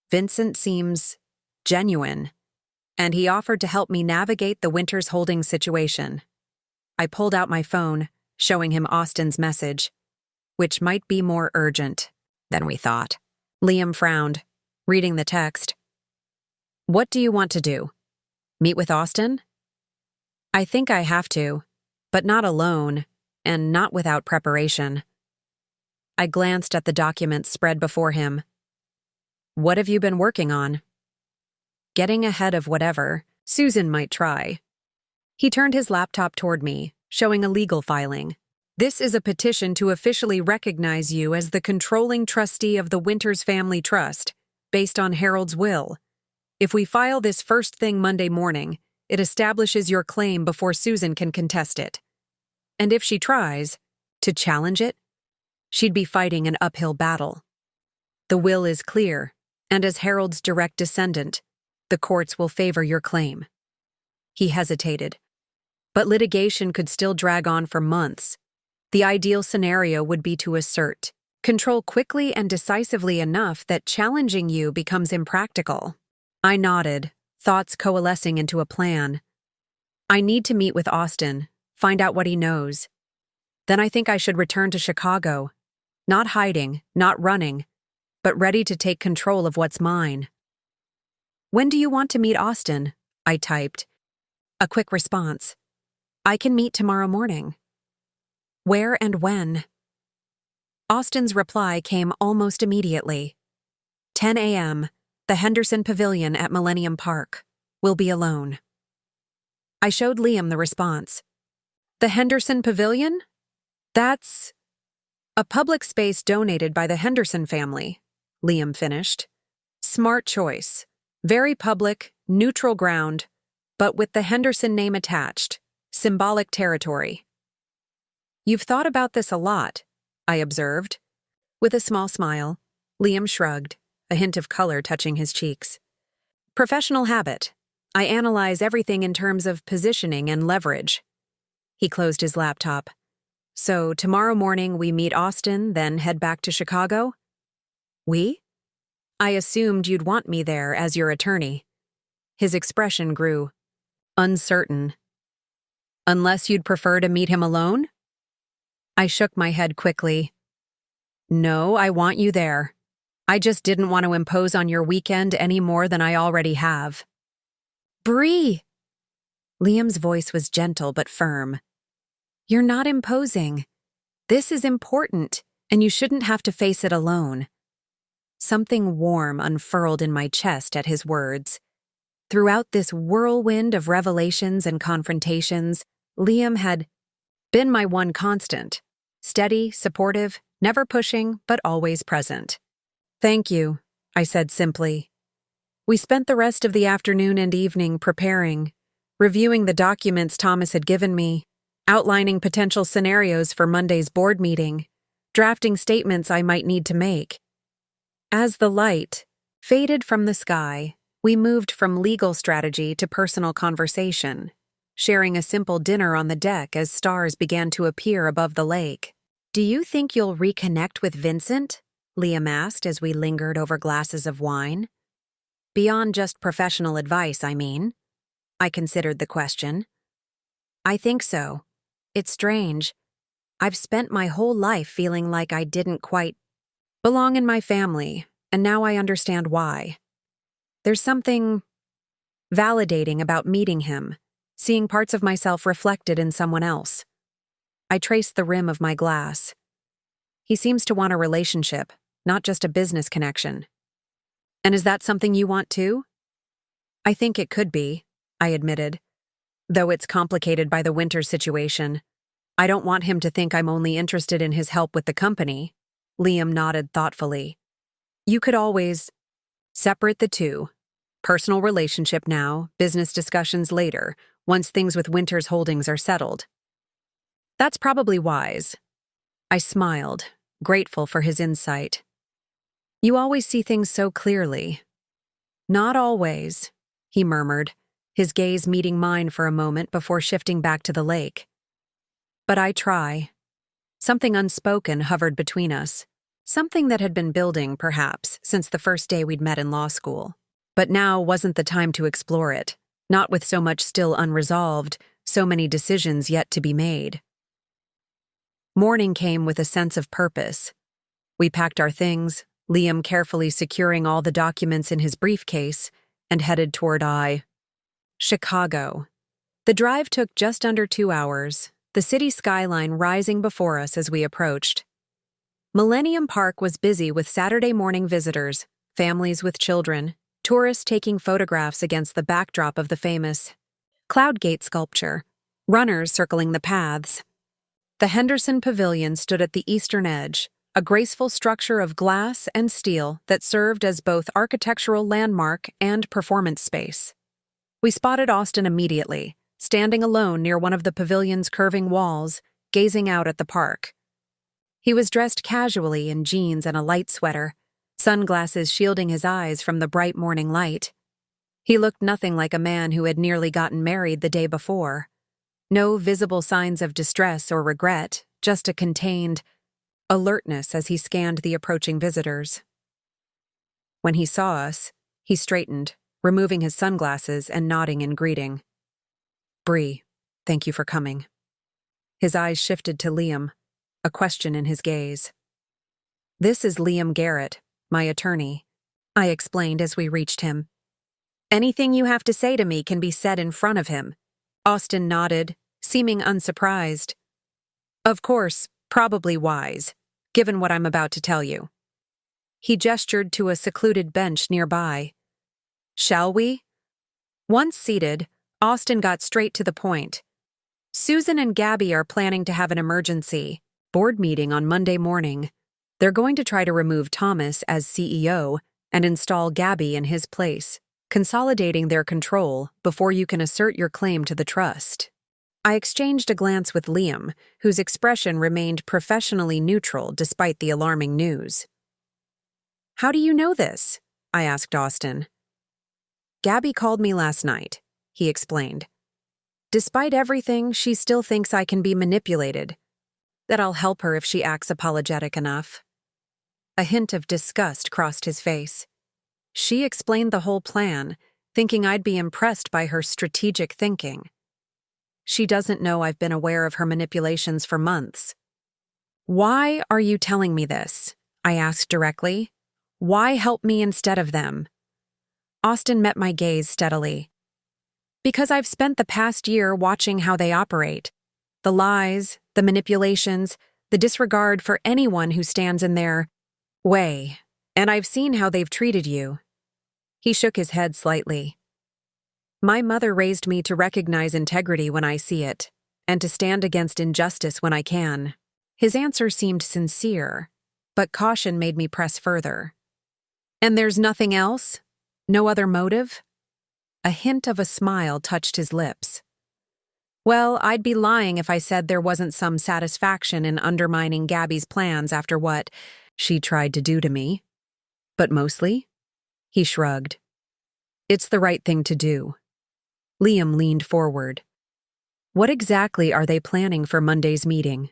Vincent seems genuine, and he offered to help me navigate the Winters Holdings situation. I pulled out my phone, showing him Austin's message, which might be more urgent than we thought. Liam frowned, reading the text. What do you want to do? Meet with Austin? I think I have to, but not alone, and not without preparation. I glanced at the documents spread before him. What have you been working on? Getting ahead of whatever Susan might try. He turned his laptop toward me, showing a legal filing. This is a petition to officially recognize you as the controlling trustee of the Winters Family Trust, based on Harold's will. If we file this first thing Monday morning, it establishes your claim before Susan can contest it. And if she tries to challenge it, she'd be fighting an uphill battle. The will is clear, and as Harold's direct descendant, the courts will favor your claim. He hesitated. But litigation could still drag on for months. The ideal scenario would be to assert control quickly and decisively enough that challenging you becomes impractical. I nodded, thoughts coalescing into a plan. I need to meet with Austin, find out what he knows. Then I think I should return to Chicago. Not hiding, not running, but ready to take control of what's mine. When do you want to meet Austin? I typed. A quick response. I can meet tomorrow morning. Where and when? Austin's reply came almost immediately. 10 a.m., the Henderson Pavilion at Millennium Park. Will be alone. I showed Liam the response. The Henderson Pavilion? That's a public space donated by the Henderson family, Liam finished. Smart choice. Very public, neutral ground, but with the Henderson name attached. Symbolic territory. You've thought about this a lot, I observed. With a small smile, Liam shrugged, a hint of color touching his cheeks. Professional habit. I analyze everything in terms of positioning and leverage. He closed his laptop. So tomorrow morning we meet Austin, then head back to Chicago? We? I assumed you'd want me there as your attorney. His expression grew uncertain. Unless you'd prefer to meet him alone? I shook my head quickly. No, I want you there. I just didn't want to impose on your weekend any more than I already have. Brie! Liam's voice was gentle but firm. You're not imposing. This is important, and you shouldn't have to face it alone. Something warm unfurled in my chest at his words. Throughout this whirlwind of revelations and confrontations, Liam had been my one constant. Steady, supportive, never pushing, but always present. Thank you, I said simply. We spent the rest of the afternoon and evening preparing, reviewing the documents Thomas had given me, outlining potential scenarios for Monday's board meeting, drafting statements I might need to make. As the light faded from the sky, we moved from legal strategy to personal conversation, sharing a simple dinner on the deck as stars began to appear above the lake. Do you think you'll reconnect with Vincent? Liam asked as we lingered over glasses of wine. Beyond just professional advice, I mean. I considered the question. I think so. It's strange. I've spent my whole life feeling like I didn't quite belong in my family, and now I understand why. There's something validating about meeting him, seeing parts of myself reflected in someone else. I traced the rim of my glass. He seems to want a relationship, not just a business connection. And is that something you want too? I think it could be, I admitted, though it's complicated by the Winters situation. I don't want him to think I'm only interested in his help with the company. Liam nodded thoughtfully. You could always Separate the two. Personal relationship now, business discussions later, once things with Winters Holdings are settled. That's probably wise. I smiled, grateful for his insight. You always see things so clearly. Not always, he murmured, his gaze meeting mine for a moment before shifting back to the lake. But I try. Something unspoken hovered between us. Something that had been building, perhaps, since the first day we'd met in law school. But now wasn't the time to explore it, not with so much still unresolved, so many decisions yet to be made. Morning came with a sense of purpose. We packed our things, Liam carefully securing all the documents in his briefcase, and headed toward Chicago. The drive took just under 2 hours, the city skyline rising before us as we approached. Millennium Park was busy with Saturday morning visitors, families with children, tourists taking photographs against the backdrop of the famous Cloudgate sculpture, runners circling the paths. The Henderson Pavilion stood at the eastern edge, a graceful structure of glass and steel that served as both architectural landmark and performance space. We spotted Austin immediately, standing alone near one of the pavilion's curving walls, gazing out at the park. He was dressed casually in jeans and a light sweater, sunglasses shielding his eyes from the bright morning light. He looked nothing like a man who had nearly gotten married the day before. No visible signs of distress or regret, just a contained alertness as he scanned the approaching visitors. When he saw us, he straightened, removing his sunglasses and nodding in greeting. Brie, thank you for coming. His eyes shifted to Liam, a question in his gaze. This is Liam Garrett, my attorney, I explained as we reached him. Anything you have to say to me can be said in front of him. Austin nodded, seeming unsurprised. Of course, probably wise, given what I'm about to tell you. He gestured to a secluded bench nearby. Shall we? Once seated, Austin got straight to the point. Susan and Gabby are planning to have an emergency board meeting on Monday morning. They're going to try to remove Thomas as CEO and install Gabby in his place, consolidating their control before you can assert your claim to the trust. I exchanged a glance with Liam, whose expression remained professionally neutral despite the alarming news. How do you know this? I asked Austin. Gabby called me last night, he explained. Despite everything, she still thinks I can be manipulated, that I'll help her if she acts apologetic enough. A hint of disgust crossed his face. She explained the whole plan, thinking I'd be impressed by her strategic thinking. She doesn't know I've been aware of her manipulations for months. Why are you telling me this? I asked directly. Why help me instead of them? Austin met my gaze steadily. Because I've spent the past year watching how they operate. The lies, the manipulations, the disregard for anyone who stands in their way, and I've seen how they've treated you. He shook his head slightly. My mother raised me to recognize integrity when I see it, and to stand against injustice when I can. His answer seemed sincere, but caution made me press further. And there's nothing else? No other motive? A hint of a smile touched his lips. Well, I'd be lying if I said there wasn't some satisfaction in undermining Gabby's plans after what she tried to do to me. But mostly? He shrugged. It's the right thing to do. Liam leaned forward. What exactly are they planning for Monday's meeting?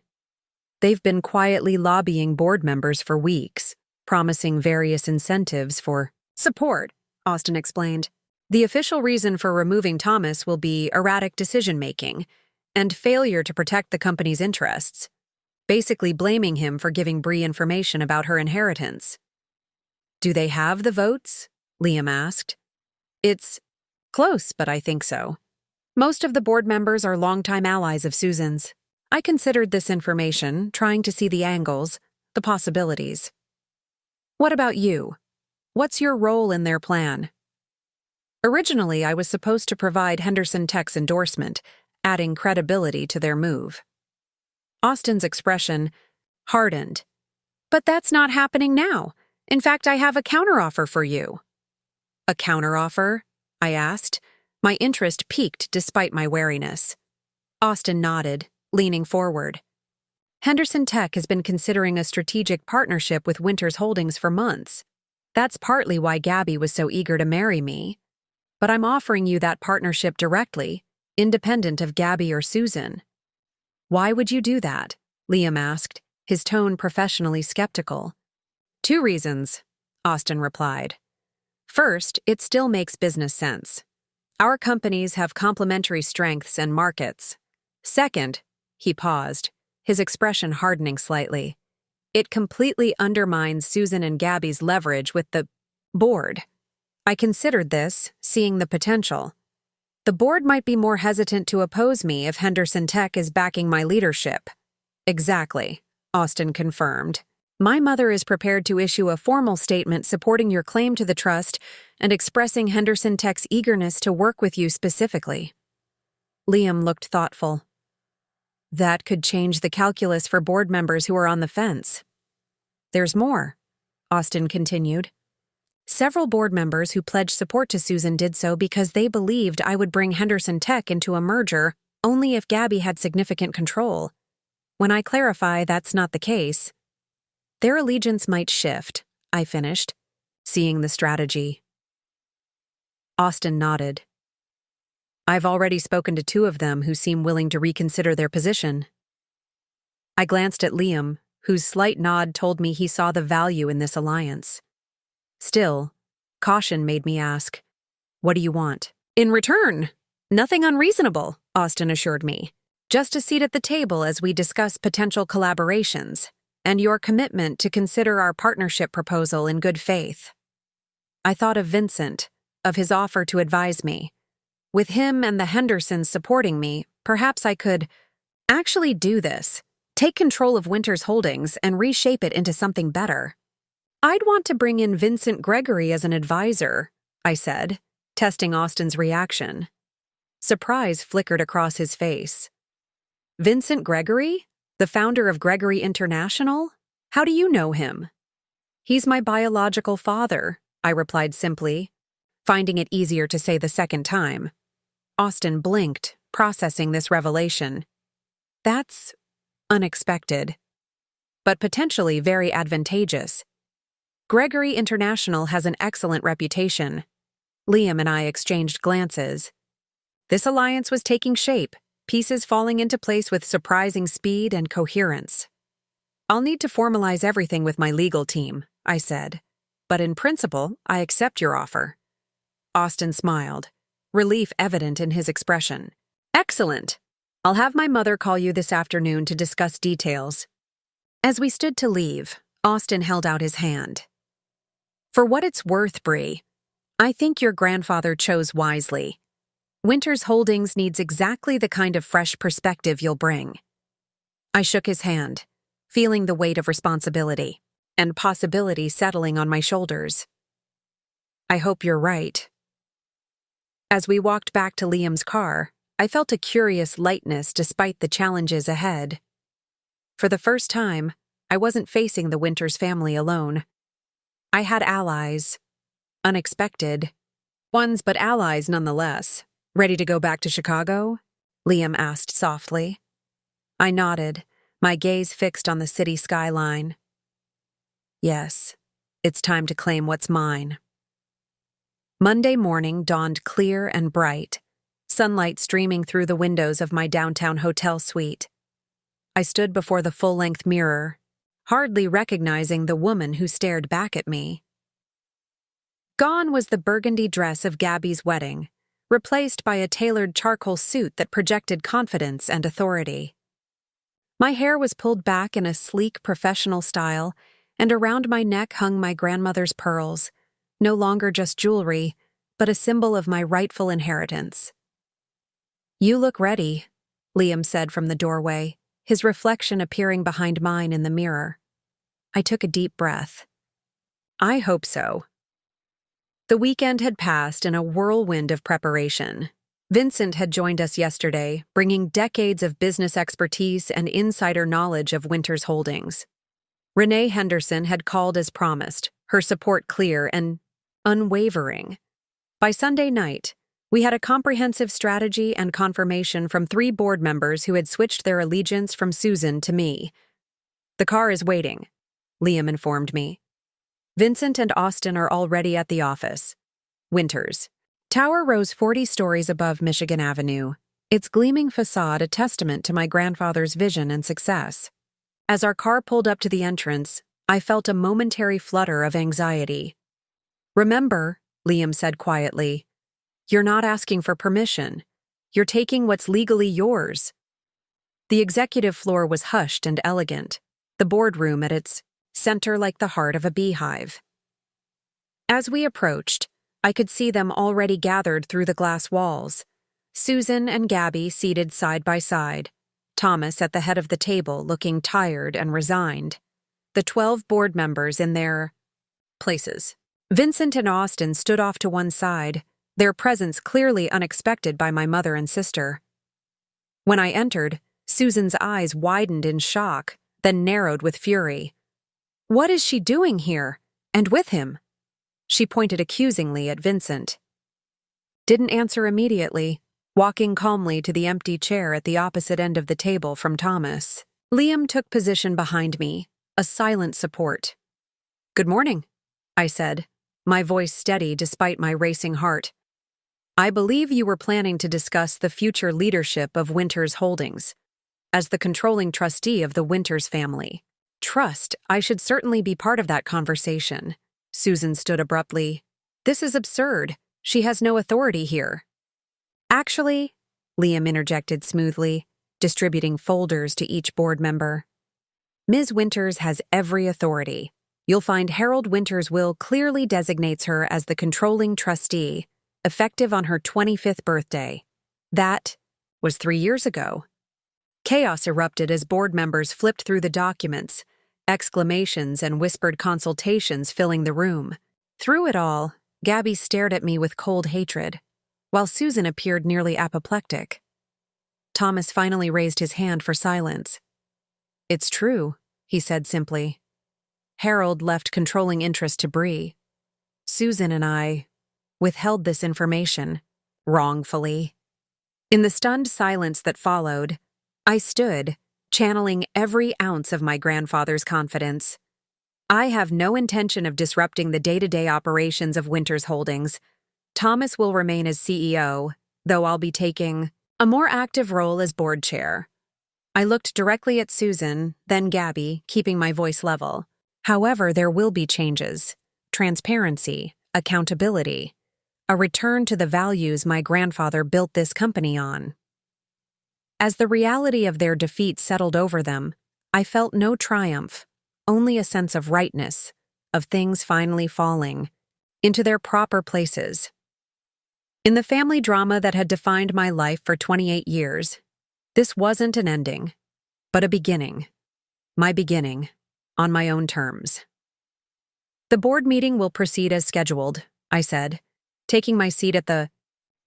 They've been quietly lobbying board members for weeks, promising various incentives for support, Austin explained. The official reason for removing Thomas will be erratic decision-making and failure to protect the company's interests, basically blaming him for giving Brie information about her inheritance. Do they have the votes? Liam asked. It's close, but I think so. Most of the board members are longtime allies of Susan's. I considered this information, trying to see the angles, the possibilities. What about you? What's your role in their plan? Originally, I was supposed to provide Henderson Tech's endorsement, adding credibility to their move. Austin's expression hardened. But that's not happening now. In fact, I have a counteroffer for you. A counteroffer? I asked. My interest piqued despite my wariness. Austin nodded, leaning forward. Henderson Tech has been considering a strategic partnership with Winters Holdings for months. That's partly why Gabby was so eager to marry me. But I'm offering you that partnership directly, independent of Gabby or Susan. Why would you do that? Liam asked, his tone professionally skeptical. 2 reasons, Austin replied. First, it still makes business sense. Our companies have complementary strengths and markets. Second, he paused, his expression hardening slightly. It completely undermines Susan and Gabby's leverage with the board. I considered this, seeing the potential. The board might be more hesitant to oppose me if Henderson Tech is backing my leadership. Exactly, Austin confirmed. My mother is prepared to issue a formal statement supporting your claim to the trust and expressing Henderson Tech's eagerness to work with you specifically. Liam looked thoughtful. That could change the calculus for board members who are on the fence. There's more, Austin continued. Several board members who pledged support to Susan did so because they believed I would bring Henderson Tech into a merger only if Gabby had significant control. When I clarify that's not the case, their allegiance might shift, I finished, seeing the strategy. Austin nodded. I've already spoken to 2 of them who seem willing to reconsider their position. I glanced at Liam, whose slight nod told me he saw the value in this alliance. Still, caution made me ask, what do you want? In return, nothing unreasonable, Austin assured me. Just a seat at the table as we discuss potential collaborations, and your commitment to consider our partnership proposal in good faith. I thought of Vincent, of his offer to advise me. With him and the Hendersons supporting me, perhaps I could actually do this, take control of Winters Holdings and reshape it into something better. I'd want to bring in Vincent Gregory as an advisor, I said, testing Austin's reaction. Surprise flickered across his face. Vincent Gregory? The founder of Gregory International? How do you know him? He's my biological father, I replied simply, finding it easier to say the second time. Austin blinked, processing this revelation. That's unexpected, but potentially very advantageous. Gregory International has an excellent reputation. Liam and I exchanged glances. This alliance was taking shape, pieces falling into place with surprising speed and coherence. I'll need to formalize everything with my legal team, I said, but in principle, I accept your offer. Austin smiled, relief evident in his expression. Excellent. I'll have my mother call you this afternoon to discuss details. As we stood to leave, Austin held out his hand. For what it's worth, Brie, I think your grandfather chose wisely. Winters Holdings needs exactly the kind of fresh perspective you'll bring. I shook his hand, feeling the weight of responsibility and possibility settling on my shoulders. I hope you're right. As we walked back to Liam's car, I felt a curious lightness despite the challenges ahead. For the first time, I wasn't facing the Winters family alone. I had allies. Unexpected ones, but allies nonetheless. Ready to go back to Chicago? Liam asked softly. I nodded, my gaze fixed on the city skyline. Yes, it's time to claim what's mine. Monday morning dawned clear and bright, sunlight streaming through the windows of my downtown hotel suite. I stood before the full-length mirror, hardly recognizing the woman who stared back at me. Gone was the burgundy dress of Gabby's wedding, replaced by a tailored charcoal suit that projected confidence and authority. My hair was pulled back in a sleek professional style, and around my neck hung my grandmother's pearls, no longer just jewelry, but a symbol of my rightful inheritance. You look ready, Liam said from the doorway, his reflection appearing behind mine in the mirror. I took a deep breath. I hope so. The weekend had passed in a whirlwind of preparation. Vincent had joined us yesterday, bringing decades of business expertise and insider knowledge of Winters Holdings. Renee Henderson had called as promised, her support clear and unwavering. By Sunday night, we had a comprehensive strategy and confirmation from 3 board members who had switched their allegiance from Susan to me. "The car is waiting," Liam informed me. "Vincent and Austin are already at the office." Winters. Tower rose 40 stories above Michigan Avenue, its gleaming facade a testament to my grandfather's vision and success. As our car pulled up to the entrance, I felt a momentary flutter of anxiety. "Remember," Liam said quietly, "you're not asking for permission. You're taking what's legally yours." The executive floor was hushed and elegant, the boardroom at its center like the heart of a beehive. As we approached, I could see them already gathered through the glass walls. Susan and Gabby seated side by side, Thomas at the head of the table looking tired and resigned, the 12 board members in their places. Vincent and Austin stood off to one side, their presence clearly unexpected by my mother and sister. When I entered, Susan's eyes widened in shock, then narrowed with fury. "What is she doing here? And with him?" She pointed accusingly at Vincent. Didn't answer immediately, walking calmly to the empty chair at the opposite end of the table from Thomas. Liam took position behind me, a silent support. "Good morning," I said, my voice steady despite my racing heart. "I believe you were planning to discuss the future leadership of Winters Holdings. As the controlling trustee of the Winters family. Trust, I should certainly be part of that conversation." Susan stood abruptly. "This is absurd. She has no authority here." "Actually," Liam interjected smoothly, distributing folders to each board member, "Ms. Winters has every authority. You'll find Harold Winters' will clearly designates her as the controlling trustee, effective on her 25th birthday. That was 3 years ago." Chaos erupted as board members flipped through the documents, exclamations and whispered consultations filling the room. Through it all, Gabby stared at me with cold hatred, while Susan appeared nearly apoplectic. Thomas finally raised his hand for silence. "It's true," he said simply. "Harold left controlling interest to Brie. Susan and I withheld this information, wrongfully." In the stunned silence that followed, I stood, channeling every ounce of my grandfather's confidence. "I have no intention of disrupting the day-to-day operations of Winters Holdings. Thomas will remain as CEO, though I'll be taking a more active role as board chair." I looked directly at Susan, then Gabby, keeping my voice level. "However, there will be changes. Transparency, accountability, a return to the values my grandfather built this company on." As the reality of their defeat settled over them, I felt no triumph, only a sense of rightness, of things finally falling into their proper places. In the family drama that had defined my life for 28 years, this wasn't an ending, but a beginning. My beginning, on my own terms. "The board meeting will proceed as scheduled," I said, taking my seat at the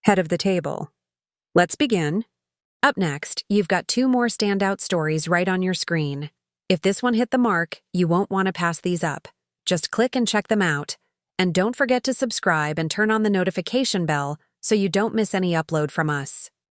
head of the table. "Let's begin. Up next, you've got 2 more standout stories right on your screen. If this one hit the mark, you won't want to pass these up. Just click and check them out. And don't forget to subscribe and turn on the notification bell so you don't miss any upload from us."